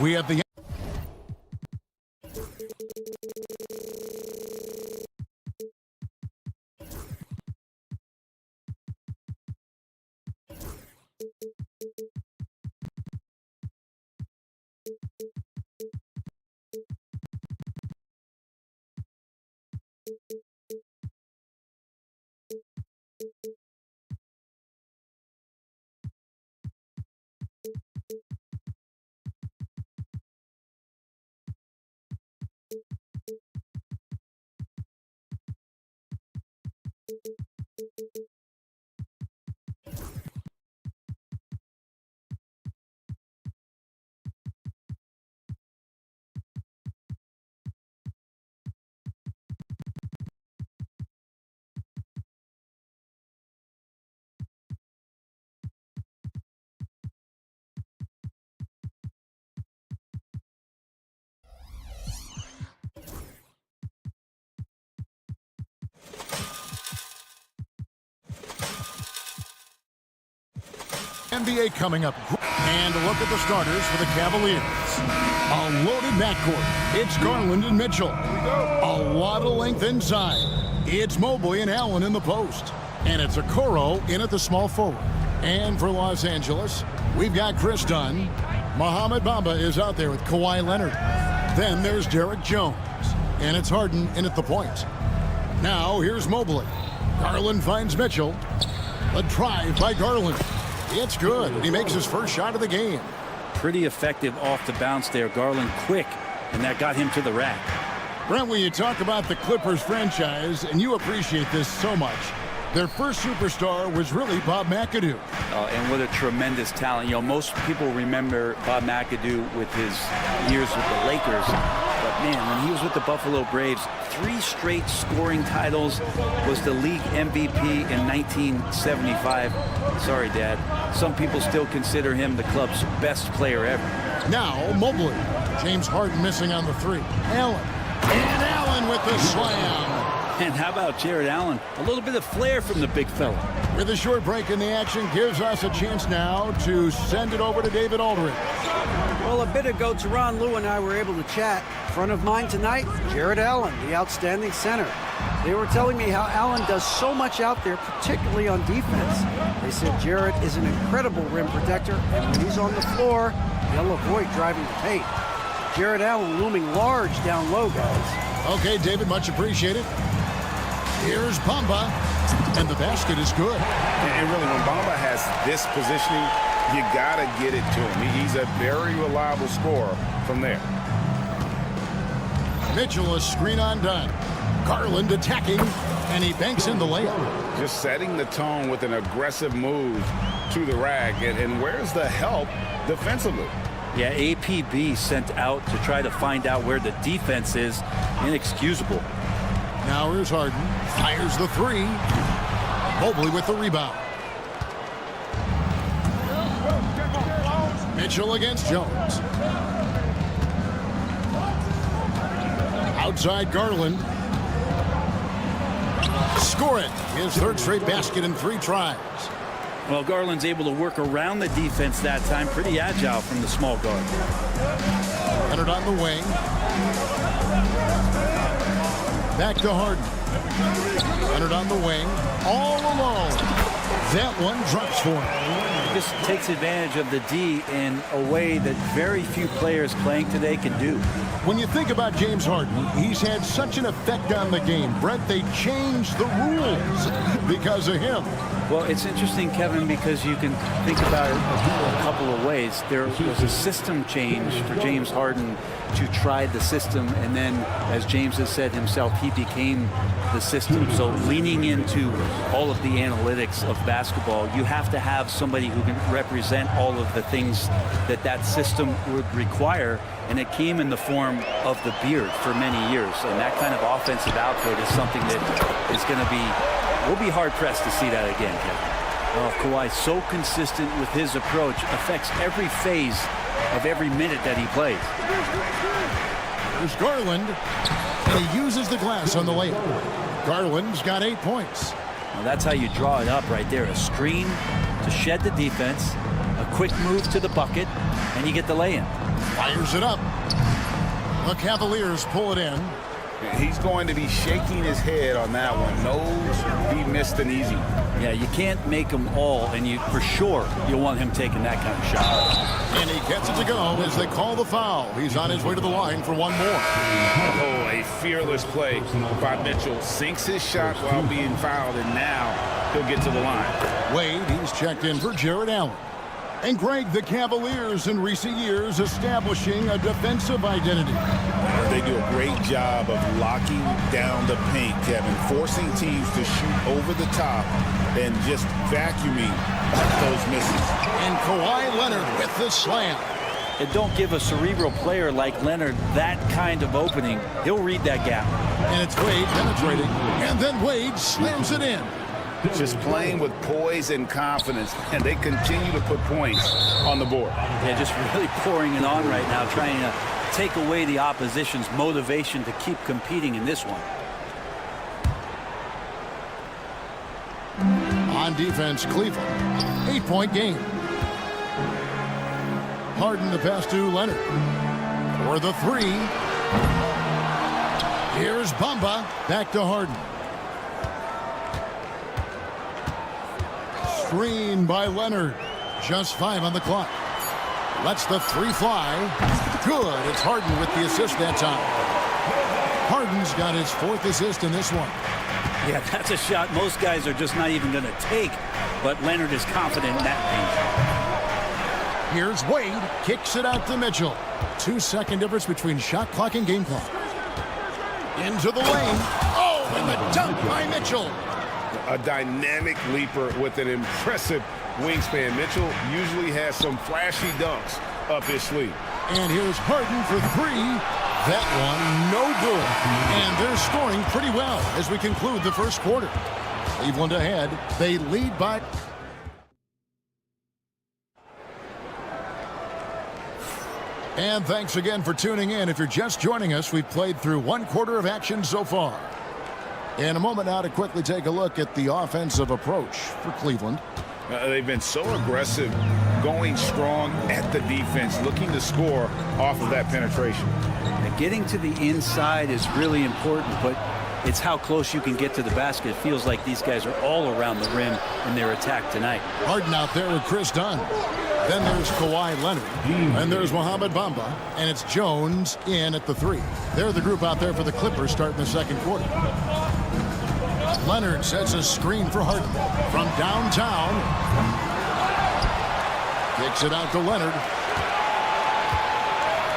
We have the NBA coming up. And a look at the starters for the Cavaliers. A loaded backcourt. It's Garland and Mitchell. A lot of length inside. It's Mobley and Allen in the post. And it's Okoro in at the small forward. And for Los Angeles, we've got Chris Dunn. Mohamed Bamba is out there with Kawhi Leonard. Then there's Derek Jones. And it's Harden in at the point. Now here's Mobley. Garland finds Mitchell. A drive by Garland. It's good. He makes his first shot of the game. Pretty effective off the bounce there. Garland quick, and that got him to the rack. Brent, when you talk about the Clippers franchise, and you appreciate this so much, their first superstar was really Bob McAdoo. And what a tremendous talent. You know, most people remember Bob McAdoo with his years with the Lakers. But, man, when he was with the Buffalo Braves, 3 straight scoring titles, was the league MVP in 1975. Sorry, Dad. Some people still consider him the club's best player ever. Now, Mobley. James Harden missing on the 3. Allen. And Allen with the slam. And how about Jared Allen? A little bit of flair from the big fella. With a short break in the action, gives us a chance now to send it over to David Aldridge. Well, a bit ago, Teron Lue and I were able to chat. Front of mind tonight, Jared Allen, the outstanding center. They were telling me how Allen does so much out there, particularly on defense. They said Jared is an incredible rim protector, and when he's on the floor, he'll avoid driving the paint. Jared Allen looming large down low, guys. Okay, David, much appreciated. Here's Bamba, and the basket is good. And really, when Bamba has this positioning, you got to get it to him. He's a very reliable scorer from there. Mitchell, a screen on Dunn. Garland attacking, and he banks in the layup. Just setting the tone with an aggressive move to the rack. And where's the help defensively? Yeah, APB sent out to try to find out where the defense is. Inexcusable. Now here's Harden. Fires the 3. Mobley with the rebound. Mitchell against Jones. Outside Garland. Score it. His 3rd straight basket in 3 tries. Well, Garland's able to work around the defense that time. Pretty agile from the small guard. Leonard on the wing. Back to Harden. Leonard on the wing. All alone. That one drops for him. Just takes advantage of the D in a way that very few players playing today can do. When you think about James Harden, he's had such an effect on the game. Brent, they changed the rules because of him. Well, it's interesting, Kevin, because you can think about it a couple of ways. There was a system change for James Harden to try the system, and then, as James has said himself, he became the system. So leaning into all of the analytics of basketball, you have to have somebody who can represent all of the things that that system would require, and it came in the form of the beard for many years. And that kind of offensive output is something that is going to be, we'll be hard-pressed to see that again, Kevin. Oh, Kawhi, so consistent with his approach, affects every phase of every minute that he plays. There's Garland, and he uses the glass on the layup. Garland's got 8 points. Well, that's how you draw it up right there. A screen to shed the defense, A quick move to the bucket, and you get the lay-in. Fires it up. The Cavaliers pull it in. He's going to be shaking his head on that one. Knows he missed an easy. Yeah, you can't make them all, and for sure you'll want him taking that kind of shot. And he gets it to go as they call the foul. He's on his way to the line for one more. Oh, a fearless play by Mitchell. Sinks his shot while being fouled, and now he'll get to the line. Wade, he's checked in for Jared Allen. And Greg, the Cavaliers in recent years establishing a defensive identity. They do a great job of locking down the paint, Kevin, forcing teams to shoot over the top and just vacuuming those misses. And Kawhi Leonard with the slam. And don't give a cerebral player like Leonard that kind of opening. He'll read that gap. And it's Wade penetrating. And then Wade slams it in. Just playing with poise and confidence, and they continue to put points on the board. Yeah, just really pouring it on right now, trying to take away the opposition's motivation to keep competing in this one. On defense, Cleveland, 8-point game. Harden the pass to Leonard. For the three. Here's Bamba. Back to Harden. Screen by Leonard. Just 5 on the clock. Lets the three fly. Good. It's Harden with the assist that time. Harden's got his 4th assist in this one. Yeah, that's a shot most guys are just not even going to take, but Leonard is confident in that range. Here's Wade. Kicks it out to Mitchell. 2-second difference between shot clock and game clock. Into the lane. Oh, and the dunk by Mitchell. A dynamic leaper with an impressive wingspan. Mitchell usually has some flashy dunks up his sleeve. And here's Harden for 3. That one, no good. And they're scoring pretty well as we conclude the first quarter. Cleveland ahead. They lead by... And thanks again for tuning in. If you're just joining us, we've played through 1 quarter of action so far. In a moment now to quickly take a look at the offensive approach for Cleveland. They've been so aggressive, going strong at the defense, looking to score off of that penetration. And getting to the inside is really important, but it's how close you can get to the basket. It feels like these guys are all around the rim in their attack tonight. Harden out there with Chris Dunn. Then there's Kawhi Leonard. And there's Mohamed Bamba. And it's Jones in at the 3. They're the group out there for the Clippers starting the second quarter. Leonard sets a screen for Harden from downtown. Kicks it out to Leonard.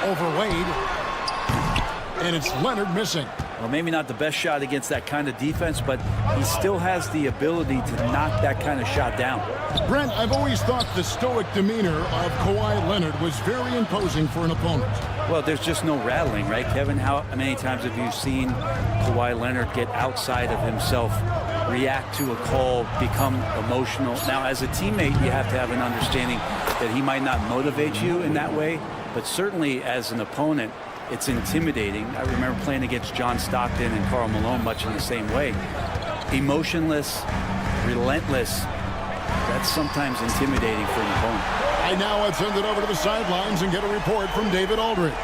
Over Wade. And it's Leonard missing. Well, maybe not the best shot against that kind of defense, but he still has the ability to knock that kind of shot down. Brent, I've always thought the stoic demeanor of Kawhi Leonard was very imposing for an opponent. Well, there's just no rattling, right, Kevin? How many times have you seen Kawhi Leonard get outside of himself, react to a call, become emotional? Now, as a teammate, you have to have an understanding that he might not motivate you in that way, but certainly as an opponent, it's intimidating. I remember playing against John Stockton and Karl Malone much in the same way. Emotionless, relentless. That's sometimes intimidating for an opponent. I now have turned it over to the sidelines and get a report from David Aldridge.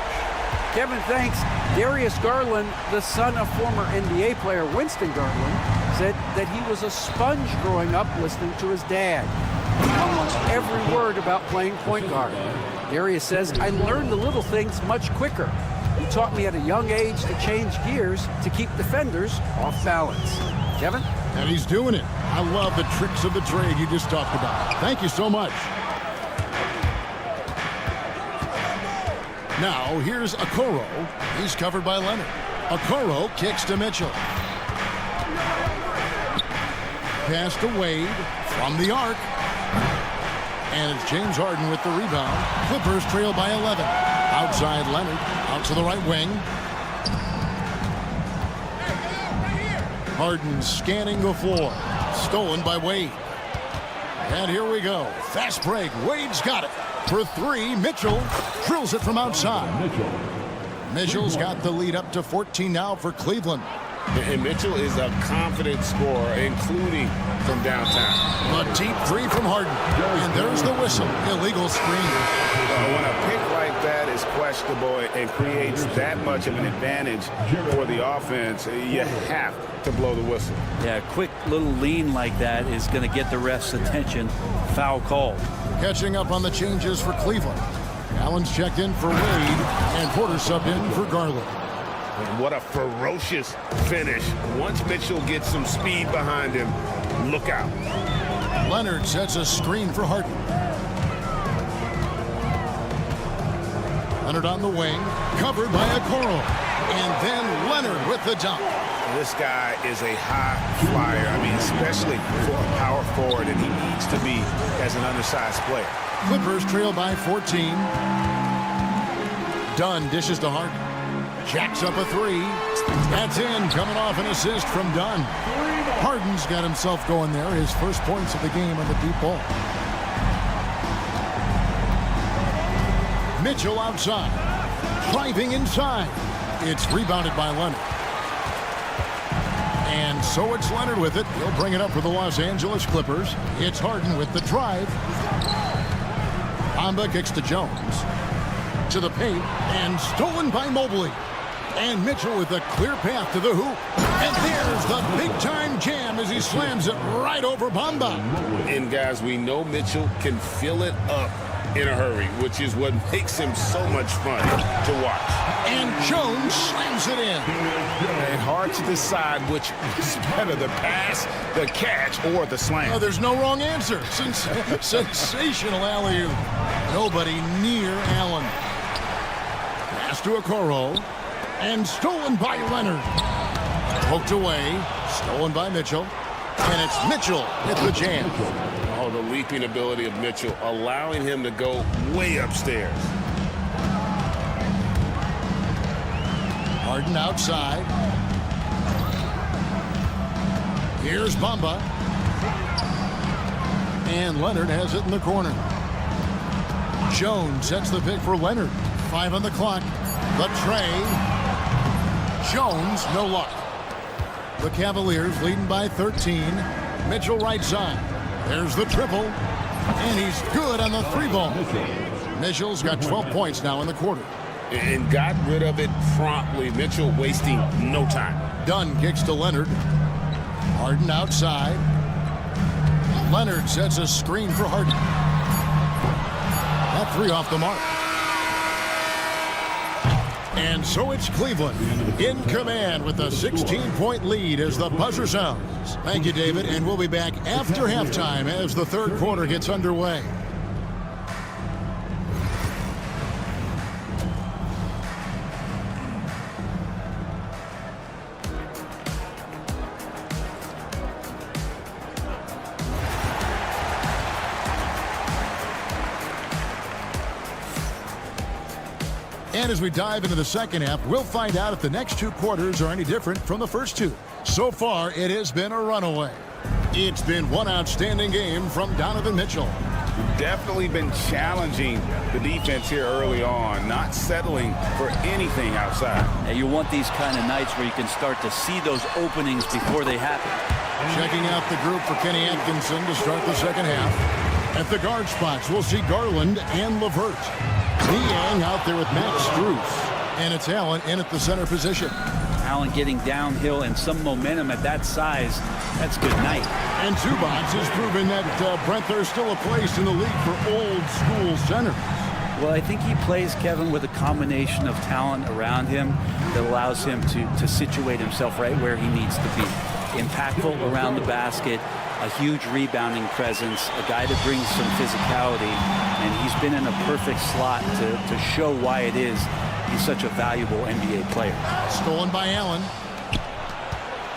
Kevin, thanks. Darius Garland, the son of former NBA player Winston Garland, said that he was a sponge growing up listening to his dad. He knew almost every word about playing point guard. Darius says, I learned the little things much quicker. He taught me at a young age to change gears to keep defenders off balance. Kevin? And he's doing it. I love the tricks of the trade you just talked about. Thank you so much. Now, here's Okoro. He's covered by Leonard. Okoro kicks to Mitchell. Pass to Wade from the arc. And it's James Harden with the rebound. Clippers trail by 11. Outside Leonard. Out to the right wing. Harden scanning the floor. Stolen by Wade. And here we go. Fast break. Wade's got it. For 3, Mitchell drills it from outside. Mitchell's got the lead up to 14 now for Cleveland. And Mitchell is a confident scorer, including from downtown. A deep three from Harden. And there's the whistle. Illegal screen. When a pick like that is questionable and creates that much of an advantage for the offense, you have to blow the whistle. Yeah, a quick little lean like that is going to get the ref's attention. Foul called. Catching up on the changes for Cleveland. Allen's checked in for Wade, and Porter subbed in for Garland. What a ferocious finish. Once Mitchell gets some speed behind him, look out. Leonard sets a screen for Harden. Leonard on the wing, covered by Okoro. And then Leonard with the dunk. This guy is a high flyer. I mean, especially for a power forward, and he needs to be as an undersized player. Clippers trail by 14. Dunn dishes to Harden. Jacks up a three. That's in, coming off an assist from Dunn. Harden's got himself going there. His first points of the game on the deep ball. Mitchell outside. Driving inside. It's rebounded by Leonard. And so it's Leonard with it. He'll bring it up for the Los Angeles Clippers. It's Harden with the drive. Bamba kicks to Jones. To the paint. And stolen by Mobley. And Mitchell with a clear path to the hoop. And there's the big-time jam as he slams it right over Bamba. And, guys, we know Mitchell can fill it up in a hurry, which is what makes him so much fun to watch. And Jones slams it in. And hard to decide which is better, the pass, the catch, or the slam. Oh, there's no wrong answer. Sensational alley-oop. Nobody near Allen. Pass to Okoro. And stolen by Leonard. Poked away. Stolen by Mitchell. And it's Mitchell at the jam. Oh, the leaping ability of Mitchell, allowing him to go way upstairs. Harden outside. Here's Bamba. And Leonard has it in the corner. Jones sets the pick for Leonard. 5 on the clock. The tray. Jones, no luck. The Cavaliers leading by 13. Mitchell right side. There's the triple. And he's good on the three ball. Mitchell's got 12 points now in the quarter. And got rid of it promptly. Mitchell wasting no time. Dunn kicks to Leonard. Harden outside. Leonard sets a screen for Harden. That three off the mark. And so it's Cleveland in command with a 16-point lead as the buzzer sounds. Thank you, David, and we'll be back after halftime as the third quarter gets underway. And as we dive into the second half, we'll find out if the next two quarters are any different from the first two. So far, it has been a runaway. It's been one outstanding game from Donovan Mitchell. Definitely been challenging the defense here early on, not settling for anything outside. And you want these kind of nights where you can start to see those openings before they happen. Checking out the group for Kenny Atkinson to start the second half. At the guard spots, we'll see Garland and LeVert. Niang out there with Max Strus. And it's Allen in at the center position. Allen getting downhill and some momentum at that size. That's good night. And Zubac has proven that, Brent, there's still a place in the league for old school centers. Well, I think he plays, Kevin, with a combination of talent around him that allows him to situate himself right where he needs to be. Impactful around the basket, a huge rebounding presence, a guy that brings some physicality, and he's been in a perfect slot to show why it is he's such a valuable NBA player. Stolen by Allen.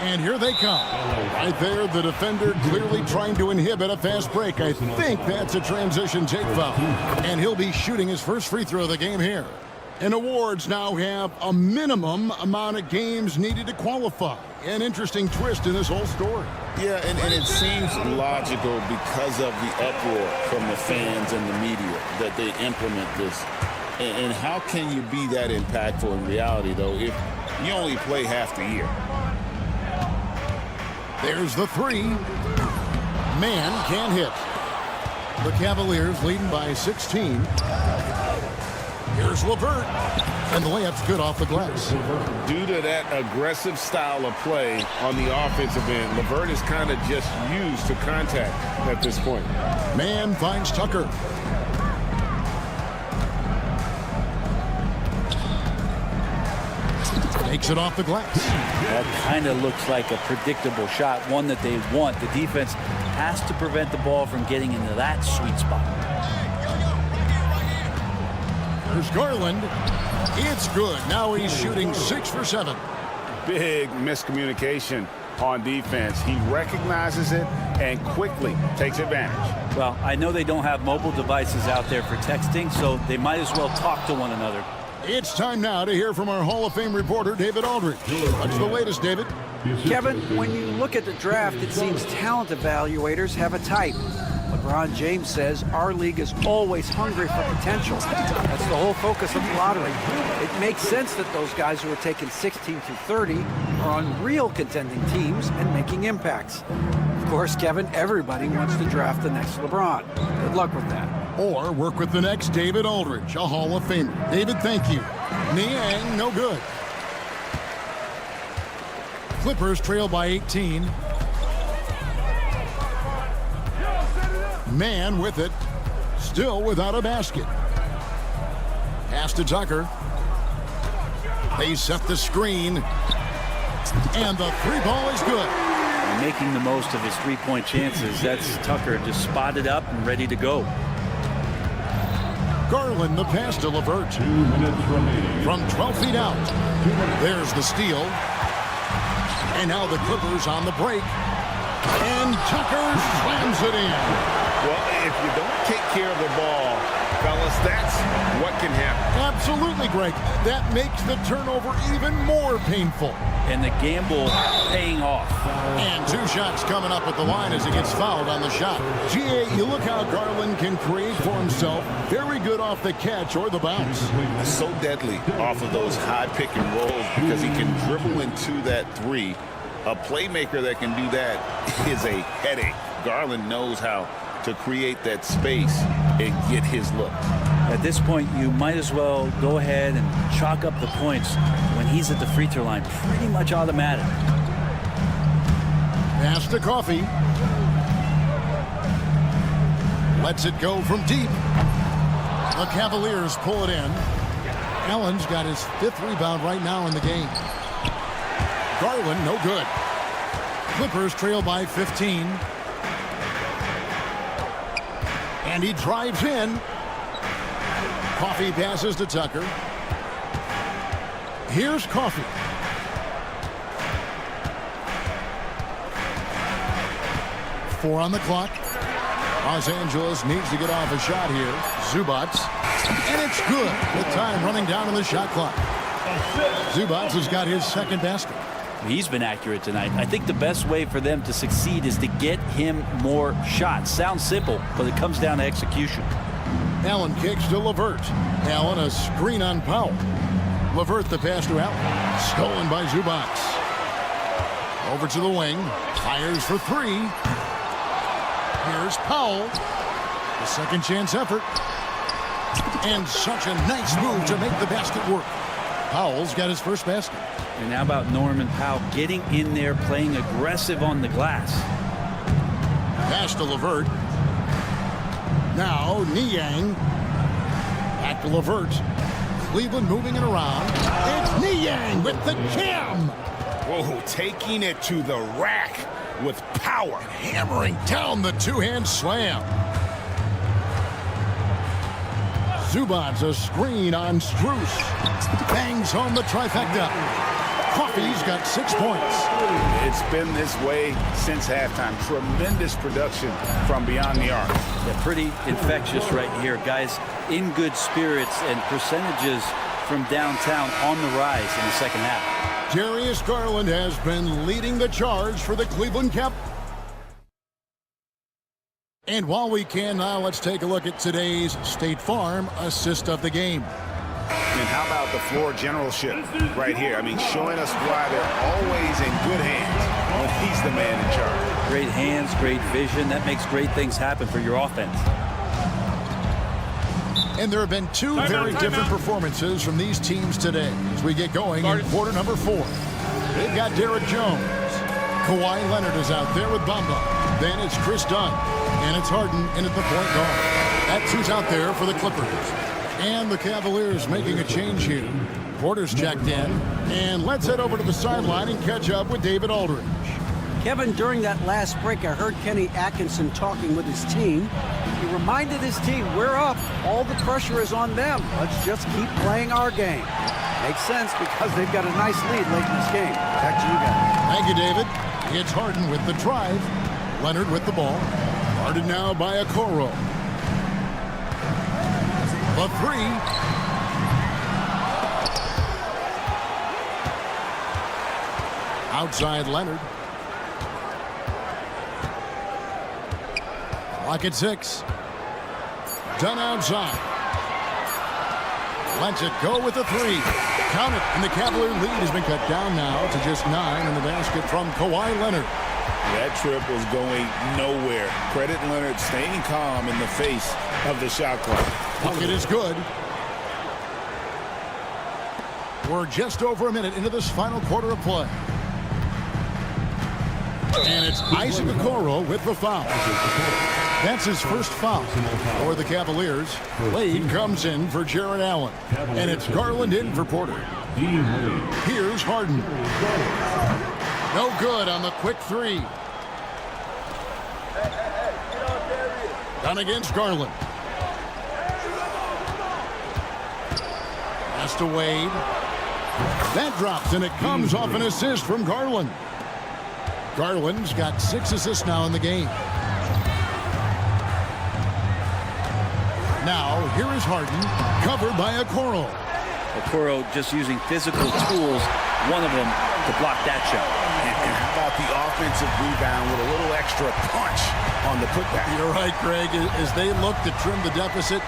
And here they come. Right there, the defender clearly trying to inhibit a fast break. I think that's a transition take foul. And he'll be shooting his first free throw of the game here. And awards now have a minimum amount of games needed to qualify. An interesting twist in this whole story. Yeah, and it seems logical because of the uproar from the fans and the media that they implement this. And how can you be that impactful in reality, though, if you only play half the year? There's the three. Man can't hit. The Cavaliers leading by 16. Here's LeVert. And the layup's good off the glass. Due to that aggressive style of play on the offensive end, LeVert is kind of just used to contact at this point. Man finds Tucker. Takes it off the glass. That kind of looks like a predictable shot, one that they want. The defense has to prevent the ball from getting into that sweet spot. There's Garland. It's good. Now he's shooting 6 for 7. Big miscommunication on defense. He recognizes it and quickly takes advantage. Well, I know they don't have mobile devices out there for texting, so they might as well talk to one another. It's time now to hear from our Hall of Fame reporter, David Aldridge. What's the latest, David? Kevin, when you look at the draft, it seems talent evaluators have a type. LeBron James says our league is always hungry for potential. That's the whole focus of the lottery. It makes sense that those guys who are taken 16 through 30 are on real contending teams and making impacts. Of course, Kevin, everybody wants to draft the next LeBron. Good luck with that. Or work with the next David Aldridge, a Hall of Famer. David, thank you. Niang, no good. Clippers trail by 18. Man with it, still without a basket. Pass to Tucker. They set the screen. And the three ball is good. And making the most of his three-point chances. That's Tucker just spotted up and ready to go. Garland, the pass to LeVert. 2 minutes remaining. From 12 feet out. There's the steal. And now the Clippers on the break. And Tucker slams it in. Well, if you don't take care of the ball, fellas, that's what can happen. Absolutely, Greg. That makes the turnover even more painful. And the gamble paying off. And 2 shots coming up at the line as he gets fouled on the shot. GA, you look how Garland can create for himself. Very good off the catch or the bounce. So deadly off of those high pick and rolls because he can dribble into that three. A playmaker that can do that is a headache. Garland knows how to create that space and get his look. At this point, you might as well go ahead and chalk up the points when he's at the free throw line. Pretty much automatic. Pass to Coffee. Lets it go from deep. The Cavaliers pull it in. Allen's got his 5th rebound right now in the game. Garland, no good. Clippers trail by 15. And he drives in. Coffee passes to Tucker. Here's Coffee. Four on the clock. Los Angeles needs to get off a shot here. Zubac. And it's good with time running down on the shot clock. Zubac has got his 2nd basket. He's been accurate tonight. I think the best way for them to succeed is to get him more shots. Sounds simple, but it comes down to execution. Allen kicks to LeVert. Allen a screen on Powell. LeVert the pass to Allen. Stolen by Zubac. Over to the wing. Fires for 3. Here's Powell. The second chance effort. And such a nice move to make the basket work. Powell's got his first basket. And how about Norman Powell getting in there, playing aggressive on the glass. Pass to LeVert. Now Niang. Back to LeVert. Cleveland moving it around. It's Niang with the jam. Whoa, taking it to the rack with power. Hammering down the 2-hand slam. Zubac a screen on Strus. Bangs home the trifecta. Coffee's got 6 points. It's been this way since halftime. Tremendous production from beyond the arc. They're pretty infectious right here. Guys in good spirits and percentages from downtown on the rise in the second half. Darius Garland has been leading the charge for the Cleveland Cap. And while we can now, let's take a look at today's State Farm assist of the game. And how about the floor generalship right here? I mean, showing us why they're always in good hands when he's the man in charge. Great hands, great vision. That makes great things happen for your offense. And there have been two very different performances from these teams today as we get going in quarter number 4. They've got Derek Jones. Kawhi Leonard is out there with Bamba. Then it's Chris Dunn. And it's Harden in at the point guard. That's who's out there for the Clippers. And the Cavaliers making a change here. Porter's checked in. And let's head over to the sideline and catch up with David Aldridge. Kevin, during that last break, I heard Kenny Atkinson talking with his team. He reminded his team, we're up. All the pressure is on them. Let's just keep playing our game. Makes sense because they've got a nice lead late in this game. Back to you guys. Thank you, David. It's Harden with the drive. Leonard with the ball. Guarded now by Okoro. The 3. Outside Leonard. Clock at 6. Done outside. Lets it go with the 3. Count it, and the Cavalier lead has been cut down now to just 9 in the basket from Kawhi Leonard. That trip was going nowhere. Credit Leonard staying calm in the face of the shot clock. Bucket is good. We're just over a minute into this final quarter of play. And it's Isaac Okoro with the foul. That's his first foul for the Cavaliers. Wade comes in for Jarrett Allen. And it's Garland in for Porter. Here's Harden. No good on the quick 3. Done against Garland. Pass to Wade. That drops, and it comes off an assist from Garland. Garland's got 6 assists now in the game. Now, here is Harden, covered by Okoro. Okoro just using physical tools, one of them to block that shot. And how about the offensive rebound with a little extra punch on the putback? You're right, Greg. As they look to trim the deficit,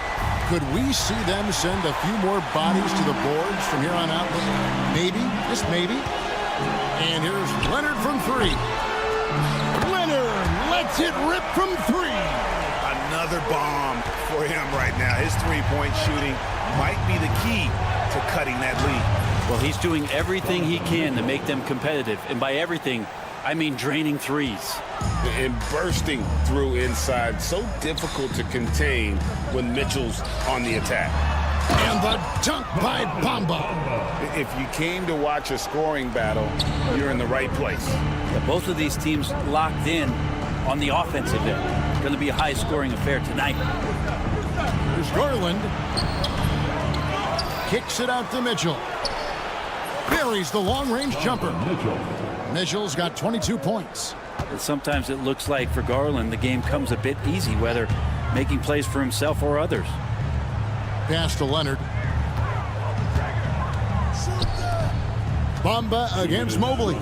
could we see them send a few more bodies to the boards from here on out? Maybe, just maybe. And here's Leonard from 3. Leonard lets it rip from 3. Another bomb for him right now. His three-point shooting might be the key to cutting that lead. Well, he's doing everything he can to make them competitive. And by everything, I mean draining threes. And bursting through inside. So difficult to contain when Mitchell's on the attack. And the dunk by Bamba. If you came to watch a scoring battle, you're in the right place. Yeah, both of these teams locked in on the offensive end. It's going to be a high-scoring affair tonight. Here's Garland. Kicks it out to Mitchell. Buries the long-range jumper. Mitchell's got 22 points. And sometimes it looks like for Garland, the game comes a bit easy, whether making plays for himself or others. Pass to Leonard. Bamba against Mobley.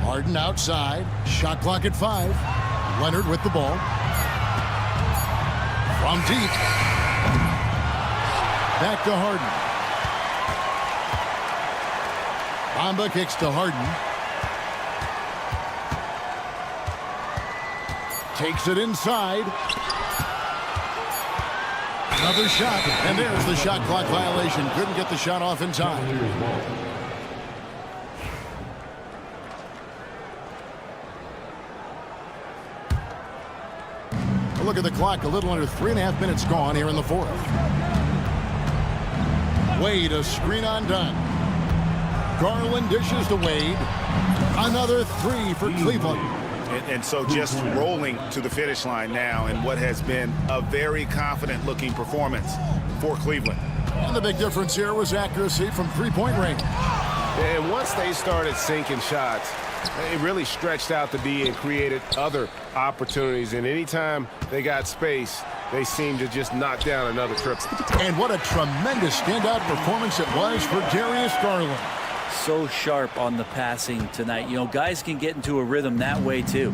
Harden outside. Shot clock at 5. Leonard with the ball. From deep. Back to Harden. Bamba kicks to Harden. Takes it inside. Another shot, and there's the shot clock violation. Couldn't get the shot off in time. Look at the clock, a little under 3.5 minutes gone here in the 4th. Wade, a screen on Dunn. Garland dishes to Wade. Another 3 for Cleveland. And so just rolling to the finish line now in what has been a very confident-looking performance for Cleveland. And the big difference here was accuracy from three-point range. And once they started sinking shots, it really stretched out the D and created other opportunities. And anytime they got space, they seemed to just knock down another triple. And what a tremendous standout performance it was for Darius Garland. So sharp on the passing tonight. You know, guys can get into a rhythm that way too.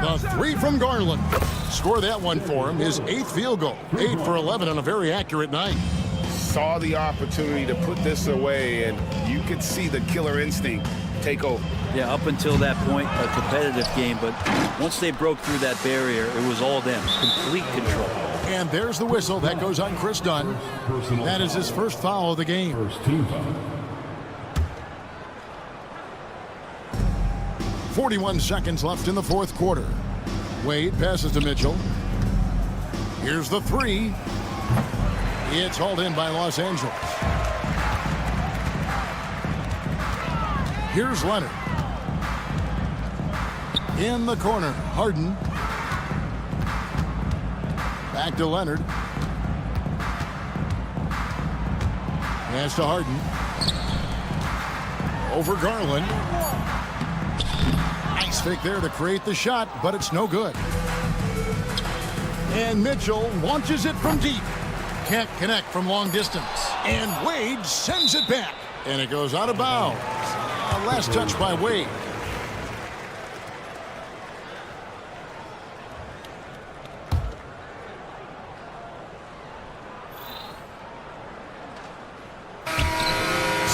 The three from Garland. Score that one for him. His 8th field goal. 8 for 11 on a very accurate night. Saw the opportunity to put this away, and you could see the killer instinct take over. Yeah, up until that point, a competitive game, but once they broke through that barrier, it was all them. Complete control. And there's the whistle. That goes on Chris Dunn. That is his first foul of the game. First team foul. 41 seconds left in the fourth quarter. Wade passes to Mitchell. Here's the three. It's hauled in by Los Angeles. Here's Leonard. In the corner, Harden. Back to Leonard. Pass to Harden. Over Garland. Nice fake there to create the shot, but it's no good. And Mitchell launches it from deep. Can't connect from long distance. And Wade sends it back. And it goes out of bounds. A last touch by Wade.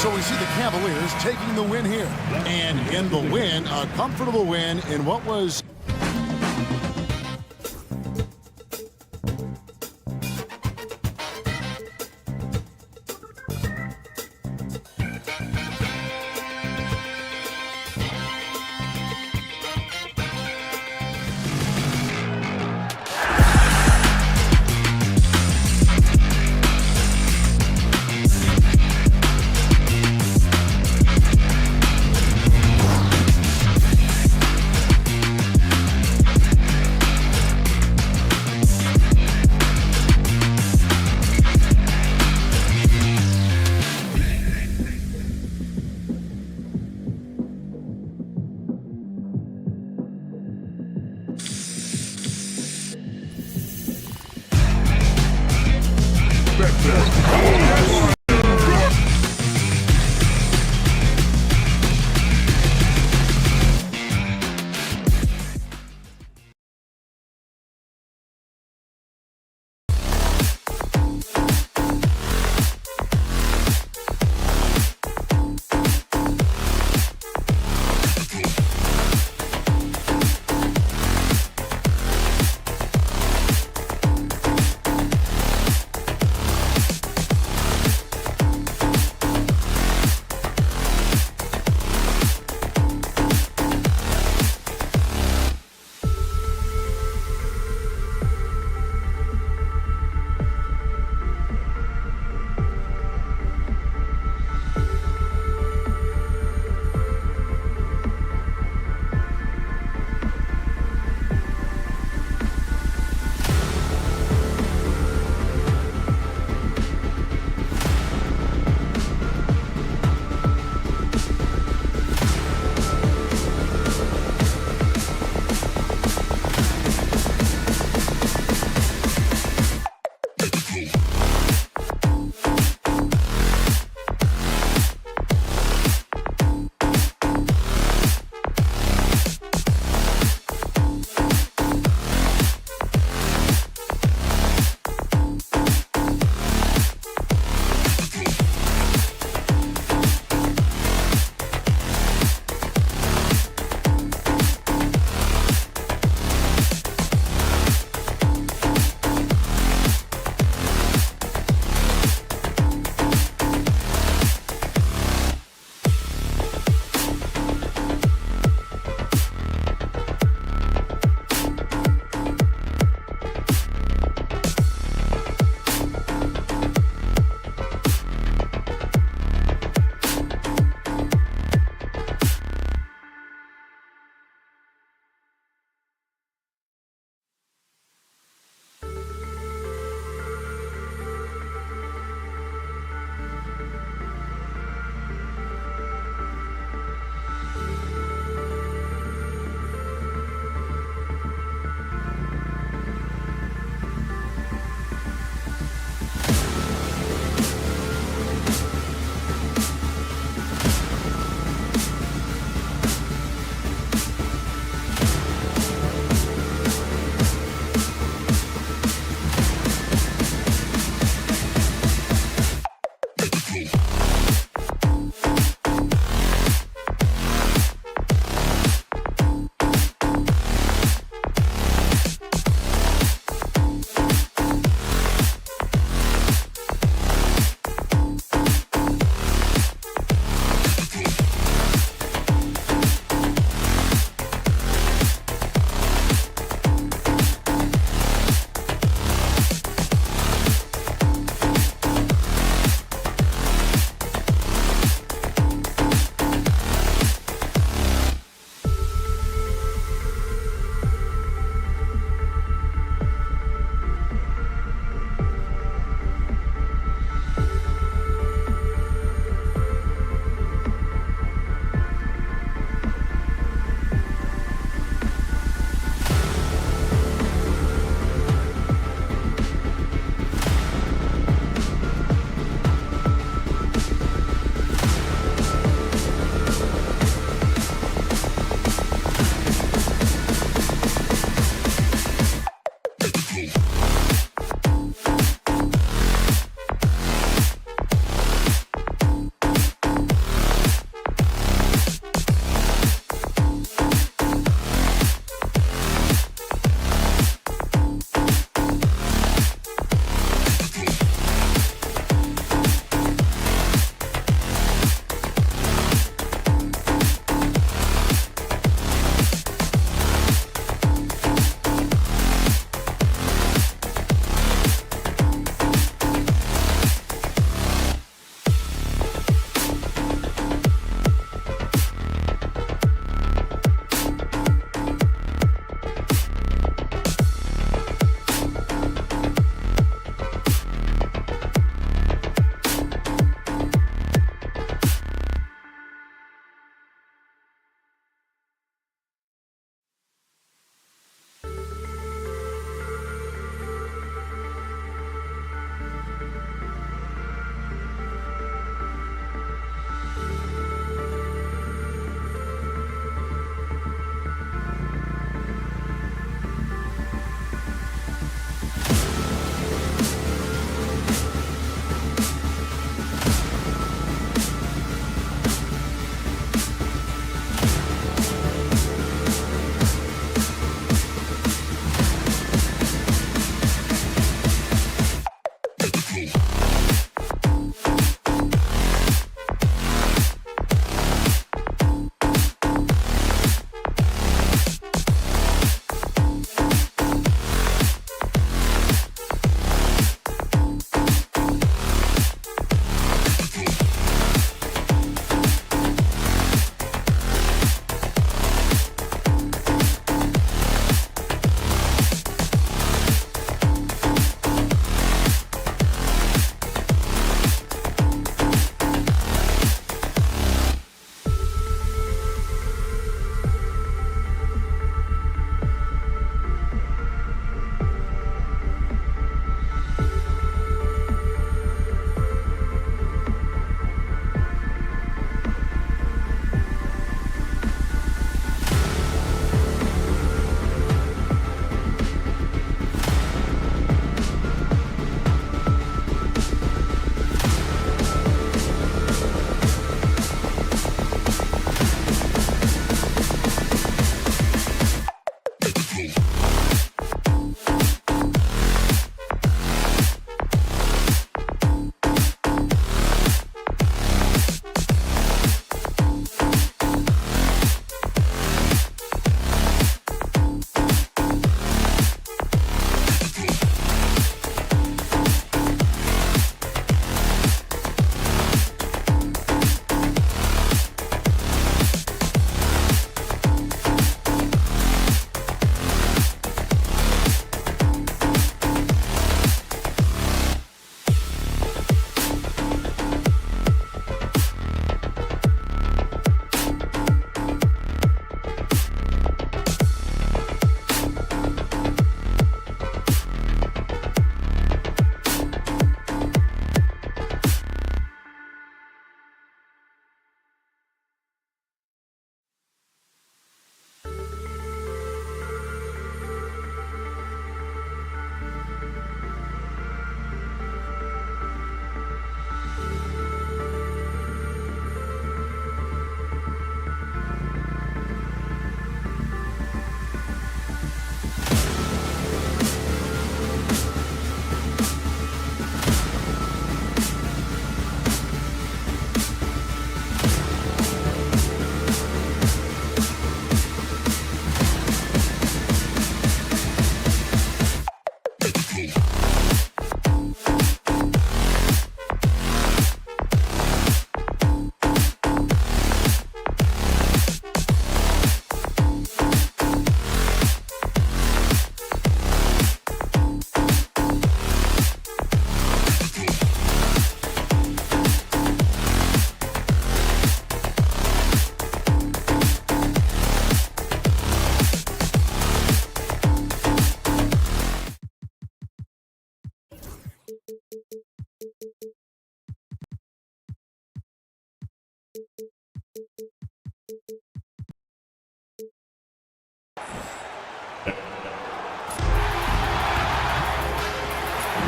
So we see the Cavaliers taking the win here. And in the win, a comfortable win in what was...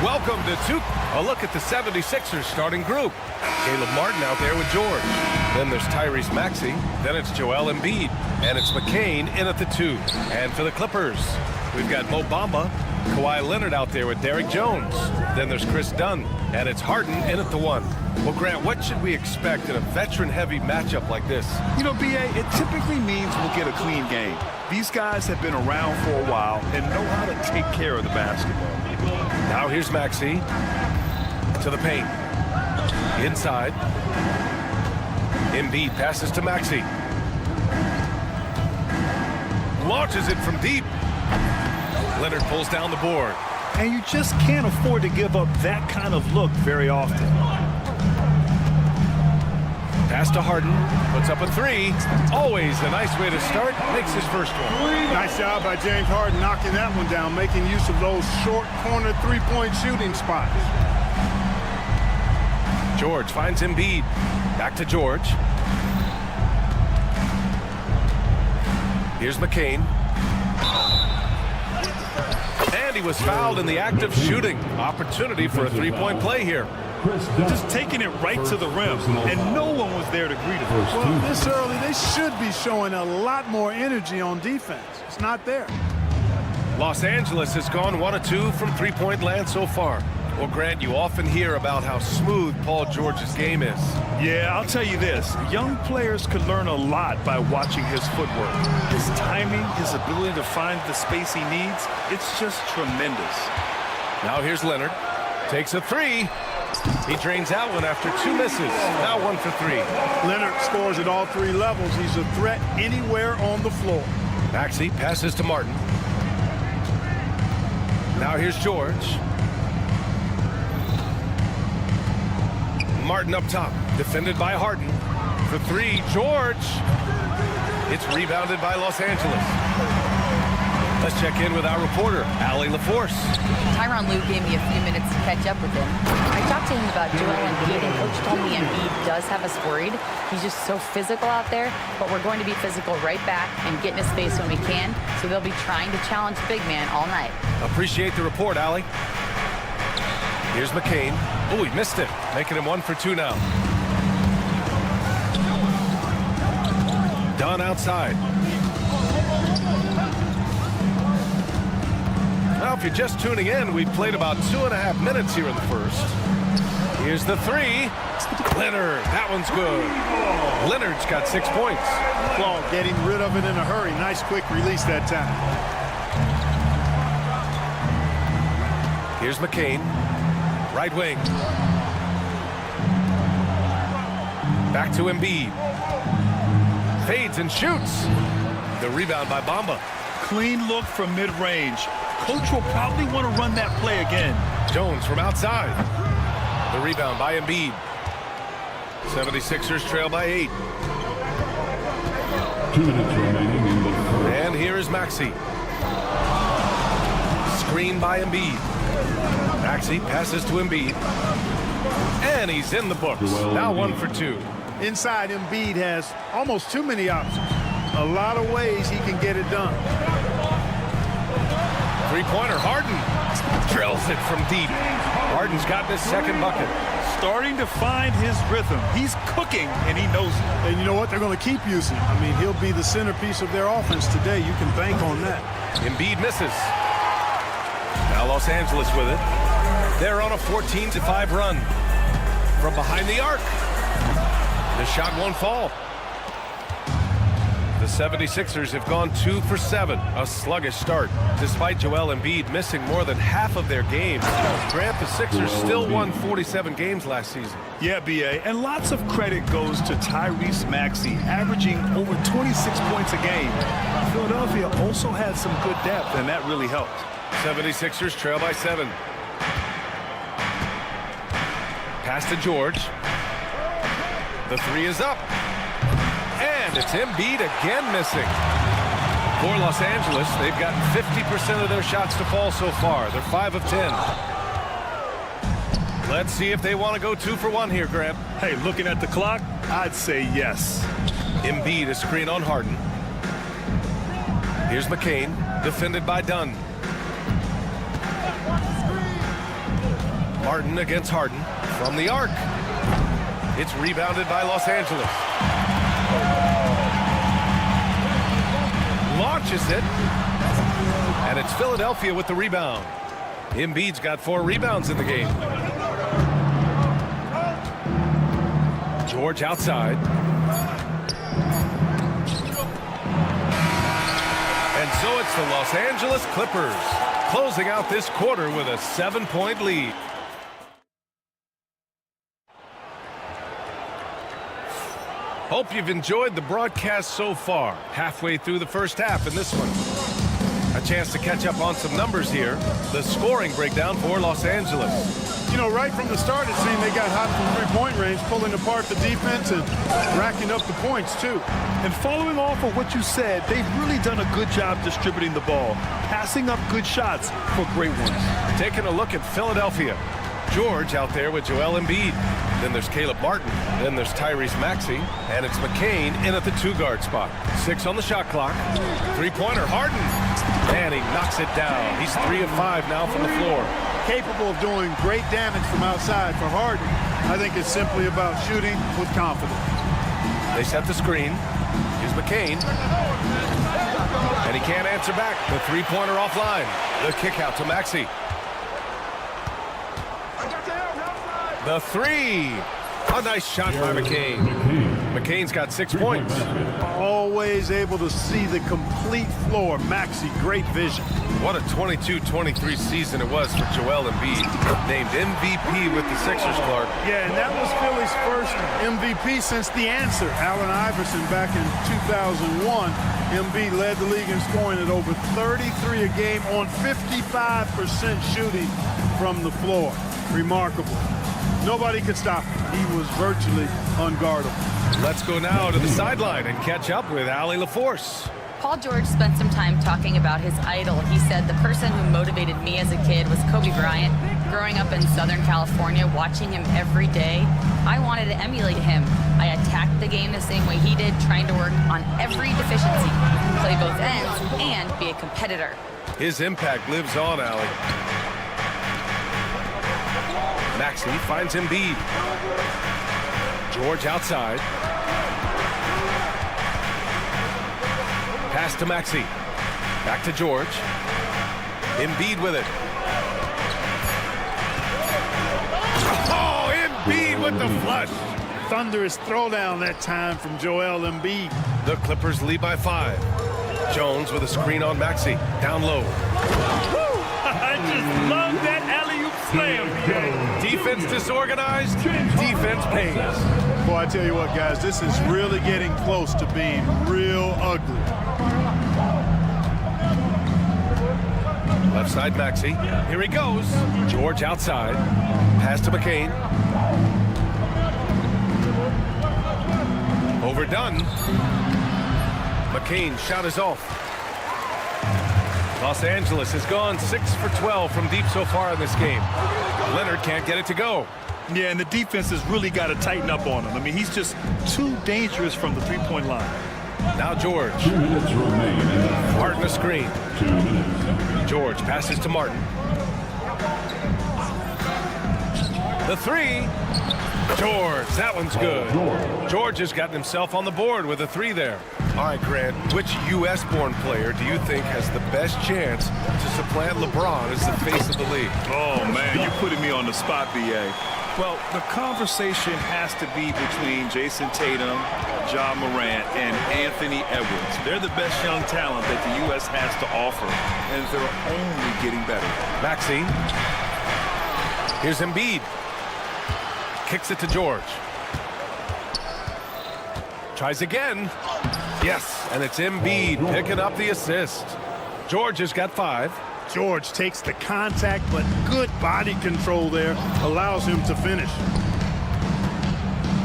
Welcome to a look at the 76ers starting group. Caleb Martin out there with George. Then there's Tyrese Maxey. Then it's Joel Embiid. And it's McCain in at the 2. And for the Clippers, we've got Mo Bamba, Kawhi Leonard out there with Derrick Jones. Then there's Chris Dunn. And it's Harden in at the 1. Well, Grant, what should we expect in a veteran-heavy matchup like this? You know, B.A., it typically means we'll get a clean game. These guys have been around for a while and know how to take care of the basketball. Now here's Maxey to the paint. Inside. Embiid passes to Maxey. Launches it from deep. Leonard pulls down the board. And you just can't afford to give up that kind of look very often. Pass to Harden. Puts up a 3. Always a nice way to start. Makes his first one. Nice job by James Harden knocking that one down, making use of those short corner three-point shooting spots. George finds Embiid. Back to George. Here's McCain. And he was fouled in the act of shooting. Opportunity for a three-point play here. Just taking it right to the rim, and no one was there to greet him. Well, this early, they should be showing a lot more energy on defense. It's not there. Los Angeles has gone 1 of 2 from three-point land so far. Well, Grant, you often hear about how smooth Paul George's game is. Yeah, I'll tell you this. Young players could learn a lot by watching his footwork. His timing, his ability to find the space he needs, it's just tremendous. Now here's Leonard. Takes a 3. He drains out one after 2 misses. Now 1 for 3. Leonard scores at all 3 levels. He's a threat anywhere on the floor. Maxey passes to Martin. Now here's George. Martin up top, defended by Harden. For 3, George. It's rebounded by Los Angeles. Let's check in with our reporter, Allie LaForce. Tyronn Lue gave me a few minutes to catch up with him. I talked to him about Joel Embiid, and Coach told me Embiid does have us worried. He's just so physical out there, but we're going to be physical right back and get in his face when we can, so they'll be trying to challenge the big man all night. Appreciate the report, Allie. Here's McCain. Oh, he missed it, making him 1 for 2 now. Dunn outside. Well, if you're just tuning in, we've played about 2.5 minutes here in the first. Here's the three. Leonard, that one's good. Leonard's got 6 points. Claw getting rid of it in a hurry. Nice quick release that time. Here's McCain, right wing. Back to Embiid. Fades and shoots. The rebound by Bamba. Clean look from mid-range. Coach will probably want to run that play again. Jones from outside. The rebound by Embiid. 76ers trail by 8. 2 minutes remaining in the first. And here is Maxey. Screen by Embiid. Maxey passes to Embiid. And he's in the books. Now 1 for 2. Inside, Embiid has almost too many options. A lot of ways he can get it done. Three-pointer, Harden. Drills it from deep. Harden's gotten his second bucket. Starting to find his rhythm. He's cooking, and he knows it. And you know what? They're going to keep using. I mean, he'll be the centerpiece of their offense today. You can bank on that. Embiid misses. Now Los Angeles with it. They're on a 14-5 run. From behind the arc. The shot won't fall. The 76ers have gone 2 for 7. A sluggish start. Despite Joel Embiid missing more than half of their games, Grant, the Sixers still won 47 games last season. Yeah, B.A., and lots of credit goes to Tyrese Maxey, averaging over 26 points a game. Philadelphia also had some good depth, and that really helped. 76ers trail by 7. Pass to George. The three is up. And it's Embiid again missing. For Los Angeles, they've gotten 50% of their shots to fall so far. They're 5 of 10. Let's see if they want to go 2 for 1 here, Grant. Hey, looking at the clock, I'd say yes. Embiid, a screen on Harden. Here's McCain, defended by Dunn. Martin against Harden from the arc. It's rebounded by Los Angeles. Launches it. And it's Philadelphia with the rebound. Embiid's got 4 rebounds in the game. George outside. And so it's the Los Angeles Clippers closing out this quarter with a 7-point lead. Hope you've enjoyed the broadcast so far. Halfway through the first half in this one. A chance to catch up on some numbers here. The scoring breakdown for Los Angeles. You know, right from the start, it seemed they got hot from three-point range, pulling apart the defense and racking up the points, too. And following off of what you said, they've really done a good job distributing the ball, passing up good shots for great ones. Taking a look at Philadelphia. George out there with Joel Embiid. Then there's Caleb Martin. Then there's Tyrese Maxey. And it's McCain in at the 2-guard spot. 6 on the shot clock. Three-pointer, Harden. And he knocks it down. He's 3 of 5 now from the floor. Capable of doing great damage from outside. For Harden, I think it's simply about shooting with confidence. They set the screen. Here's McCain. And he can't answer back. The three-pointer offline. The kick out to Maxey. The three. A nice shot by McCain. McCain's got 6 points. Always able to see the complete floor. Maxey, great vision. What a 22-23 season it was for Joel Embiid. Named MVP with the Sixers, Clark. Yeah, and that was Philly's first MVP since the answer. Allen Iverson back in 2001. Embiid led the league in scoring at over 33 a game on 55% shooting from the floor. Remarkable. Nobody could stop him. He was virtually unguardable. Let's go now to the sideline and catch up with Allie LaForce. Paul George spent some time talking about his idol. He said, the person who motivated me as a kid was Kobe Bryant. Growing up in Southern California, watching him every day, I wanted to emulate him. I attacked the game the same way he did, trying to work on every deficiency, play both ends, and be a competitor. His impact lives on, Allie. Maxey finds Embiid. George outside. Pass to Maxey. Back to George. Embiid with it. Oh, Embiid with the flush. Thunderous throwdown that time from Joel Embiid. The Clippers lead by 5. Jones with a screen on Maxey. Down low. I just love that alley-oop slam. Defense disorganized. Defense pays. Boy, I tell you what, guys, this is really getting close to being real ugly. Left side Maxey. Here he goes. George outside. Pass to McCain. Overdone. McCain shot is off. Los Angeles has gone 6 for 12 from deep so far in this game. Leonard can't get it to go. Yeah, and the defense has really got to tighten up on him. I mean, he's just too dangerous from the three-point line. Now George. 2 minutes remain. Martin a screen. 2 minutes. George passes to Martin. The 3. George, that one's good. George has gotten himself on the board with a 3 there. All right, Grant, which U.S.-born player do you think has the best chance to supplant LeBron as the face of the league? Oh, man, you're putting me on the spot, B.A. Well, the conversation has to be between Jason Tatum, Ja Morant, and Anthony Edwards. They're the best young talent that the U.S. has to offer, and they're only getting better. Maxey. Here's Embiid. Kicks it to George. Tries again. Yes, and it's Embiid picking up the assist. George has got 5. George takes the contact, but good body control there allows him to finish.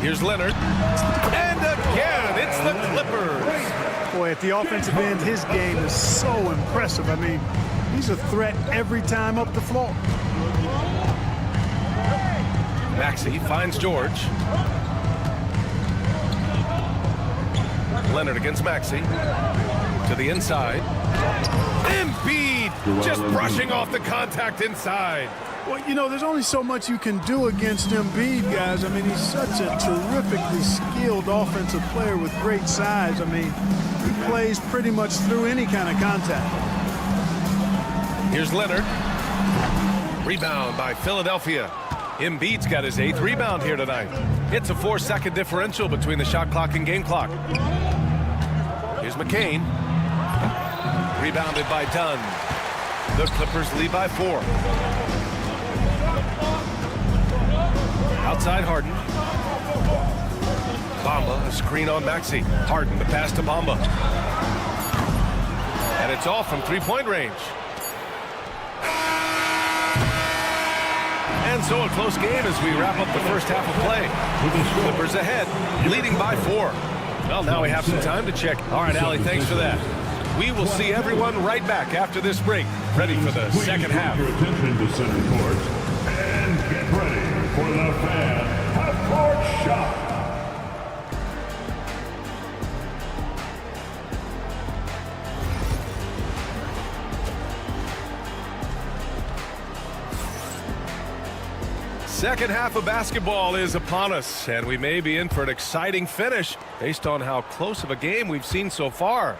Here's Leonard. And again, it's the Clippers. Boy, at the offensive end, his game is so impressive. I mean, he's a threat every time up the floor. Maxey finds George. Leonard against Maxey. To the inside. Embiid just brushing off the contact inside. Well, you know, there's only so much you can do against Embiid, guys. I mean, he's such a terrifically skilled offensive player with great size. I mean, he plays pretty much through any kind of contact. Here's Leonard. Rebound by Philadelphia. Embiid's got his 8th rebound here tonight. It's a 4-second differential between the shot clock and game clock. Here's McCain. Rebounded by Dunn. The Clippers lead by 4. Outside Harden. Bamba, a screen on Maxey. Harden, the pass to Bamba. And it's off from 3-point range. And so a close game as we wrap up the first half of play. Clippers ahead, leading by 4. Well, now we have some time to check. All right, Allie, thanks for that. We will see everyone right back after this break, ready for the second half. Your attention to center court and get ready for the fan half-court shot. Second half of basketball is upon us, and we may be in for an exciting finish based on how close of a game we've seen so far.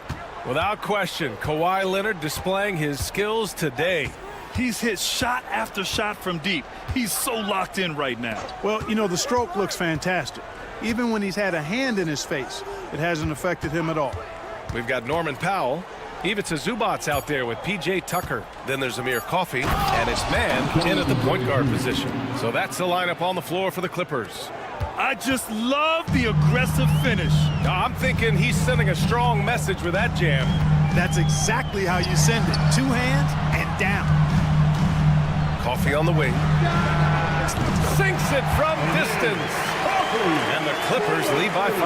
Without question, Kawhi Leonard displaying his skills today. He's hit shot after shot from deep. He's so locked in right now. Well, you know, the stroke looks fantastic. Even when he's had a hand in his face, it hasn't affected him at all. We've got Norman Powell. Ivica Zubac's out there with P.J. Tucker. Then there's Amir Coffey, and it's Man in at the point guard position. So that's the lineup on the floor for the Clippers. I just love the aggressive finish. I'm thinking he's sending a strong message with that jam. That's exactly how you send it. 2 hands and down. Coffey on the wing. Sinks it from distance. And the Clippers lead by 5.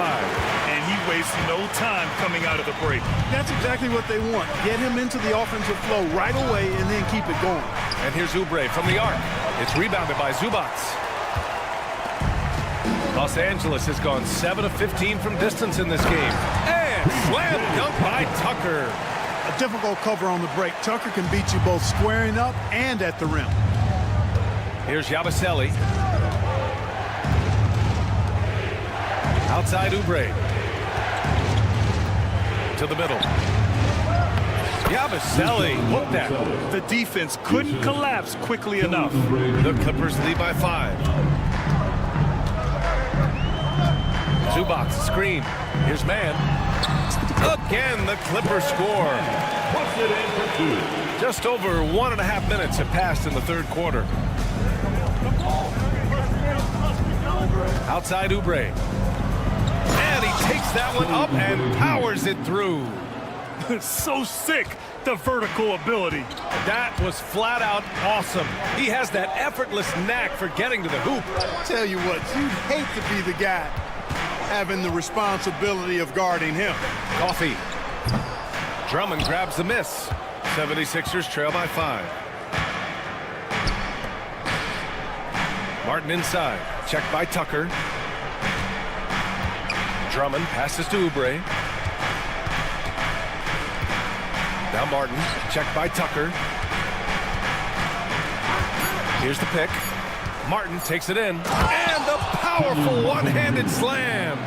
And he wastes no time coming out of the break. That's exactly what they want. Get him into the offensive flow right away and then keep it going. And here's Oubre from the arc. It's rebounded by Zubac. Los Angeles has gone 7 of 15 from distance in this game. And slam dunk by Tucker. A difficult cover on the break. Tucker can beat you both squaring up and at the rim. Here's Yabusele. Outside Oubre. To the middle. Yabusele, look at that. The defense couldn't collapse quickly enough. The Clippers lead by 5. Zubac, screen. Here's man. Again, the Clippers score. Puts it in for 2. Just over 1.5 minutes have passed in the third quarter. Outside Oubre. And he takes that one up and powers it through. So sick, the vertical ability. That was flat out awesome. He has that effortless knack for getting to the hoop. Tell you what, you'd hate to be the guy having the responsibility of guarding him. Coffee. Drummond grabs the miss. 76ers trail by 5. Martin inside. Checked by Tucker. Drummond passes to Oubre. Now Martin, checked by Tucker. Here's the pick. Martin takes it in. And the powerful one-handed slam.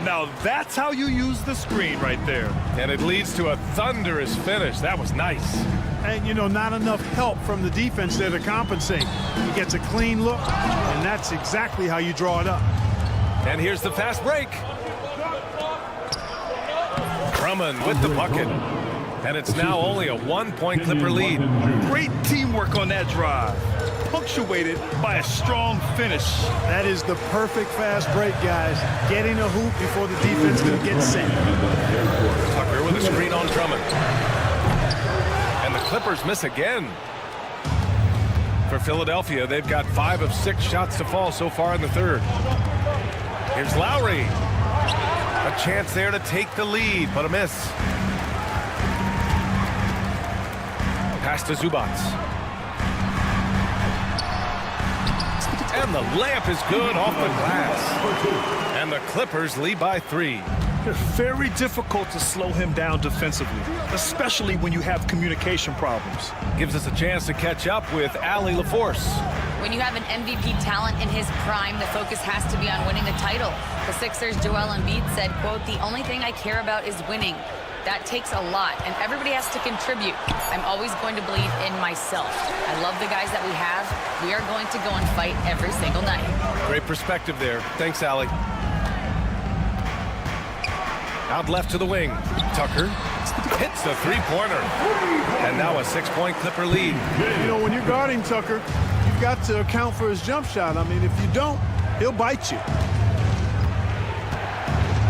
Now that's how you use the screen right there. And it leads to a thunderous finish. That was nice. And, you know, not enough help from the defense there to compensate. He gets a clean look, and that's exactly how you draw it up. And here's the fast break. Drummond with the bucket. And it's now only a 1-point Clipper lead. Great teamwork on that drive, punctuated by a strong finish. That is the perfect fast break, guys. Getting a hoop before the defense can get set. Tucker with a screen on Drummond. And the Clippers miss again. For Philadelphia, they've got 5 of 6 shots to fall so far in the third. Here's Lowry. A chance there to take the lead, but a miss. Pass to Zubac. And the layup is good off the glass. And the Clippers lead by 3. It's very difficult to slow him down defensively, especially when you have communication problems. Gives us a chance to catch up with Allie LaForce. When you have an MVP talent in his prime, the focus has to be on winning the title. The Sixers' Joel Embiid said, quote, "The only thing I care about is winning. That takes a lot, and everybody has to contribute. I'm always going to believe in myself. I love the guys that we have. We are going to go and fight every single night." Great perspective there. Thanks, Allie. Out left to the wing. Tucker hits the three-pointer. And now a 6-point Clipper lead. You know, when you're guarding Tucker, you've got to account for his jump shot. I mean, if you don't, he'll bite you.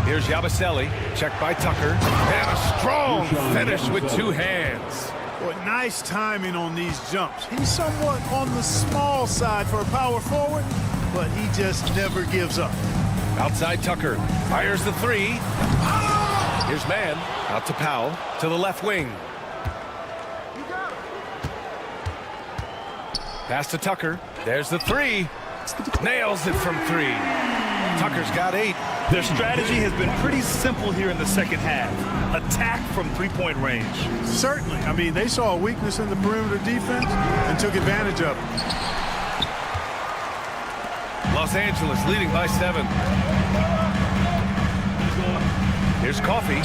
Here's Yabusele, checked by Tucker. And a strong finish with 2 hands. Boy, nice timing on these jumps. He's somewhat on the small side for a power forward, but he just never gives up. Outside Tucker, fires the 3. Here's man, out to Powell, to the left wing. Pass to Tucker, there's the 3. Nails it from 3. Tucker's got 8. Their strategy has been pretty simple here in the second half. Attack from three-point range. Certainly. I mean, they saw a weakness in the perimeter defense and took advantage of it. Los Angeles leading by 7. Here's Coffee.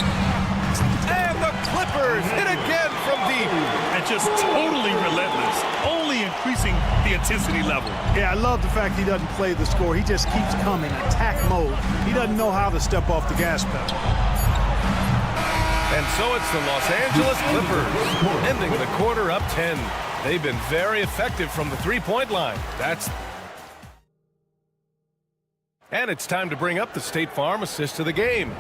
And the Clippers hit again from deep. And just totally relentless, only increasing the intensity level. Yeah, I love the fact he doesn't play the score. He just keeps coming, attack mode. He doesn't know how to step off the gas pedal. And so it's the Los Angeles Clippers ending the quarter up 10. They've been very effective from the three-point line. And it's time to bring up the State Farm assist of the game.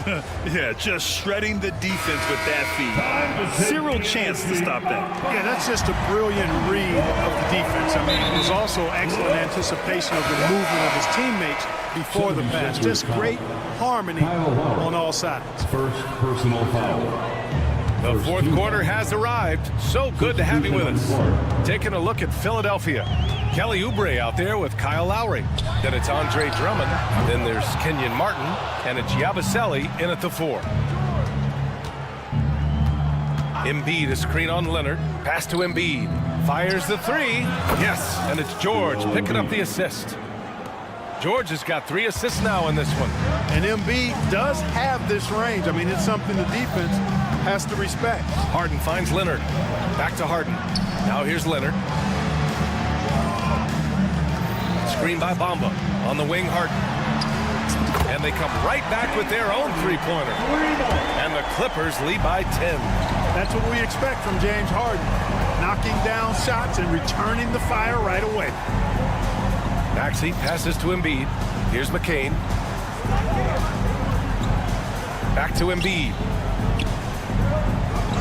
Yeah, just shredding the defense with that feed. Zero chance to stop that. Yeah, that's just a brilliant read of the defense. I mean, it was also excellent anticipation of the movement of his teammates before the pass. Just great harmony on all sides. First personal foul. The fourth quarter has arrived. So good to have you with us. Taking a look at Philadelphia. Kelly Oubre out there with Kyle Lowry. Then it's Andre Drummond. Then there's Kenyon Martin. And it's Yabusele in at the 4. Embiid, a screen on Leonard. Pass to Embiid. Fires the 3. Yes, and it's George picking up the assist. George has got 3 assists now in this one. And Embiid does have this range. I mean, it's something the defense has to respect. Harden finds Leonard. Back to Harden. Now here's Leonard. Screen by Bamba. On the wing, Harden. And they come right back with their own three-pointer. And the Clippers lead by 10. That's what we expect from James Harden. Knocking down shots and returning the fire right away. Maxey passes to Embiid. Here's McCain. Back to Embiid.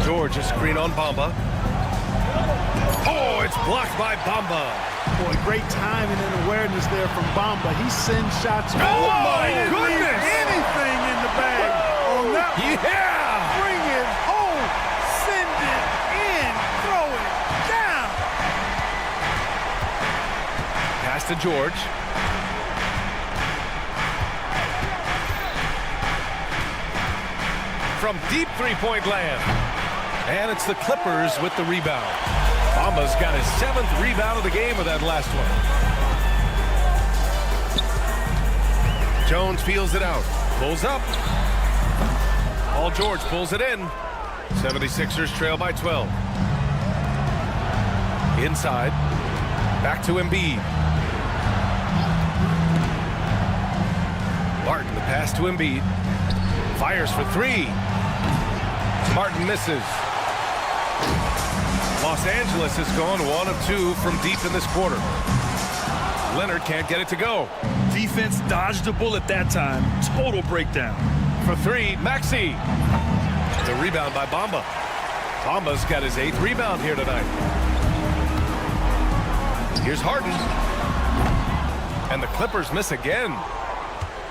George, a screen on Bamba. Oh, it's blocked by Bamba. Boy, great timing and awareness there from Bamba. He sends shots. Oh, my goodness! Anything in the bag on that one. Yeah! Bring it home. Send it in. Throw it down. Pass to George. From deep three-point land. And it's the Clippers with the rebound. Bamba's got his 7th rebound of the game with that last one. Jones feels it out. Pulls up. Paul George pulls it in. 76ers trail by 12. Inside. Back to Embiid. Martin, the pass to Embiid. Fires for three. Martin misses. Los Angeles has gone 1 of 2 from deep in this quarter. Leonard can't get it to go. Defense dodged a bullet that time. Total breakdown. For three, Maxey. The rebound by Bamba. Bamba's got his 8th rebound here tonight. Here's Harden. And the Clippers miss again.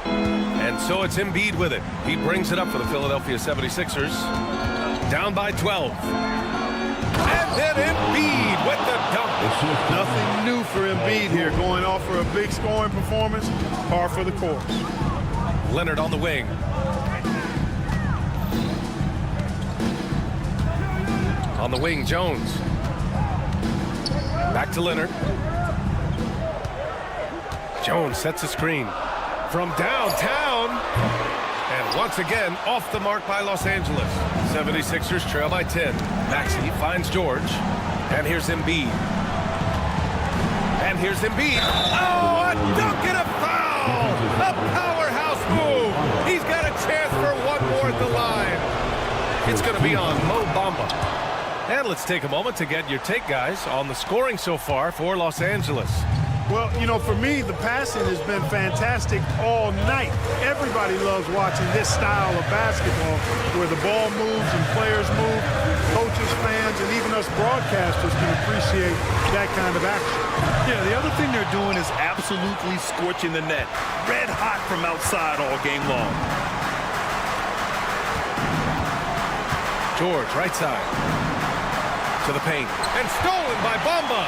And so it's Embiid with it. He brings it up for the Philadelphia 76ers. Down by 12. And then Embiid with the dunk. Nothing new for Embiid here. Going off for a big scoring performance. Par for the course. Leonard on the wing. On the wing, Jones. Back to Leonard. Jones sets a screen. From downtown. And once again, off the mark by Los Angeles. 76ers trail by 10. Maxey finds George. And here's Embiid. And here's Embiid. Oh, a dunk and a foul! A powerhouse move. He's got a chance for one more at the line. It's going to be on Mo Bamba. And let's take a moment to get your take, guys, on the scoring so far for Los Angeles. Well, you know, for me, the passing has been fantastic all night. Everybody loves watching this style of basketball where the ball moves and players move. Coaches, fans, and even us broadcasters can appreciate that kind of action. Yeah, the other thing they're doing is absolutely scorching the net. Red hot from outside all game long. George, right side. To the paint. And stolen by Bamba.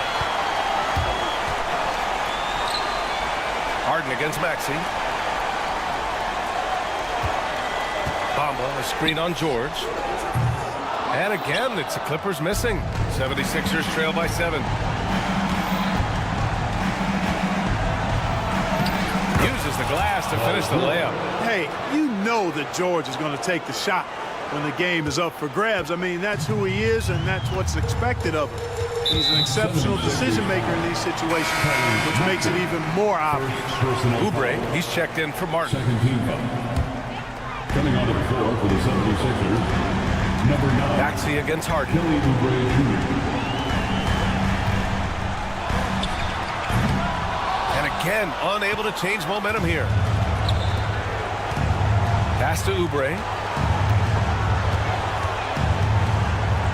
Harden against Maxey. Bamba, a screen on George. And again, it's the Clippers missing. 76ers trail by 7. Uses the glass to finish the layup. Hey, you know that George is going to take the shot when the game is up for grabs. I mean, that's who he is, and that's what's expected of him. He's an exceptional decision maker in these situations, which makes it even more obvious. Oubre, he's checked in for Martin. Second team foul. Coming onto the floor for the 76ers, number 9. Maxey against Harden. Kelly Oubre Jr. And again, unable to change momentum here. Pass to Oubre.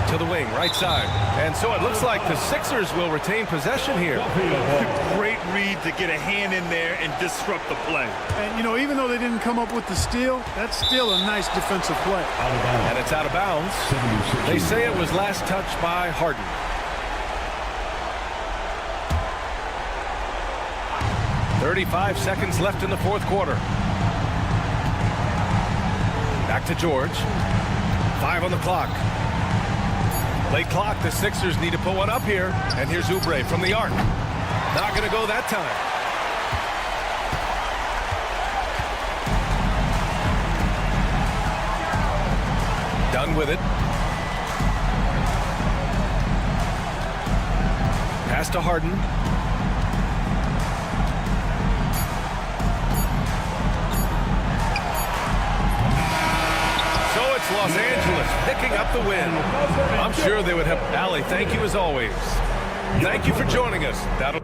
To the wing, right side. And so it looks like the Sixers will retain possession here. Great read to get a hand in there and disrupt the play. And, you know, even though they didn't come up with the steal, that's still a nice defensive play. And it's out of bounds. They say it was last touched by Harden. .35 seconds left in the fourth quarter. Back to George. 5 on the clock. Late clock, the Sixers need to put one up here. And here's Oubre from the arc. Not going to go that time. Young with it. Pass to Harden. So it's Los Angeles picking up the win. I'm sure they would have. Allie, thank you as always. Thank you for joining us. That'll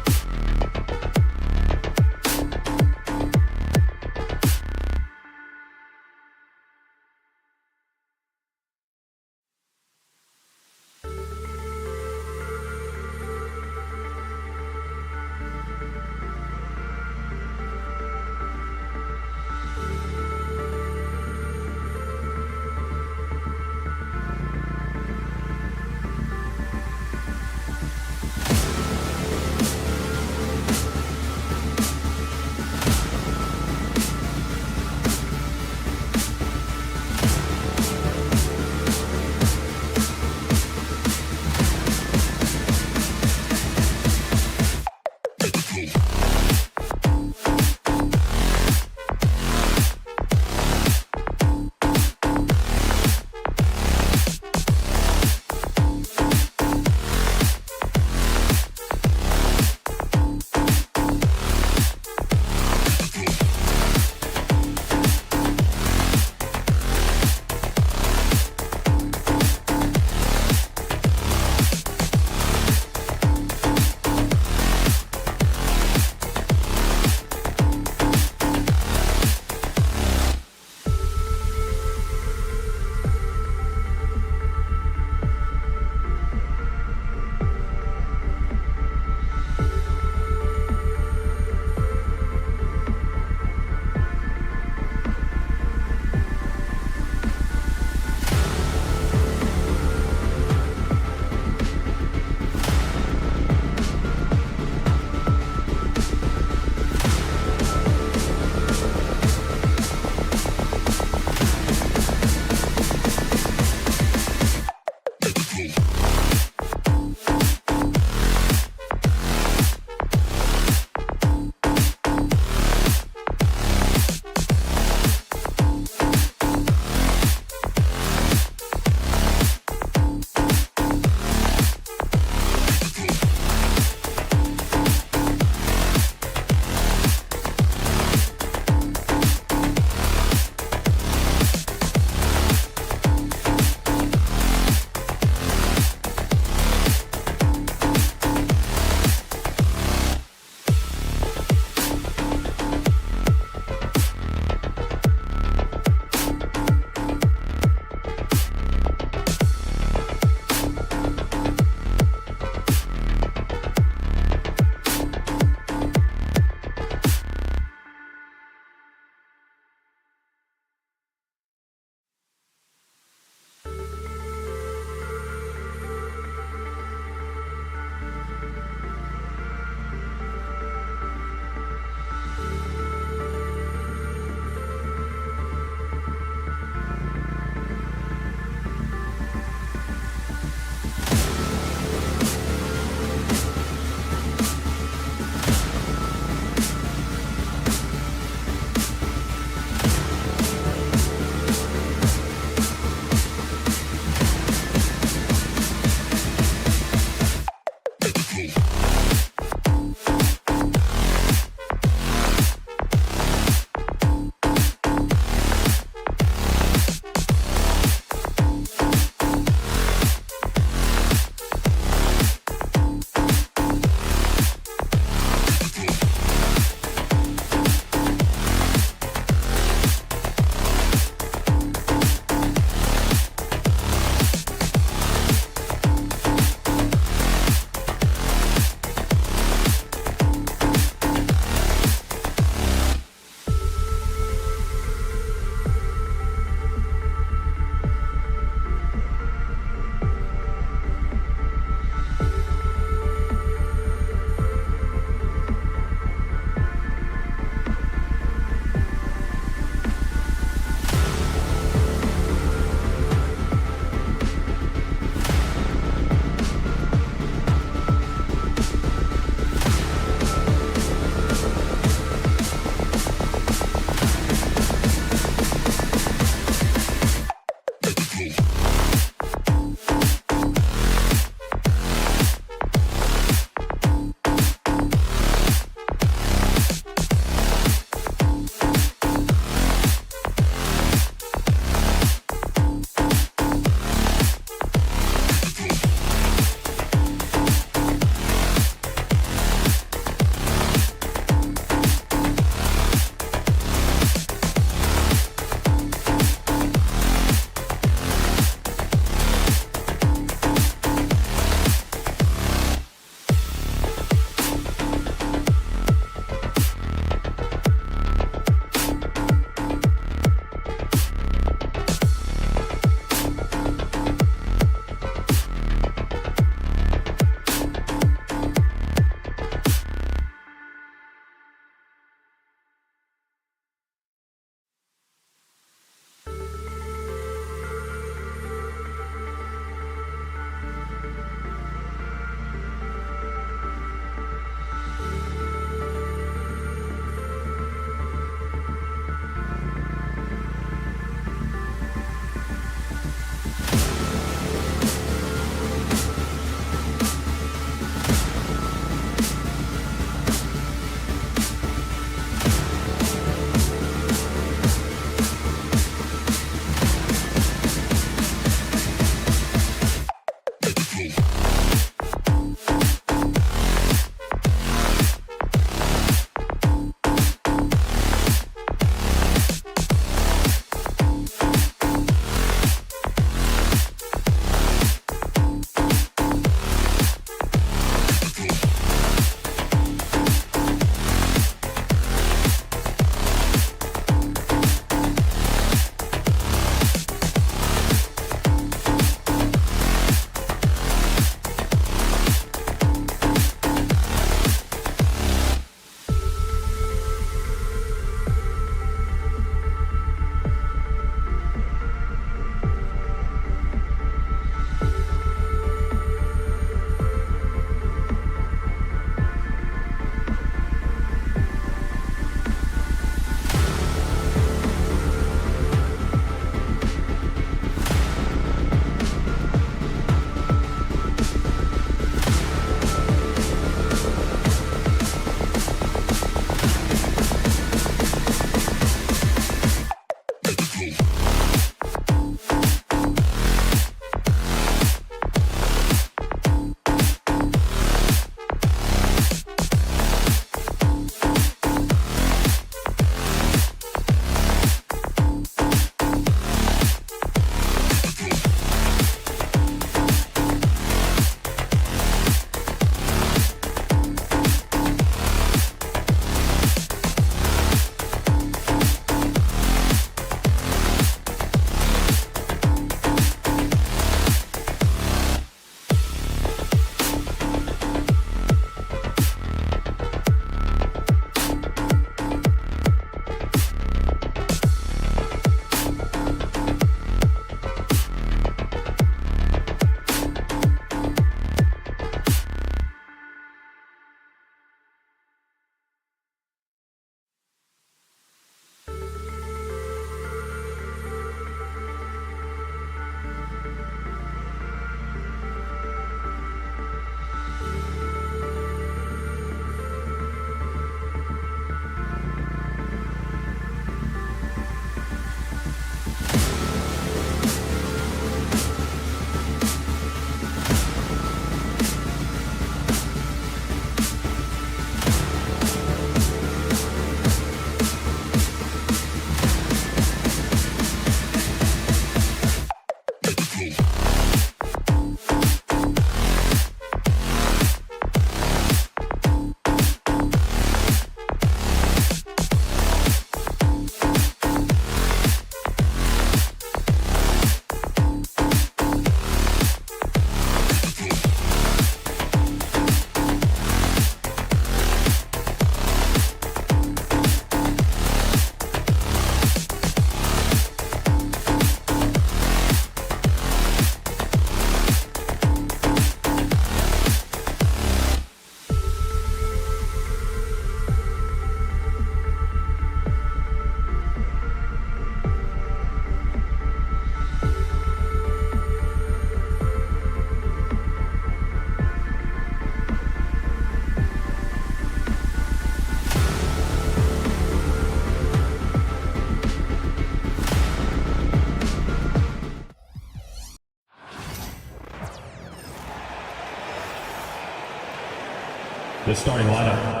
the starting lineup.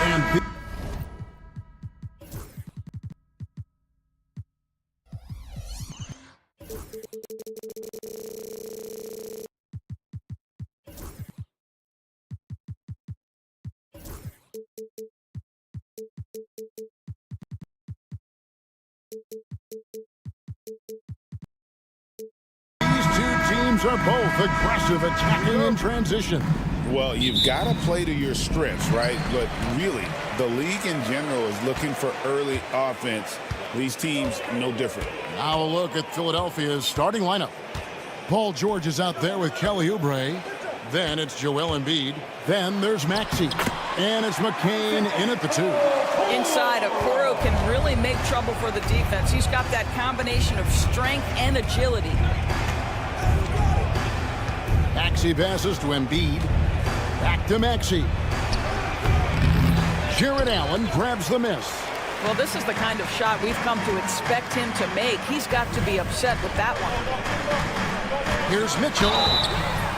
And these two teams are both aggressive, attacking in transition. Well, you've got to play to your strengths, right? But really, the league in general is looking for early offense. These teams, no different. Now a look at Philadelphia's starting lineup. Paul George is out there with Kelly Oubre. Then it's Joel Embiid. Then there's Maxey. And it's McCain in at the 2. Inside, Okoro can really make trouble for the defense. He's got that combination of strength and agility. Maxey passes to Embiid. Back to Maxey. Jared Allen grabs the miss. Well, this is the kind of shot we've come to expect him to make. He's got to be upset with that one. Here's Mitchell.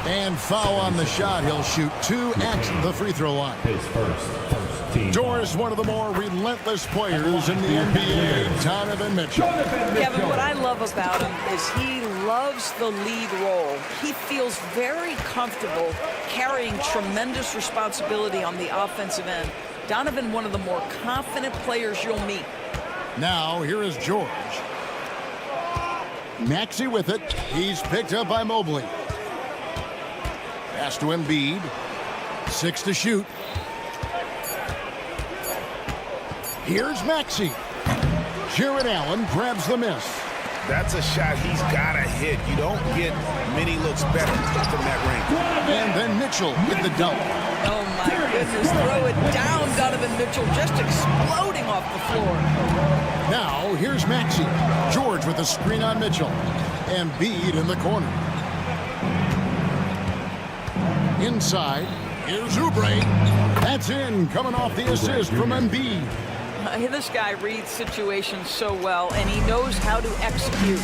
And foul on the shot. He'll shoot 2 at the free throw line. His first team. Doris, one of the more relentless players in the NBA, Donovan Mitchell. Kevin, what I love about him is he loves the lead role. He feels very comfortable carrying tremendous responsibility on the offensive end. Donovan, one of the more confident players you'll meet. Now, here is George. Maxey with it. He's picked up by Mobley. Pass to Embiid. 6 to shoot. Here's Maxey. Jared Allen grabs the miss. That's a shot he's got to hit. You don't get many looks better from that range. And then Mitchell with the dunk. Oh, my goodness. Throw it down, Donovan Mitchell, just exploding off the floor. Now, here's Maxey. George with a screen on Mitchell. Embiid in the corner. Inside, here's Oubre. That's in, coming off the assist from Embiid. This guy reads situations so well, and he knows how to execute.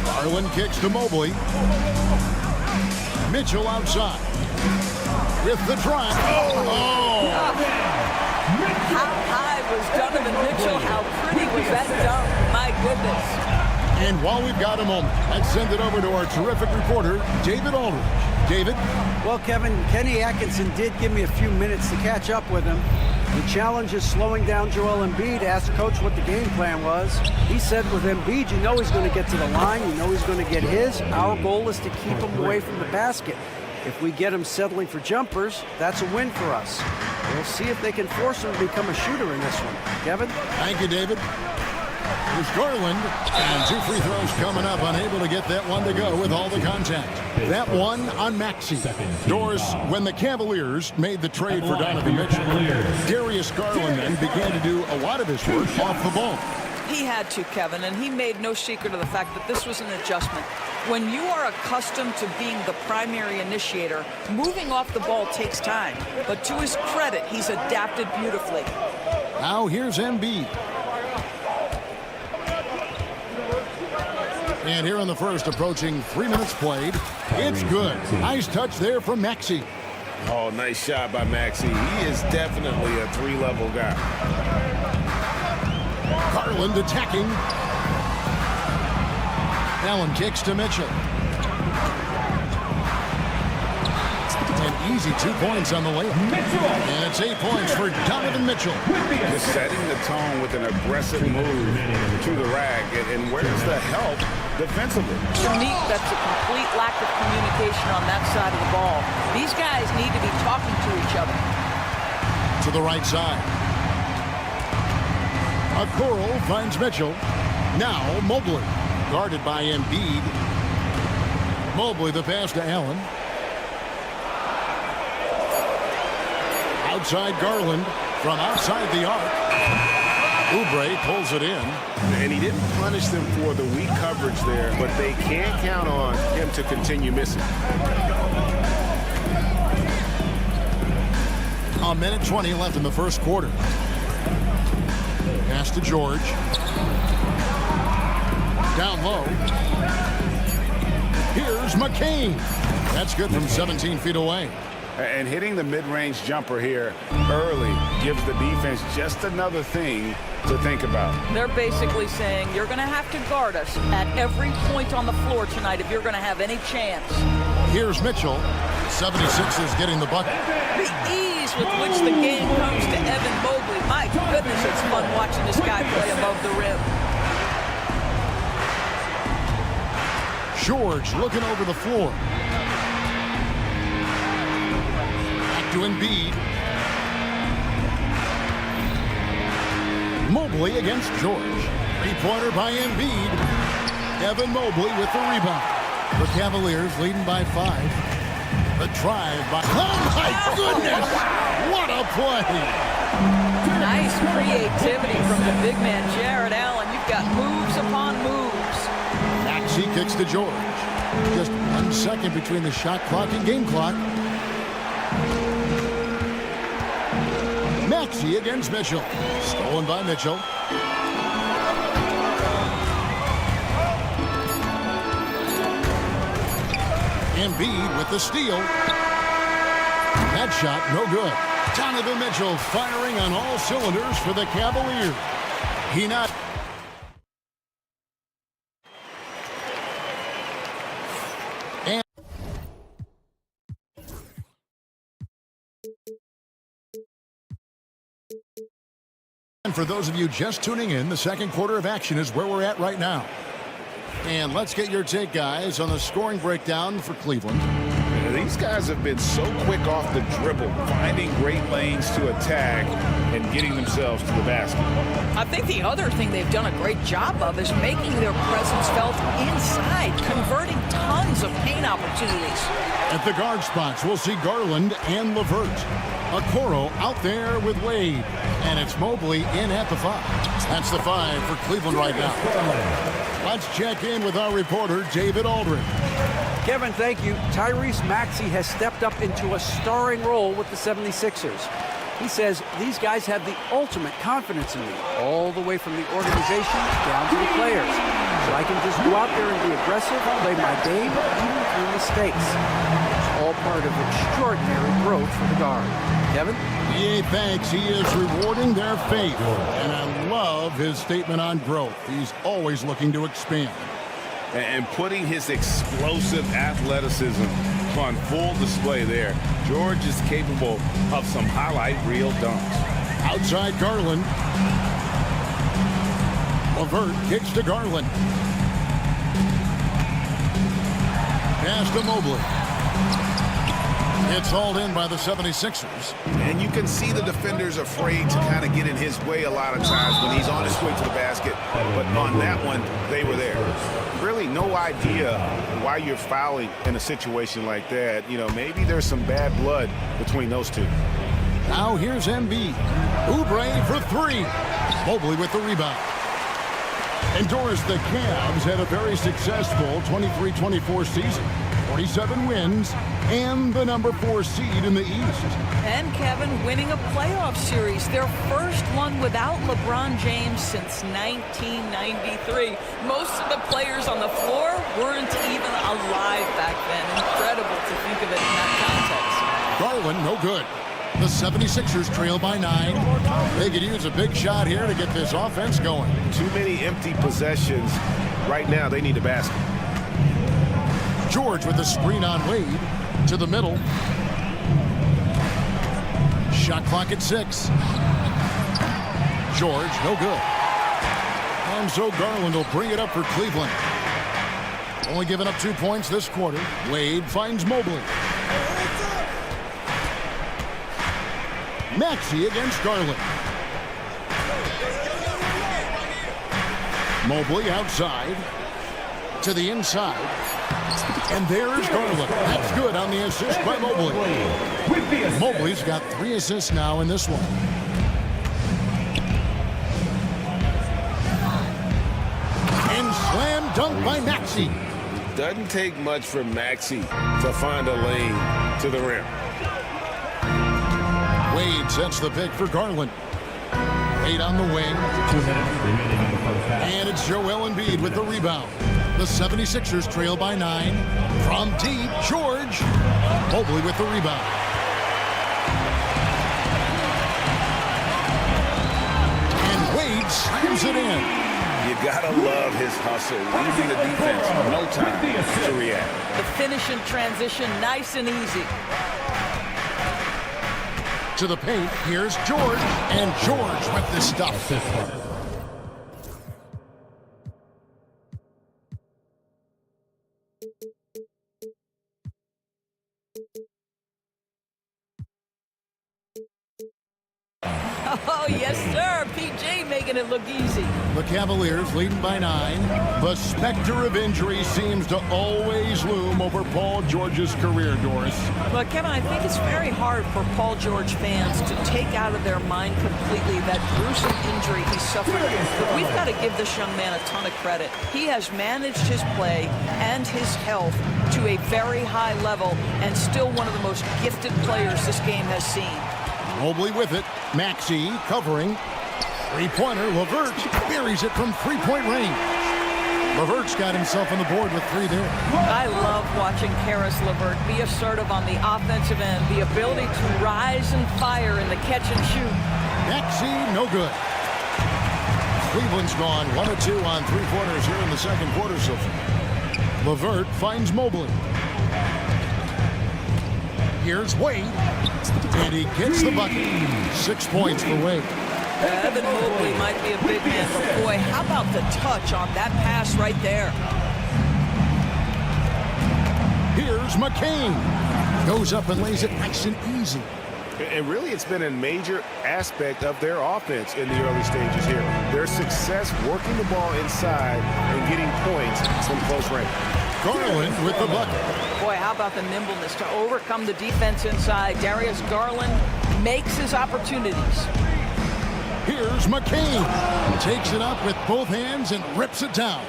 Garland kicks to Mobley. Mitchell outside. With the drive. Oh! How high was Donovan Mitchell? How pretty was that dunk? My goodness. And while we've got a moment, let's send it over to our terrific reporter, David Aldridge. David? Well, Kevin, Kenny Atkinson did give me a few minutes to catch up with him. The challenge is slowing down Joel Embiid. Asked Coach what the game plan was. He said with Embiid, you know he's going to get to the line. You know he's going to get his. Our goal is to keep him away from the basket. If we get him settling for jumpers, that's a win for us. We'll see if they can force him to become a shooter in this one. Kevin? Thank you, David. Here's Garland, and 2 free throws coming up, unable to get that one to go with all the contact. That one on Maxey. Doris, when the Cavaliers made the trade for Donovan Mitchell, Darius Garland then began to do a lot of his work off the ball. He had to, Kevin, and he made no secret of the fact that this was an adjustment. When you are accustomed to being the primary initiator, moving off the ball takes time. But to his credit, he's adapted beautifully. Now here's Embiid. And here in the first, approaching 3 minutes played. It's good. Nice touch there from Maxey. Oh, nice shot by Maxey. He is definitely a 3-level guy. Garland attacking. Allen kicks to Mitchell. An easy 2 points on the layup. And it's 8 points for Donovan Mitchell. Just setting the tone with an aggressive move to the rack. And where's the help defensively. To me, that's a complete lack of communication on that side of the ball. These guys need to be talking to each other. To the right side. Okoro finds Mitchell. Now Mobley, guarded by Embiid. Mobley the pass to Allen. Outside Garland from outside the arc. Oubre pulls it in. And he didn't punish them for the weak coverage there, but they can't count on him to continue missing. A minute 20 left in the first quarter. Pass to George. Down low. Here's McCain. That's good from 17 feet away. And hitting the mid-range jumper here early gives the defense just another thing to think about. They're basically saying you're going to have to guard us at every point on the floor tonight if you're going to have any chance. Here's Mitchell. 76 is getting the bucket. The ease with which the game comes to Evan Mobley. My goodness, it's fun watching this guy play above the rim. George looking over the floor. Back to Embiid. Mobley against George. Three-pointer by Embiid. Evan Mobley with the rebound. The Cavaliers leading by 5. The drive by... Oh, my goodness! What a play! Nice creativity from the big man, Jared Allen. You've got moves upon moves. Maxey kicks to George. Just 1 second between the shot clock and game clock. Maxey against Mitchell. Stolen by Mitchell. Embiid with the steal. That shot, no good. Donovan Mitchell firing on all cylinders for the Cavaliers. He not... And for those of you just tuning in, the second quarter of action is where we're at right now. And let's get your take, guys, on the scoring breakdown for Cleveland. These guys have been so quick off the dribble, finding great lanes to attack and getting themselves to the basket. I think the other thing they've done a great job of is making their presence felt inside, converting tons of paint opportunities. At the guard spots, we'll see Garland and LeVert. Okoro out there with Wade. And it's Mobley in at the 5. That's the 5 for Cleveland right now. Let's check in with our reporter, David Aldridge. Kevin, thank you. Tyrese Maxey has stepped up into a starring role with the 76ers. He says these guys have the ultimate confidence in me, all the way from the organization down to the players. So I can just go out there and be aggressive, play my game, even through mistakes. It's all part of extraordinary growth for the guard. Kevin? EA thanks. He is rewarding their faith. And I love his statement on growth. He's always looking to expand. And putting his explosive athleticism on full display there. George is capable of some highlight reel dunks. Outside Garland. LeVert kicks to Garland. Pass to Mobley. It's hauled in by the 76ers. And you can see the defenders afraid to kind of get in his way a lot of times when he's on his way to the basket. But on that one, they were there. Really no idea why you're fouling in a situation like that. You know, maybe there's some bad blood between those two. Now here's Embiid. Oubre for 3. Mobley with the rebound. And Doris, the Cavs had a very successful 23-24 season. 47 wins and the number 4 seed in the East. And Kevin winning a playoff series, their first one without LeBron James since 1993. Most of the players on the floor weren't even alive back then. Incredible to think of it in that context. Garland, no good. The 76ers trail by 9. They could use a big shot here to get this offense going. Too many empty possessions. Right now, they need a basket. George with the screen on Wade to the middle. Shot clock at 6. George, no good. And so Garland will bring it up for Cleveland. Only giving up 2 points this quarter. Wade finds Mobley. Maxey against Garland. Mobley outside to the inside. And there's Garland. That's good on the assist by Mobley. Mobley's got 3 assists now in this one. And slam dunk by Maxey. Doesn't take much for Maxey to find a lane to the rim. Wade sets the pick for Garland. Wade on the wing. 2 minutes remaining in the first half. And it's Joel Embiid with the rebound. The 76ers trail by 9. From deep, George. Mobley with the rebound. And Wade slams it in. You gotta love his hustle, leaving the defense no time to react. The finish in transition, nice and easy. To the paint, here's George. And George with the stuff. Oh, yes, sir. PJ making it look easy. The Cavaliers leading by 9. The specter of injury seems to always loom over Paul George's career, Doris. Look, Kevin, I think it's very hard for Paul George fans to take out of their mind completely that gruesome injury he suffered. But we've got to give this young man a ton of credit. He has managed his play and his health to a very high level and still one of the most gifted players this game has seen. Mobley with it. Maxey covering. Three-pointer. LeVert buries it from three-point range. LeVert's got himself on the board with 3 there. I love watching Karis LeVert be assertive on the offensive end. The ability to rise and fire in the catch and shoot. Maxey, no good. Cleveland's gone 1 of 2 on 3-pointers here in the second quarter so far. LeVert finds Mobley. Here's Wade. And he gets the bucket. 6 points for Wade. Evan Mobley might be a big man, but boy, how about the touch on that pass right there? Here's McCain. Goes up and lays it nice and easy. And really, it's been a major aspect of their offense in the early stages here. Their success working the ball inside and getting points from close range. Garland with the bucket. Boy, how about the nimbleness to overcome the defense inside. Darius Garland makes his opportunities. Here's McCain. Takes it up with both hands and rips it down.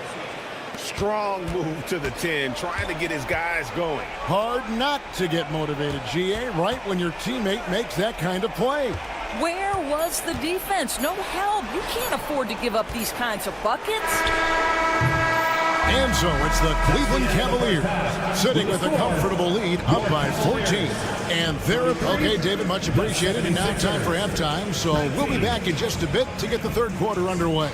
Strong move to the 10, trying to get his guys going. Hard not to get motivated, GA, right when your teammate makes that kind of play. Where was the defense? No help. You can't afford to give up these kinds of buckets. And so it's the Cleveland Cavaliers sitting with a comfortable lead up by 14. And they're okay, David, much appreciated. And now time for halftime. So we'll be back in just a bit to get the third quarter underway.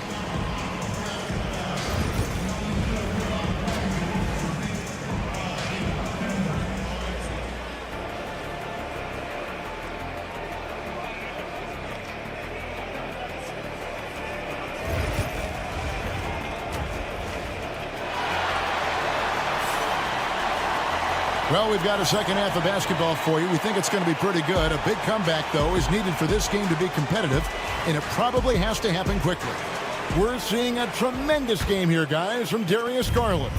Well, we've got a second half of basketball for you. We think it's going to be pretty good. A big comeback, though, is needed for this game to be competitive, and it probably has to happen quickly. We're seeing a tremendous game here, guys, from Darius Garland.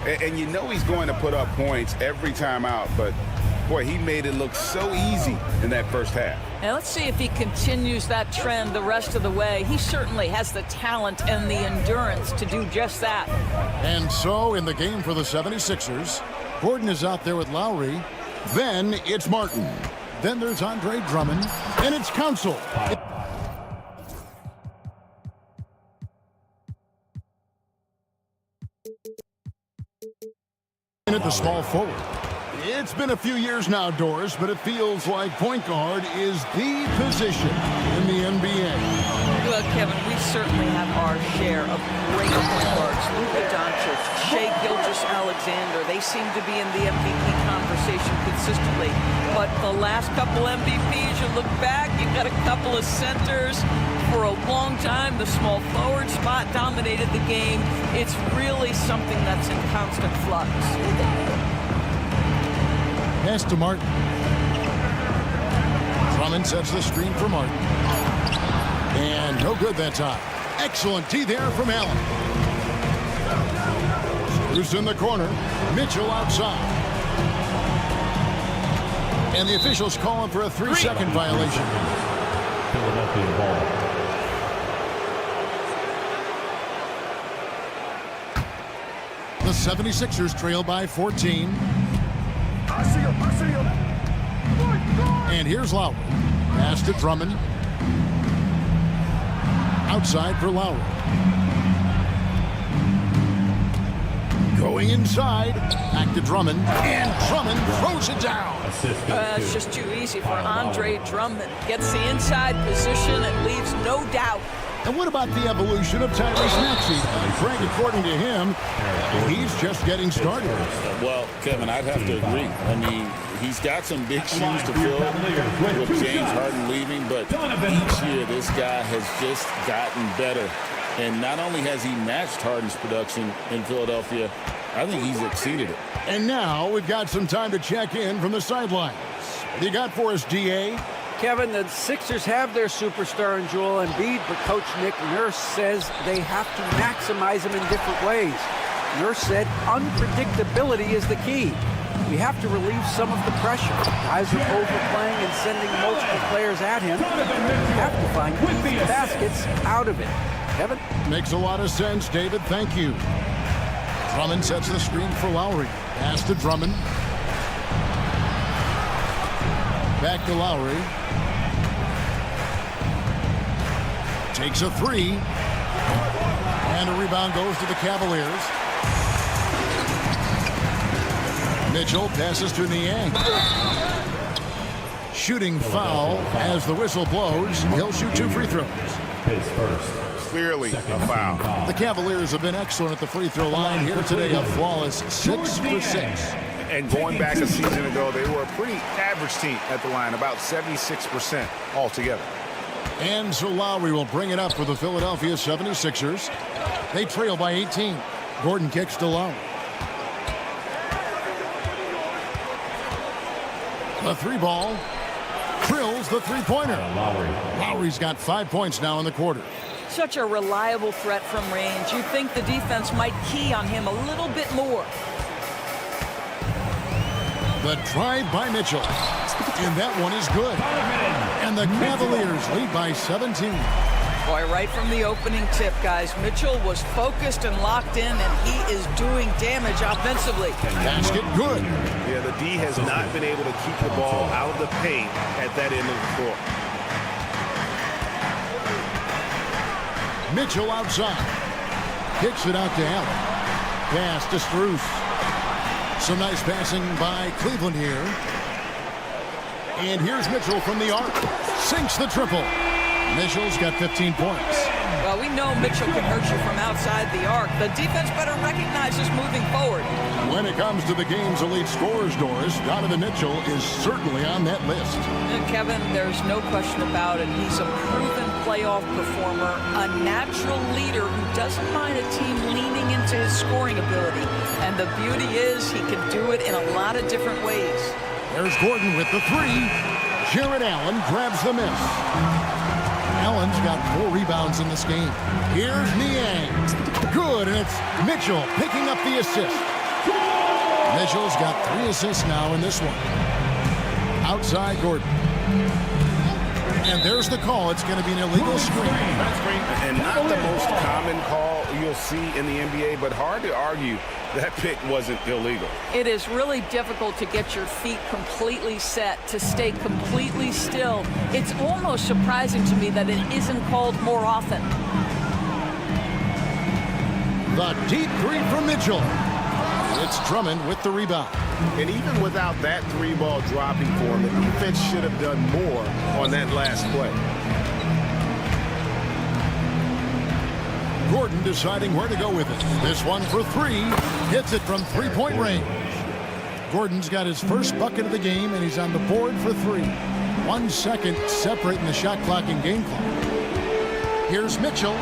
And you know he's going to put up points every time out, but, boy, he made it look so easy in that first half. Now let's see if he continues that trend the rest of the way. He certainly has the talent and the endurance to do just that. And so in the game for the 76ers, Gordon is out there with Lowry. Then it's Martin. Then there's Andre Drummond. And it's Council. And at the small forward. It's been a few years now, Doris, but it feels like point guard is the position in the NBA. Look, Kevin, we certainly have our share of great point guards. Luka Doncic, Shai Gilgeous-Alexander, they seem to be in the MVP conversation consistently. But the last couple MVPs, you look back, you've got a couple of centers. For a long time, the small forward spot dominated the game. It's really something that's in constant flux. Pass to Martin. Drummond sets the screen for Martin. And no good that time. Excellent D there from Allen. Who's in the corner? Mitchell outside. And the officials calling for a 3-second violation. Philadelphia ball. The 76ers trail by 14. And here's Lowry. Pass to Drummond. Outside for Lowry. Going inside. Back to Drummond. And Drummond throws it down. It's just too easy for Andre Drummond. Gets the inside position and leaves no doubt. And what about the evolution of Tyrese Maxey? Frank, according to him, he's just getting started. Well, Kevin, I'd have to agree. I mean, he's got some big shoes to fill with James Harden leaving, but each year this guy has just gotten better. And not only has he matched Harden's production in Philadelphia, I think he's exceeded it. And now we've got some time to check in from the sidelines. What do you got for us, DA? Kevin, the Sixers have their superstar in Joel Embiid, but Coach Nick Nurse says they have to maximize him in different ways. Nurse said unpredictability is the key. We have to relieve some of the pressure. Guys are overplaying and sending multiple players at him. We have to find easy baskets out of it. Kevin? Makes a lot of sense, David. Thank you. Drummond sets the screen for Lowry. Pass to Drummond. Back to Lowry. Takes a three. And a rebound goes to the Cavaliers. Mitchell passes to Niang. Shooting foul as the whistle blows. He'll shoot 2 free throws. His first. Clearly a foul. The Cavaliers have been excellent at the free throw line here today. A flawless 6 for 6. And going back a season ago, they were a pretty average team at the line, about 76% altogether. And so Lowry will bring it up for the Philadelphia 76ers. They trail by 18. Gordon kicks to Lowry. The 3-ball drills the 3-pointer. Lowry's got 5 points now in the quarter. Such a reliable threat from range. You'd think the defense might key on him a little bit more. The drive by Mitchell. And that one is good. And the Cavaliers lead by 17. Boy, right from the opening tip, guys, Mitchell was focused and locked in, and he is doing damage offensively. Basket good. Yeah, the D has not been able to keep the ball out of the paint at that end of the floor. Mitchell outside. Kicks it out to Allen. Pass to Strus. Some nice passing by Cleveland here. And here's Mitchell from the arc. Sinks the triple. Mitchell's got 15 points. Well, we know Mitchell can hurt you from outside the arc. The defense better recognize this moving forward. When it comes to the game's elite scorers, Doris, Donovan Mitchell is certainly on that list. And Kevin, there's no question about it. He's a proven playoff performer, a natural leader who doesn't mind a team leaning into his scoring ability. And the beauty is he can do it in a lot of different ways. There's Gordon with the 3. Jared Allen grabs the miss. Allen's got 4 rebounds in this game. Here's Niang. Good, and it's Mitchell picking up the assist. Mitchell's got 3 assists now in this one. Outside Gordon. And there's the call. It's going to be an illegal screen. And not the most common call you'll see in the NBA, but hard to argue that pick wasn't illegal. It is really difficult to get your feet completely set, to stay completely still. It's almost surprising to me that it isn't called more often. The deep 3 from Mitchell. It's Drummond with the rebound. And even without that 3-ball dropping for him, the defense should have done more on that last play. Gordon deciding where to go with it. This one for three. Hits it from three-point range. Gordon's got his first bucket of the game, and he's on the board for three. 1 second separating the shot clock and game clock. Here's Mitchell.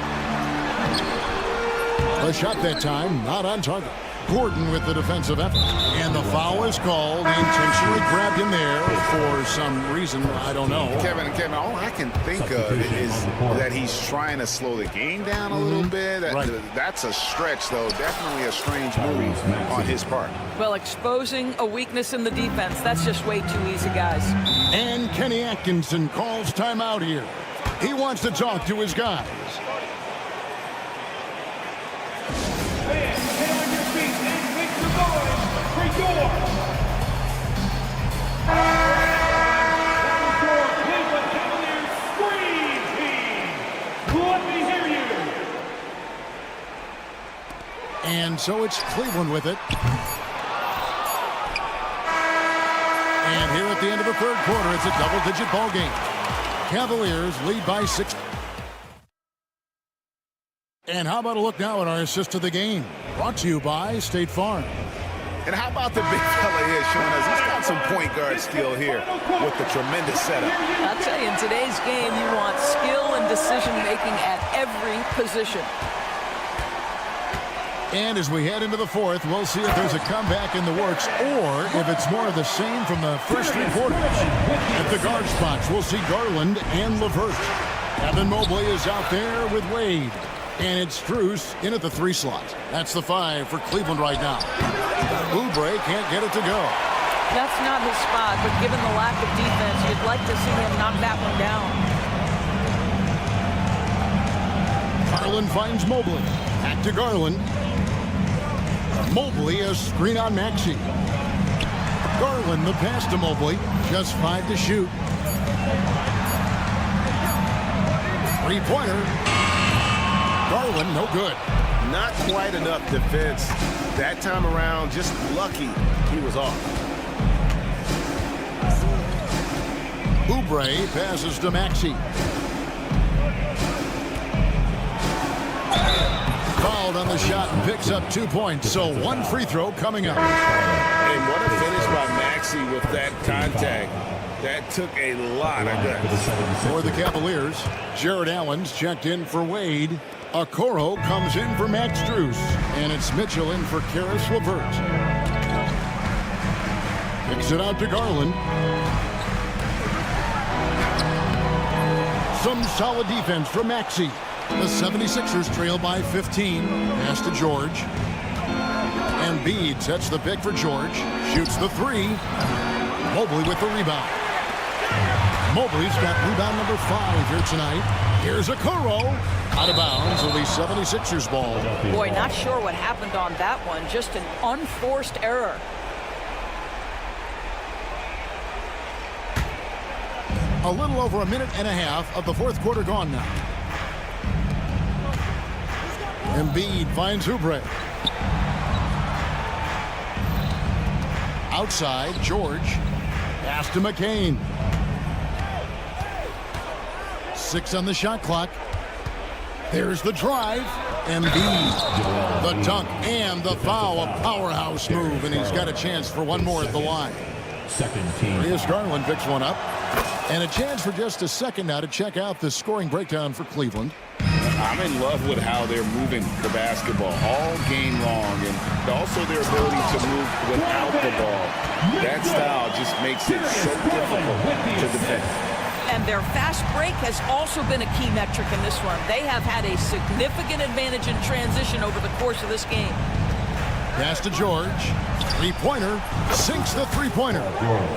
The shot that time, not on target. Gordon with the defensive effort. And the foul is called. They intentionally grabbed him there for some reason. I don't know. Kevin, all I can think of is that he's trying to slow the game down a little bit. That's a stretch, though. Definitely a strange move on his part. Well, exposing a weakness in the defense, that's just way too easy, guys. And Kenny Atkinson calls timeout here. He wants to talk to his guys. And so it's Cleveland with it. And here at the end of the third quarter, it's a double-digit ball game. Cavaliers lead by 6. And how about a look now at our assist of the game? Brought to you by State Farm. And how about the big fella here showing us he's got some point guard skill here with the tremendous setup. I'll tell you, in today's game, you want skill and decision-making at every position. And as we head into the fourth, we'll see if there's a comeback in the works or if it's more of the same from the first three quarters. At the guard spots, we'll see Garland and LeVert. Evan Mobley is out there with Wade. And it's Strus in at the 3 slot. That's the 5 for Cleveland right now. Oubre can't get it to go. That's not his spot, but given the lack of defense, you'd like to see him knock that one down. Garland finds Mobley. Back to Garland. Mobley, a screen on Maxey. Garland, the pass to Mobley. Just 5 to shoot. Three-pointer. Garland, no good. Not quite enough defense that time around. Just lucky he was off. Oubre passes to Maxey. Fouled on the shot and picks up 2 points. So 1 free throw coming up. And what a finish by Maxey with that contact. That took a lot of guts. For the Cavaliers, Jared Allen's checked in for Wade. Okoro comes in for Max Strus. And it's Mitchell in for Karis LeVert. Kicks it out to Garland. Some solid defense from Maxey. The 76ers trail by 15. Pass to George. Embiid sets the pick for George. Shoots the 3. Mobley with the rebound. Mobley's got rebound number 5 here tonight. Here's Okoro. Out of bounds. It'll be 76ers ball. Boy, not sure what happened on that one. Just an unforced error. A little over a minute and a half of the fourth quarter gone now. Embiid finds Oubre. Outside, George. Pass to McCain. 6 on the shot clock. There's the drive. Embiid. The dunk and the foul. A powerhouse move, and he's got a chance for one more at the line. Second team. Here's Garland picks one up. And a chance for just a second now to check out the scoring breakdown for Cleveland. I'm in love with how they're moving the basketball all game long, and also their ability to move without the ball. That style just makes it so difficult to defend. And their fast break has also been a key metric in this one. They have had a significant advantage in transition over the course of this game. Pass to George. Three-pointer. Sinks the three-pointer.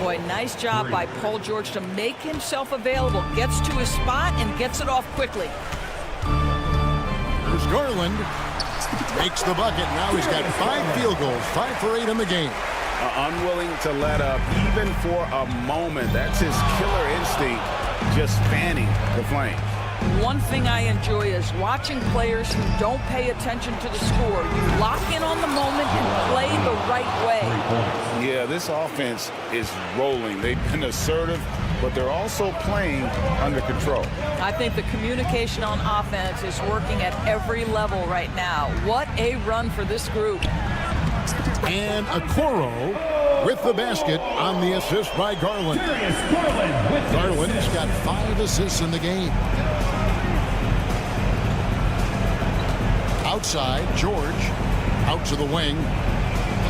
Boy, nice job by Paul George to make himself available. Gets to his spot and gets it off quickly. Here's Garland. Makes the bucket. Now he's got 5 field goals. 5 for 8 in the game. Unwilling to let up even for a moment. That's his killer instinct, just fanning the flames. One thing I enjoy is watching players who don't pay attention to the score. You lock in on the moment and play the right way. Yeah, this offense is rolling. They've been assertive but they're also playing under control. I think the communication on offense is working at every level right now. What a run for this group. And Okoro with the basket on the assist by Garland. Garland's got 5 assists in the game. Outside, George out to the wing.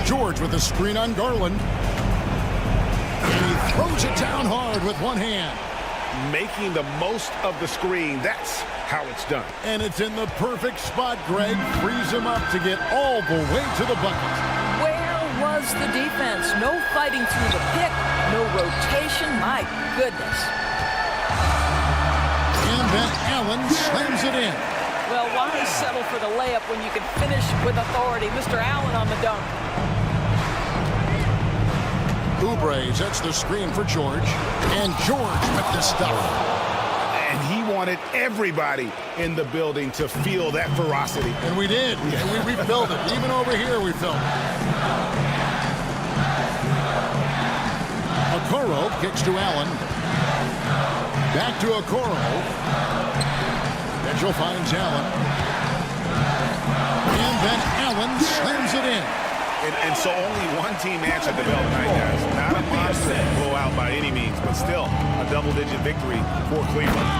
George with a screen on Garland. And he throws it down hard with one hand. Making the most of the screen. That's how it's done. And it's in the perfect spot. Greg frees him up to get all the way to the bucket. Where was the defense? No fighting through the pick, no rotation. My goodness. And then Allen slams it in. Well, why settle for the layup when you can finish with authority? Mr. Allen on the dunk. Oubre sets the screen for George. And George with the stuff. And he wanted everybody in the building to feel that ferocity. And we did. Yeah, we felt it. Even over here, we felt it. Okoro kicks to Allen. Back to Okoro. Mitchell finds Allen. And then Allen slams it in. And so only one team answered the bell tonight, guys. Not a monster blowout by any means, but still a double-digit victory for Cleveland.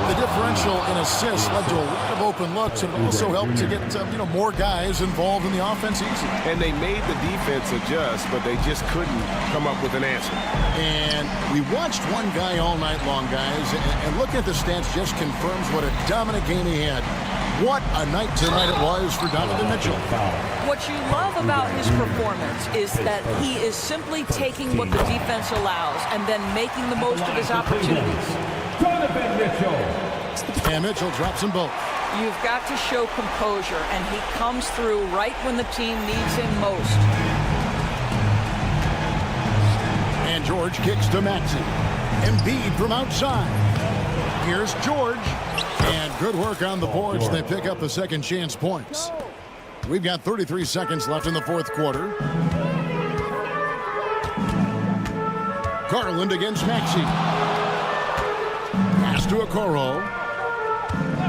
The differential in assists led to a lot of open looks, and it also helped to get more guys involved in the offense easy. And they made the defense adjust, but they just couldn't come up with an answer. And we watched one guy all night long, guys, and looking at the stats just confirms what a dominant game he had. What a night tonight it was for Donovan Mitchell. What you love about his performance is that he is simply taking what the defense allows and then making the most of his opportunities. Donovan Mitchell. And Mitchell drops them both. You've got to show composure, and he comes through right when the team needs him most. And George kicks to Maxey. Embiid from outside. Here's George. And good work on the boards. They pick up the second chance points. We've got 33 seconds left in the fourth quarter. Garland against Maxey. Pass to Okoro.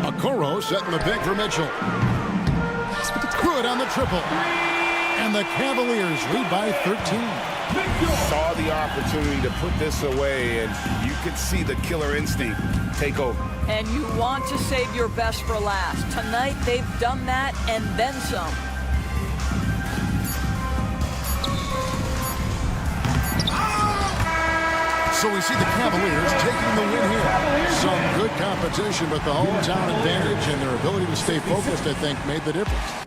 Okoro setting the pick for Mitchell. Good on the triple. And the Cavaliers lead by 13. Saw the opportunity to put this away, and you could see the killer instinct take over. And you want to save your best for last. Tonight, they've done that and then some. So we see the Cavaliers taking the win here. Some good competition, but the hometown advantage and their ability to stay focused, I think, made the difference.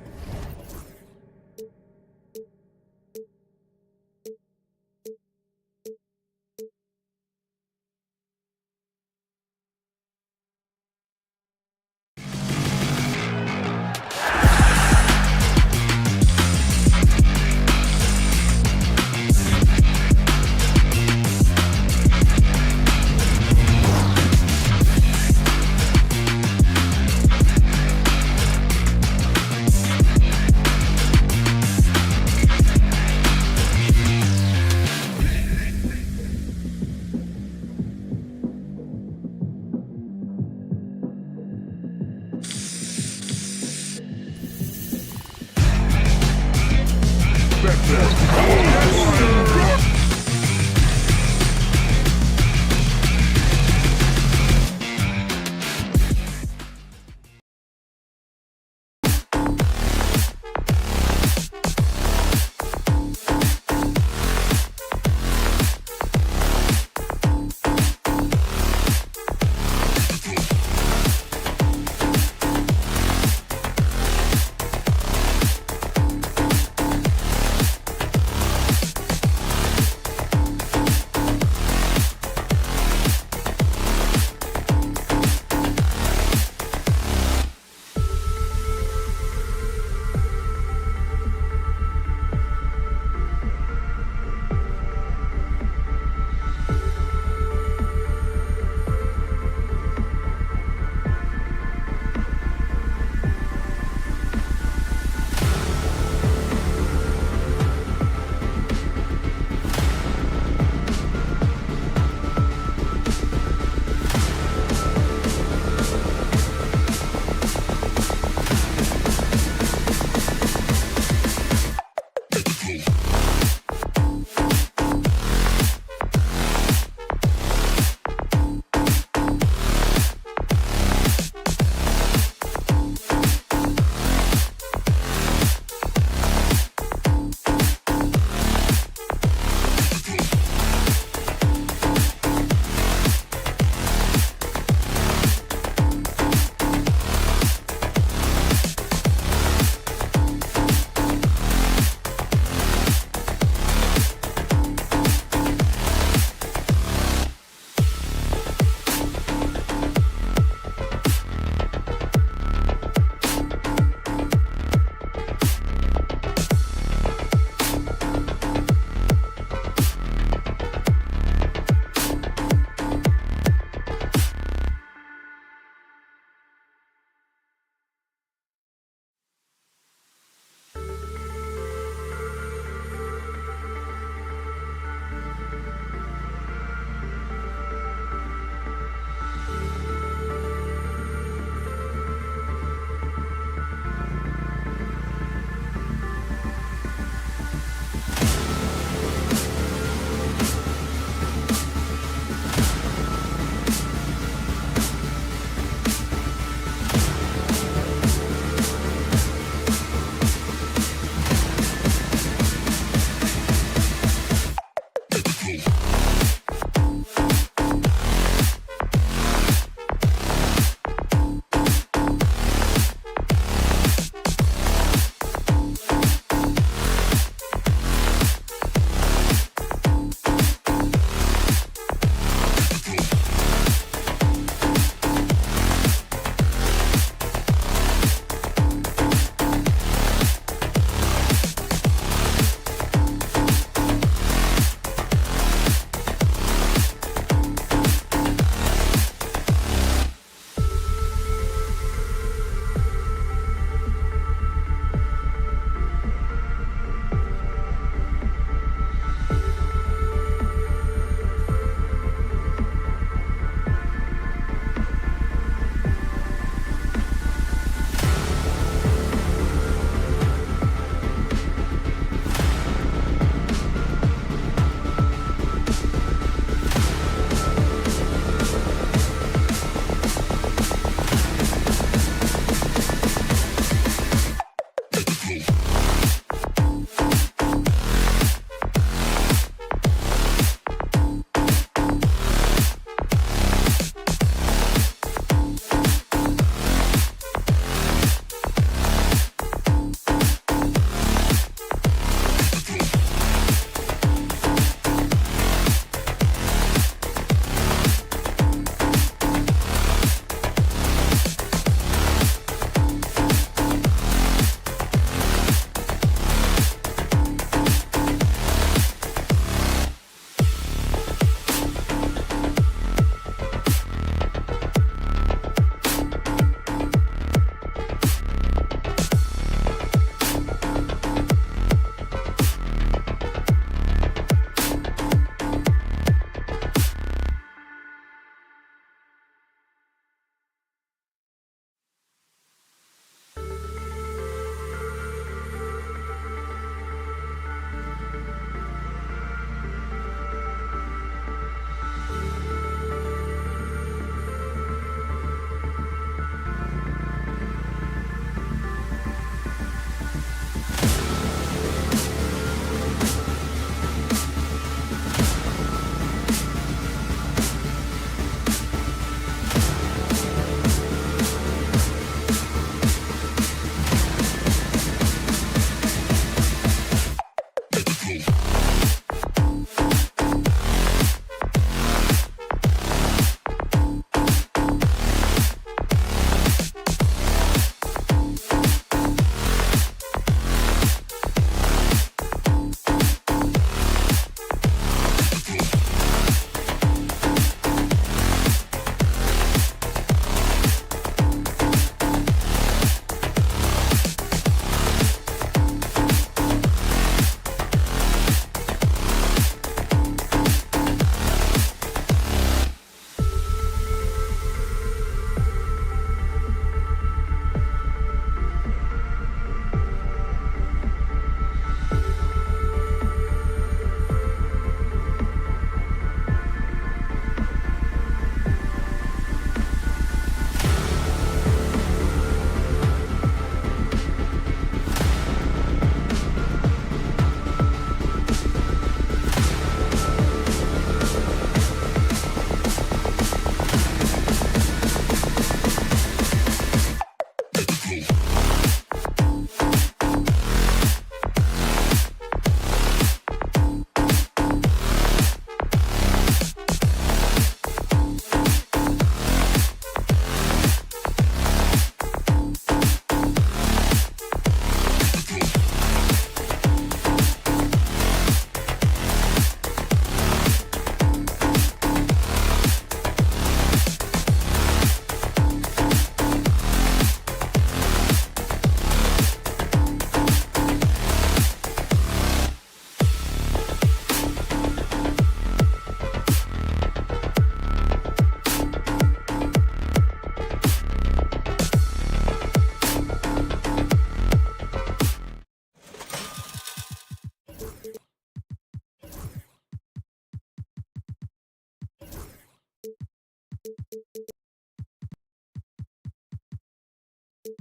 We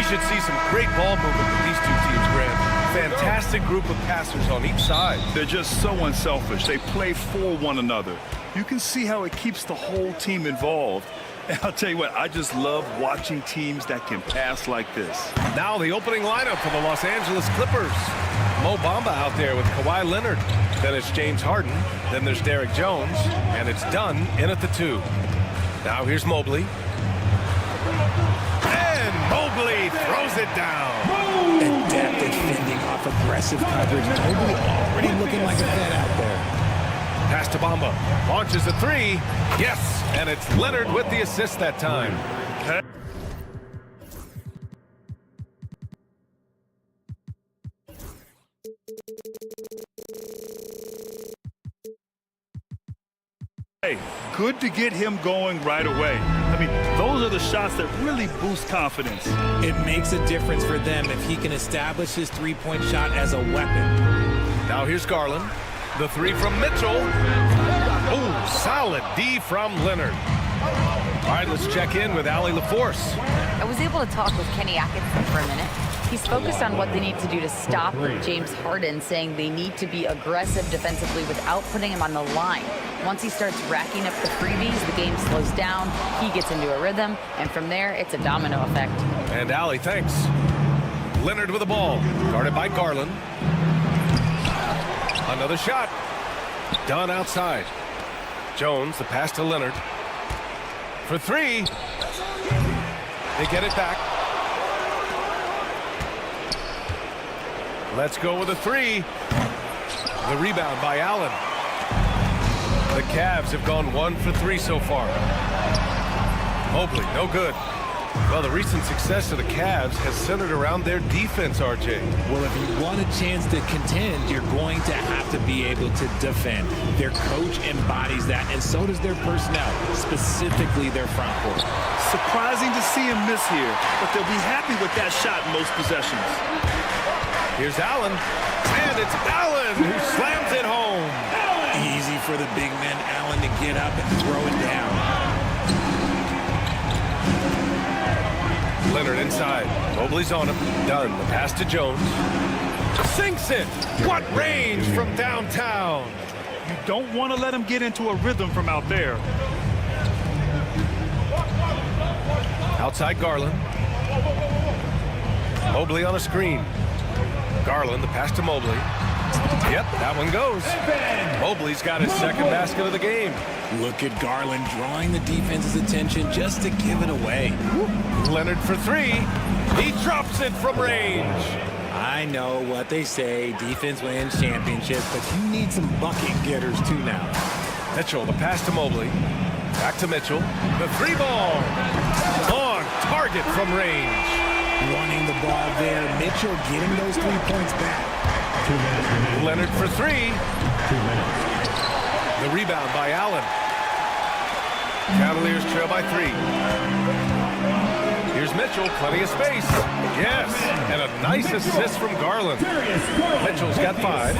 should see some great ball movement with these two teams, Grant. Fantastic group of passers on each side. They're just so unselfish. They play for one another. You can see how it keeps the whole team involved. And I'll tell you what, I just love watching teams that can pass like this. Now the opening lineup for the Los Angeles Clippers. Mo Bamba out there with Kawhi Leonard. Then it's James Harden. Then there's Derrick Jones. And it's Dunn in at the 2. Now here's Mobley. And Mobley throws it down. Adept at fending off aggressive coverage. Mobley already looking like a vet out there. Pass to Bamba. Launches a 3. Yes. And it's Leonard with the assist that time. Hey, good to get him going right away. I mean, those are the shots that really boost confidence. It makes a difference for them if he can establish his three-point shot as a weapon. Now here's Garland. The 3 from Mitchell. Oh, solid D from Leonard. All right, let's check in with Allie LaForce. I was able to talk with Kenny Atkinson for a minute. He's focused on what they need to do to stop James Harden, saying they need to be aggressive defensively without putting him on the line. Once he starts racking up the freebies, the game slows down, he gets into a rhythm, and from there, it's a domino effect. And Allie, thanks. Leonard with the ball, guarded by Garland. Another shot. Done outside. Jones, the pass to Leonard. For 3. They get it back. Let's go with a 3. The rebound by Allen. The Cavs have gone 1 for 3 so far. Mobley, no good. Well, the recent success of the Cavs has centered around their defense, RJ. Well, if you want a chance to contend, you're going to have to be able to defend. Their coach embodies that, and so does their personnel, specifically their front court. Surprising to see him miss here, but they'll be happy with that shot in most possessions. Here's Allen, and it's Allen who slams it home. Easy for the big man Allen to get up and throw it down. Leonard inside. Mobley's on him. Done. The pass to Jones. Sinks it. What range from downtown. You don't want to let him get into a rhythm from out there. Outside Garland. Mobley on a screen. Garland, the pass to Mobley. Yep, that one goes. Mobley's got his second basket of the game. Look at Garland drawing the defense's attention just to give it away. Leonard for 3. He drops it from range. I know what they say, defense wins championships, but you need some bucket getters too now. Mitchell, the pass to Mobley. Back to Mitchell. The 3-ball. On target from range. Wanting the ball there. Mitchell getting those 3 points back. 2 minutes remaining. Leonard for 3. 2 minutes. The rebound by Allen. Cavaliers trail by 3. Here's Mitchell, plenty of space. Yes, and a nice assist from Garland. Mitchell's got 5.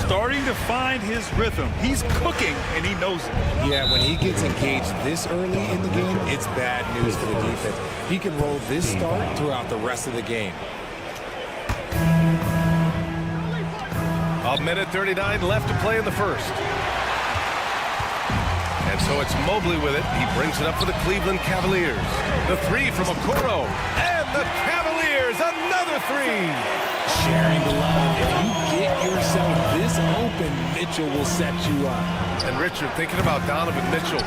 Starting to find his rhythm. He's cooking, and he knows it. Yeah, when he gets engaged this early in the game, it's bad news for the defense. He can roll this start throughout the rest of the game. A minute 39 left to play in the first. And so it's Mobley with it. He brings it up for the Cleveland Cavaliers. The 3 from Okoro. And the Cavaliers, another 3. Sharing the love. If you get yourself this open, Mitchell will set you up. And Richard, thinking about Donovan Mitchell,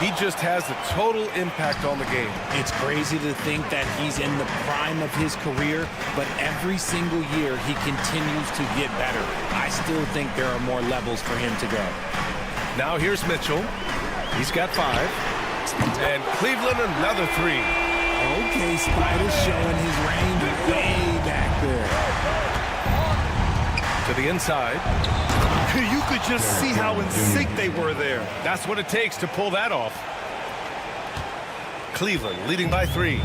he just has a total impact on the game. It's crazy to think that he's in the prime of his career, but every single year he continues to get better. I still think there are more levels for him to go. Now here's Mitchell. He's got 5. And Cleveland, another 3. Okay, Spider's showing his range way back there. To the inside. You could just see how in sync they were there. That's what it takes to pull that off. Cleveland leading by 3.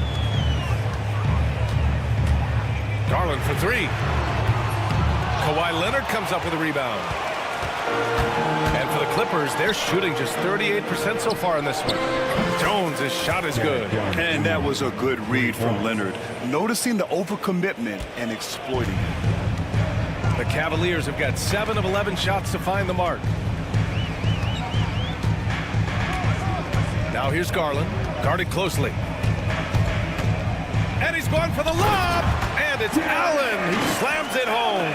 Garland for 3. Kawhi Leonard comes up with a rebound. And for the Clippers, they're shooting just 38% so far in this one. Jones' shot is good. And that was a good read from Leonard, noticing the overcommitment and exploiting it. The Cavaliers have got 7 of 11 shots to find the mark. Now here's Garland, guarded closely. And he's going for the lob, and it's Allen who slams it home.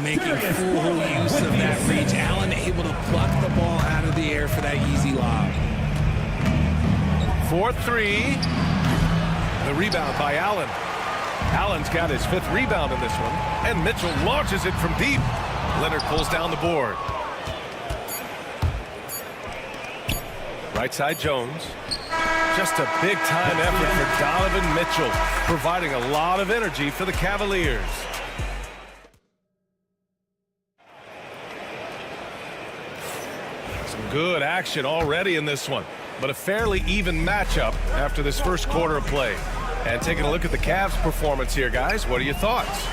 Making full use of that reach. Allen able to pluck the ball out of the air for that easy lob. 4-3. The rebound by Allen. Allen's got his 5th rebound in this one, and Mitchell launches it from deep. Leonard pulls down the board. Right side Jones. Just a big-time effort for Donovan Mitchell, providing a lot of energy for the Cavaliers. Some good action already in this one, but a fairly even matchup after this first quarter of play. And taking a look at the Cavs' performance here, guys, what are your thoughts?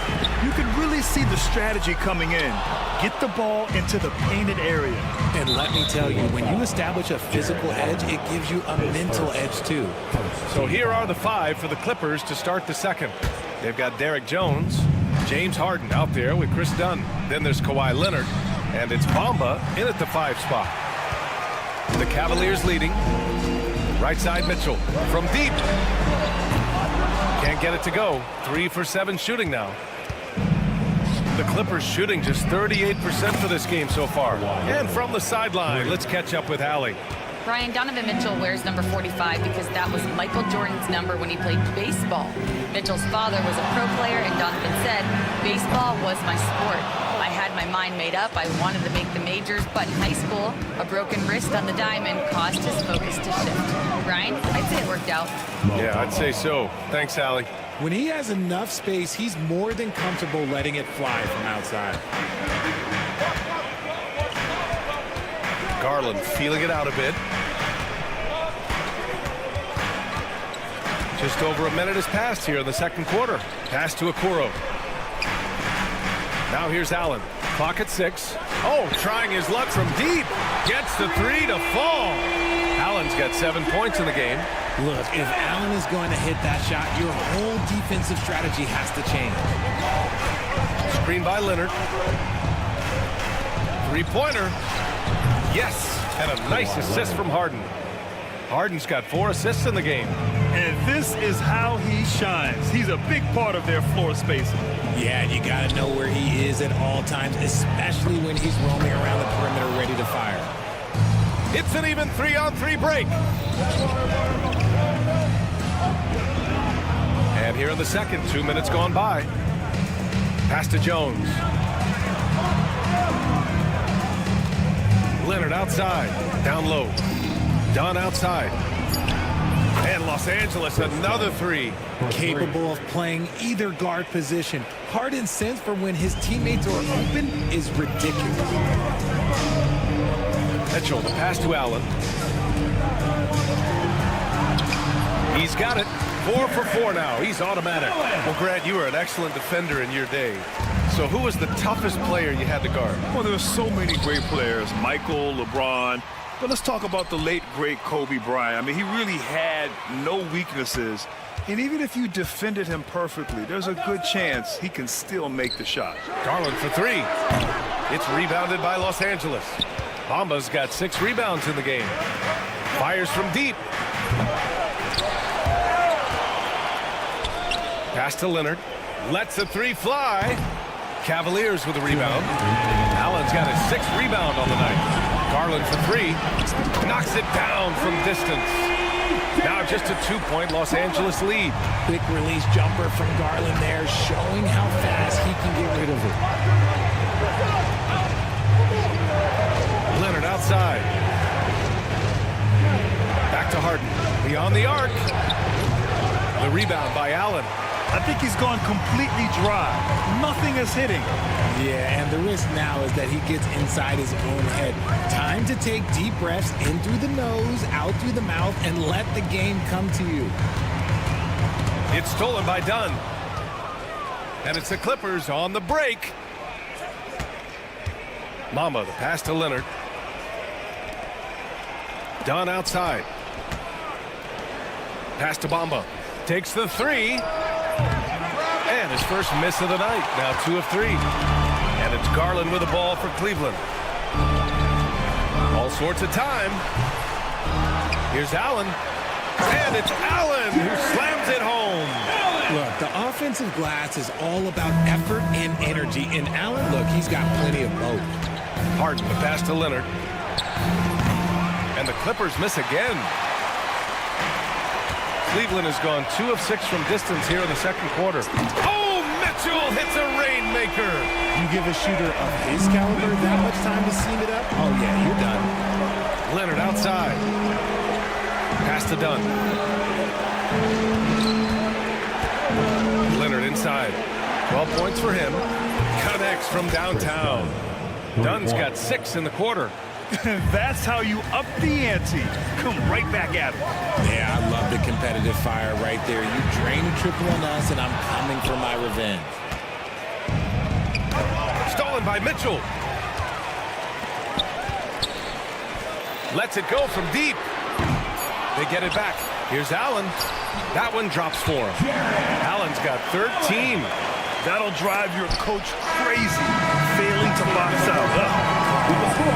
You can really see the strategy coming in. Get the ball into the painted area. And let me tell you, when you establish a physical edge, it gives you a mental edge too. So here are the 5 for the Clippers to start the second. They've got Derek Jones, James Harden out there with Chris Dunn. Then there's Kawhi Leonard, and it's Bamba in at the 5 spot. The Cavaliers leading. Right side Mitchell from deep. Can't get it to go. 3 for 7 shooting now. The Clippers shooting just 38% for this game so far. And from the sideline, let's catch up with Allie. Brian, Donovan Mitchell wears number 45 because that was Michael Jordan's number when he played baseball. Mitchell's father was a pro player, and Donovan said, "Baseball was my sport. I had my mind made up. I wanted to make the majors, but in high school, a broken wrist on the diamond caused his focus to shift." Brian, I'd say it worked out. Yeah, I'd say so. Thanks, Allie. When he has enough space, he's more than comfortable letting it fly from outside. Garland feeling it out a bit. Just over a minute has passed here in the second quarter. Pass to Okoro. Now here's Allen. Clock at 6. Oh, trying his luck from deep. Gets the 3 to fall. Allen's got 7 points in the game. Look, if Allen is going to hit that shot, your whole defensive strategy has to change. Screen by Leonard. 3-pointer. Yes, and a nice assist from Harden. Harden's got 4 assists in the game. And this is how he shines. He's a big part of their floor spacing. Yeah, and you got to know where he is at all times, especially when he's roaming around the perimeter ready to fire. It's an even 3-on-3 break. And here in the second, 2 minutes gone by. Pass to Jones. Leonard outside, down low. Dunn outside. And Los Angeles, another 3. Capable of playing either guard position. Harden's sense for when his teammates are open is ridiculous. Mitchell, the pass to Allen. He's got it. 4 for 4 now. He's automatic. Well, Grant, you were an excellent defender in your day. So who was the toughest player you had to guard? Well, there were so many great players. Michael, LeBron. But let's talk about the late, great Kobe Bryant. I mean, he really had no weaknesses. And even if you defended him perfectly, there's a good chance he can still make the shot. Garland for 3. It's rebounded by Los Angeles. Bamba's got 6 rebounds in the game. Fires from deep. Pass to Leonard. Lets the 3 fly. Cavaliers with a rebound. Allen's got his 6th rebound on the night. Garland for 3. Knocks it down from distance. Now just a 2-point Los Angeles lead. Quick release jumper from Garland there, showing how fast he can get rid of it. Leonard outside. Back to Harden. Beyond the arc. The rebound by Allen. I think he's gone completely dry. Nothing is hitting. Yeah, and the risk now is that he gets inside his own head. Time to take deep breaths in through the nose, out through the mouth, and let the game come to you. It's stolen by Dunn. And it's the Clippers on the break. Mamba, the pass to Leonard. Dunn outside. Pass to Bamba. Takes the three. And his first miss of the night. Now 2 of 3. And it's Garland with the ball for Cleveland. All sorts of time. Here's Allen. And it's Allen who slams it home. Look, the offensive glass is all about effort and energy. And Allen, look, he's got plenty of both. Harden, the pass to Leonard. And the Clippers miss again. Cleveland has gone 2 of 6 from distance here in the second quarter. Oh, Mitchell hits a rainmaker. You give a shooter of his caliber that much time to seam it up? Oh, yeah, you're done. Leonard outside. Pass to Dunn. Leonard inside. 12 points for him. Connects from downtown. Dunn's got 6 in the quarter. That's how you up the ante. Come right back at him. Yeah, I love the competitive fire right there. You drain a triple on us, and I'm coming for my revenge. Stolen by Mitchell. Lets it go from deep. They get it back. Here's Allen. That one drops for him. Allen's got 13. That'll drive your coach crazy, failing to box out.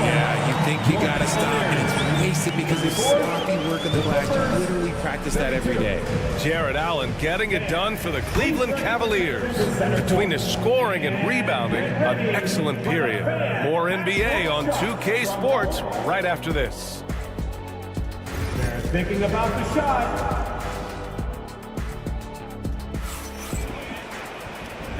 Yeah, you think you got to stop, and it's wasted because it's sloppy work of the glass. You literally practice that every day. Jared Allen getting it done for the Cleveland Cavaliers. Between the scoring and rebounding, an excellent period. More NBA on 2K Sports right after this. They're thinking about the shot.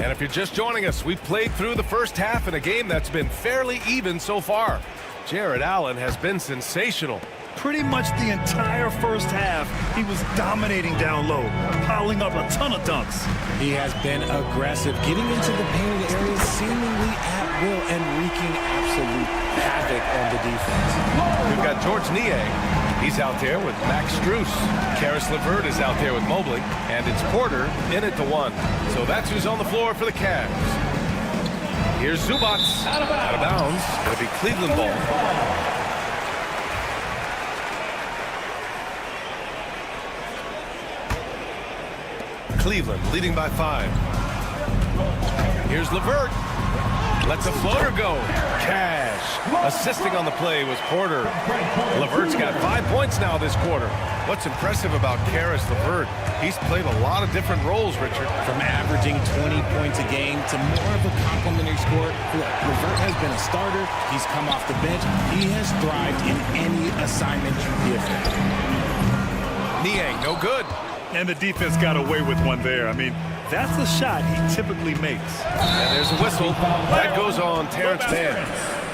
And if you're just joining us, we've played through the first half in a game that's been fairly even so far. Jared Allen has been sensational. Pretty much the entire first half, he was dominating down low, piling up a ton of dunks. He has been aggressive, getting into the painted areas seemingly at will and wreaking absolute havoc on the defense. We've got George Niang. He's out there with Max Strus. Karis LeVert is out there with Mobley. And it's Porter in at the 1. So that's who's on the floor for the Cavs. Here's Zubac. Out of bounds. It'll be Cleveland ball. Cleveland leading by 5. Here's LeVert. Lets a floater go. Cash. Assisting on the play was Porter. LeVert's got 5 points now this quarter. What's impressive about Karis LeVert? He's played a lot of different roles, Richard. From averaging 20 points a game to more of a complimentary scorer. Look, LeVert has been a starter. He's come off the bench. He has thrived in any assignment you give him. Niang, no good. And the defense got away with one there. I mean, that's a shot he typically makes. And there's a whistle. That goes on Terrence Mann.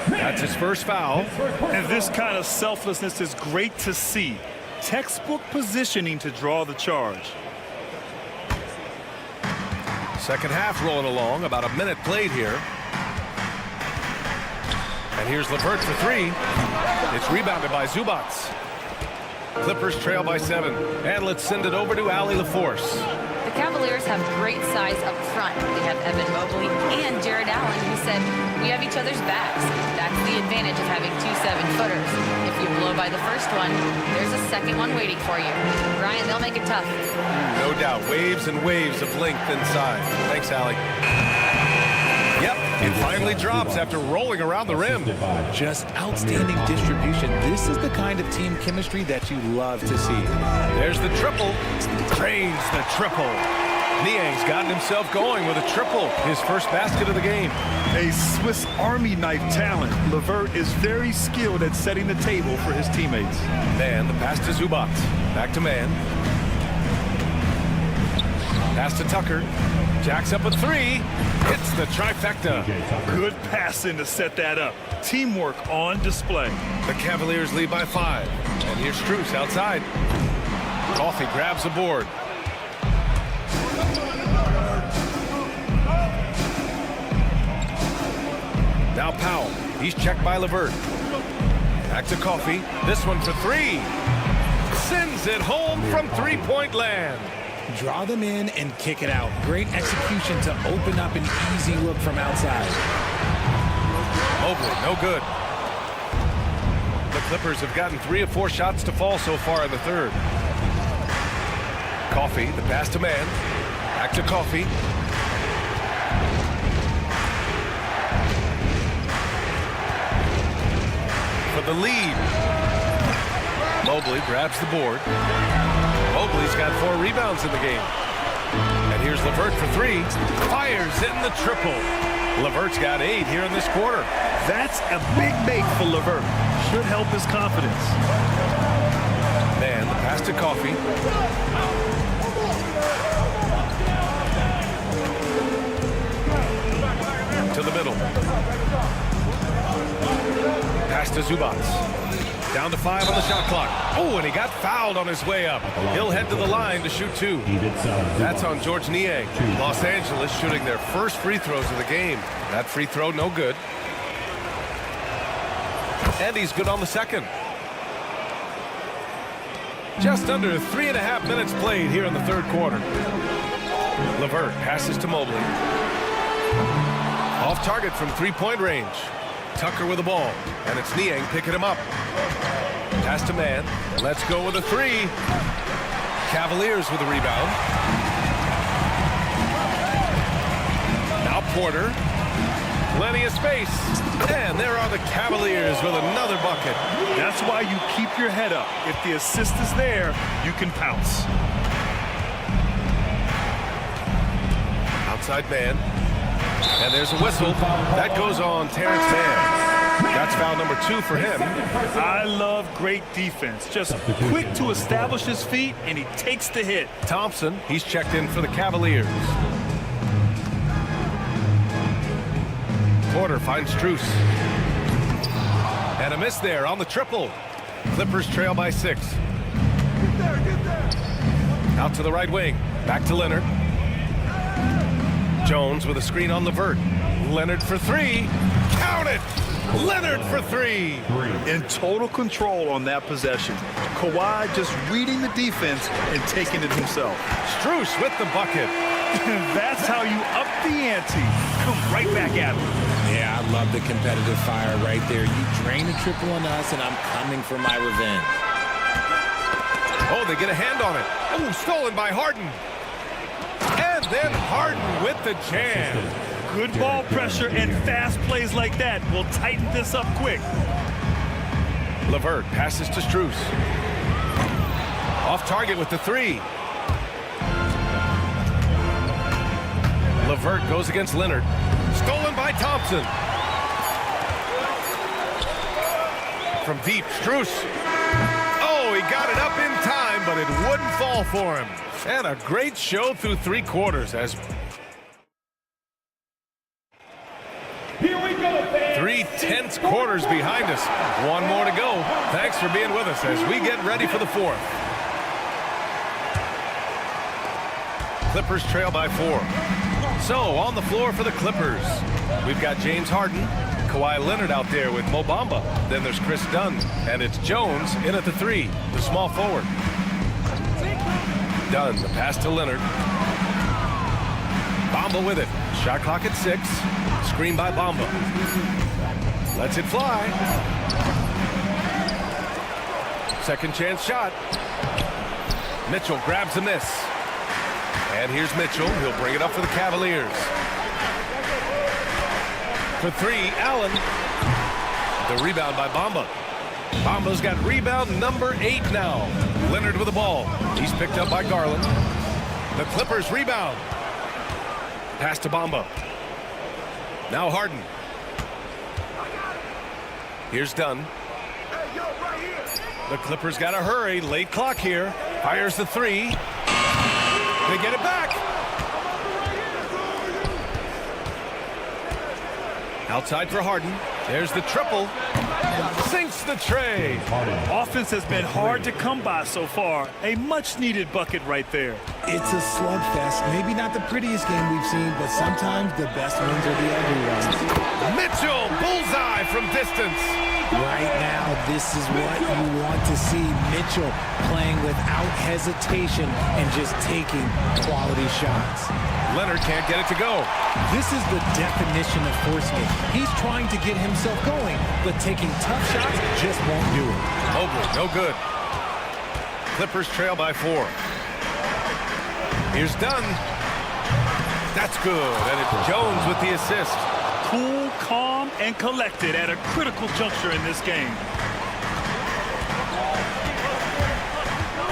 That's his first foul. And this kind of selflessness is great to see. Textbook positioning to draw the charge. Second half rolling along. About a minute played here. And here's LeVert for 3. It's rebounded by Zubac. Clippers trail by 7. And let's send it over to Allie LaForce. The Cavaliers have great size up front. They have Evan Mobley and Jared Allen, who said, we have each other's backs. That's the advantage of having 2 7-footers. If you blow by the first one, there's a second one waiting for you. Brian, they'll make it tough. No doubt. Waves and waves of length inside. Thanks, Allie. Yep, it finally drops after rolling around the rim. Just outstanding distribution. This is the kind of team chemistry that you love to see. There's the triple. Drains the triple. Niang's gotten himself going with a triple. His first basket of the game. A Swiss Army knife talent. LeVert is very skilled at setting the table for his teammates. Mann, the pass to Zubac. Back to Mann. Pass to Tucker. Jacks up a 3. Hits the trifecta. Good passing to set that up. Teamwork on display. The Cavaliers lead by 5. And here's Strus outside. Coffey grabs the board. Now Powell. He's checked by LeVert. Back to Coffey. This one for 3. Sends it home from three-point land. Draw them in and kick it out. Great execution to open up an easy look from outside. Mobley, no good. The Clippers have gotten 3 of 4 shots to fall so far in the third. Coffee, the pass to man. Back to Coffee. For the lead. Mobley grabs the board. Mobley's got 4 rebounds in the game. And here's LeVert for 3. Fires in the triple. LeVert's got 8 here in this quarter. That's a big make for LeVert. Should help his confidence. Man, the pass to Coffee. To the middle. Pass to Zubats. Down to 5 on the shot clock. Oh, and he got fouled on his way up. He'll head to the line to shoot 2. That's on Georges Niang. Los Angeles shooting their first free throws of the game. That free throw, no good. And he's good on the second. Just under 3.5 minutes played here in the third quarter. LeVert passes to Mobley. Off target from 3-point range. Tucker with the ball, and it's Niang picking him up. Pass to man. Let's go with a 3. Cavaliers with a rebound. Now Porter. Plenty of space. And there are the Cavaliers with another bucket. That's why you keep your head up. If the assist is there, you can pounce. Outside man. And there's a whistle. That goes on Terrence Mann. That's foul number 2 for him. I love great defense. Just quick to establish his feet, and he takes the hit. Thompson, he's checked in for the Cavaliers. Porter finds Strus. And a miss there on the triple. Clippers trail by 6. Out to the right wing. Back to Leonard. Jones with a screen on LeVert. Leonard for 3. Count it! Leonard for 3. In total control on that possession. Kawhi just reading the defense and taking it himself. Strus with the bucket. That's how you up the ante. Come right back at him. Yeah, I love the competitive fire right there. You drain a triple on us, and I'm coming for my revenge. Oh, they get a hand on it. Oh, stolen by Harden. And then Harden with the jam. Good ball pressure and fast plays like that will tighten this up quick. LeVert passes to Strus. Off target with the 3. LeVert goes against Leonard. Stolen by Thompson. From deep, Strus. Oh, he got it up in time, but it wouldn't fall for him. And a great show through 3 quarters as 3 tense quarters behind us. 1 more to go. Thanks for being with us as we get ready for the 4th. Clippers trail by 4. So on the floor for the Clippers, we've got James Harden, Kawhi Leonard out there with Mo Bamba. Then there's Chris Dunn, and it's Jones in at the 3, the small forward. Dunn, the pass to Leonard. Bamba with it. Shot clock at 6. Screen by Bamba. Lets it fly. Second chance shot. Mitchell grabs a miss. And here's Mitchell. He'll bring it up for the Cavaliers. For 3, Allen. The rebound by Bamba. Bamba's got rebound number 8 now. Leonard with the ball. He's picked up by Garland. The Clippers rebound. Pass to Bamba. Now Harden. Here's Dunn. The Clippers got to hurry. Late clock here. Fires the 3. They get it back. Outside for Harden. There's the triple. Sinks the tray. Offense has been hard to come by so far. A much-needed bucket right there. It's a slugfest. Maybe not the prettiest game we've seen, but sometimes the best ones are the ugly ones. Mitchell, bullseye from distance. Right now, this is what you want to see. Mitchell playing without hesitation and just taking quality shots. Leonard can't get it to go. This is the definition of forcing it. He's trying to get himself going, but taking tough shots just won't do it. Mobley, no good. Clippers trail by 4. Here's Dunn. That's good, and it's Jones with the assist. Cool, calm, and collected at a critical juncture in this game.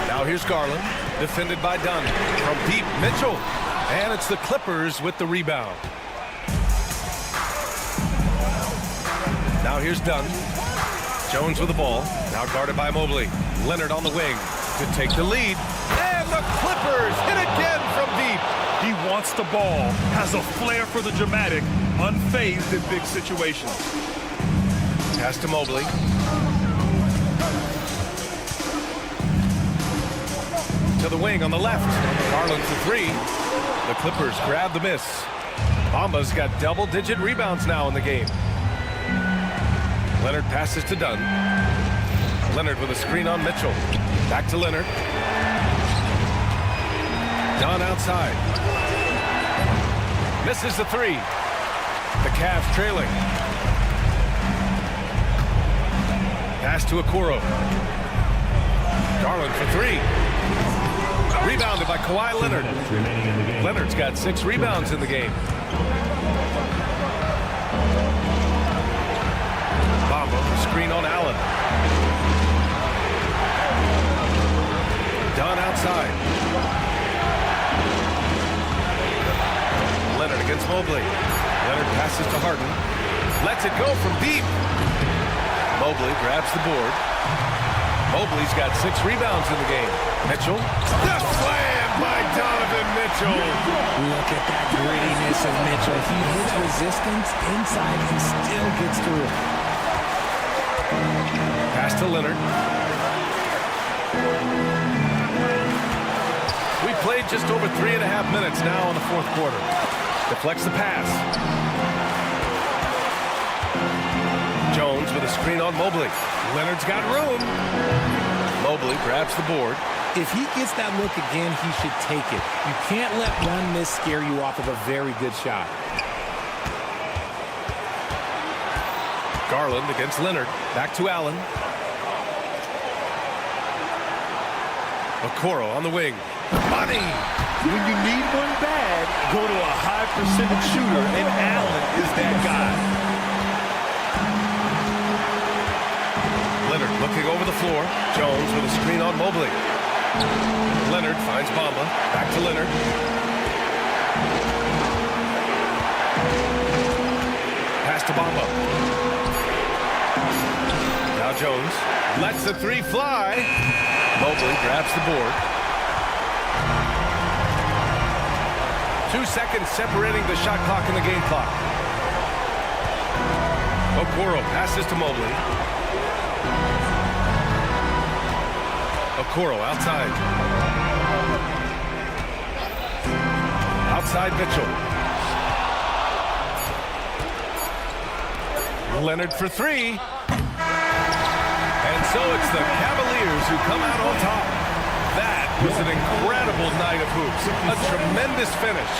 Now here's Garland, defended by Dunn. From deep, Mitchell. And it's the Clippers with the rebound. Now here's Dunn. Jones with the ball. Now guarded by Mobley. Leonard on the wing to take the lead. And the Clippers hit again from deep. He wants the ball, has a flair for the dramatic, unfazed in big situations. Pass to Mobley. To the wing on the left. Garland for 3. The Clippers grab the miss. Bamba's got double-digit rebounds now in the game. Leonard passes to Dunn. Leonard with a screen on Mitchell. Back to Leonard. Dunn outside. Misses the 3. The Cavs trailing. Pass to Okoro. Garland for 3. Rebounded by Kawhi Leonard. Leonard's got 6 rebounds in the game. Bamba, screen on Allen. Dunn outside. Leonard against Mobley. Leonard passes to Harden. Lets it go from deep. Mobley grabs the board. Mobley's got 6 rebounds in the game. Mitchell. The slam by Donovan Mitchell. Look at that grittiness of Mitchell. He hits resistance inside and still gets through it. Pass to Leonard. We played just over 3.5 minutes now in the 4th quarter. Deflects the pass. Jones with a screen on Mobley. Leonard's got room. Mobley grabs the board. If he gets that look again, he should take it. You can't let one miss scare you off of a very good shot. Garland against Leonard. Back to Allen. Okoro on the wing. Money! When you need one bad, go to a high percentage shooter, and Allen is that guy. Leonard looking over the floor. Jones with a screen on Mobley. Leonard finds Bamba. Back to Leonard. Pass to Bamba. Now Jones lets the 3 fly. Mobley grabs the board. 2 seconds separating the shot clock and the game clock. Okoro passes to Mobley. Okoro outside. Outside Mitchell. Leonard for 3. And so it's the Cavaliers who come out on top. That was an incredible night of hoops. A tremendous finish.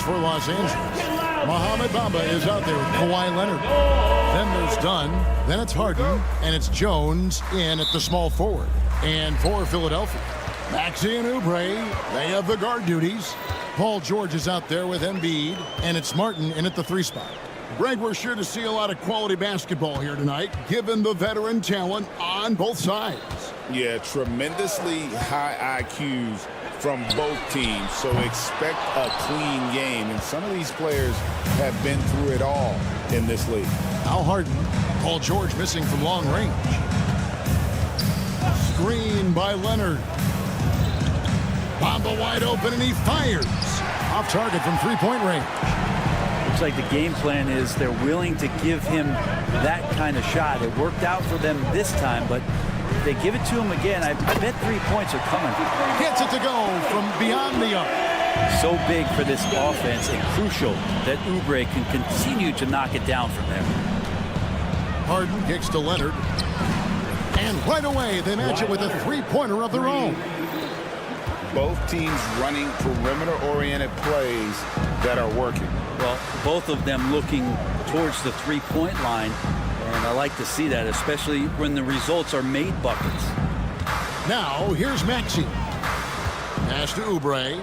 for Los Angeles. Mohamed Bamba is out there with Kawhi Leonard. Then there's Dunn. Then it's Harden. And it's Jones in at the small forward. And for Philadelphia, Maxey and Oubre, they have the guard duties. Paul George is out there with Embiid. And it's Martin in at the 3 spot. Greg, we're sure to see a lot of quality basketball here tonight, given the veteran talent on both sides. Yeah, tremendously high IQs from both teams, so expect a clean game. And some of these players have been through it all in this league. Al Harden, Paul George missing from long range. Screen by Leonard. Bamba wide open, and he fires. Off target from three-point range. Looks like the game plan is they're willing to give him that kind of shot. It worked out for them this time, but if they give it to him again, I bet 3 points are coming. Gets it to go from beyond the arc. So big for this offense and crucial that Oubre can continue to knock it down from there. Harden kicks to Leonard. And right away, they match it with a three-pointer of their own. Both teams running perimeter-oriented plays that are working. Well, both of them looking towards the three-point line, and I like to see that, especially when the results are made buckets. Now, here's Maxey. Pass to Oubre.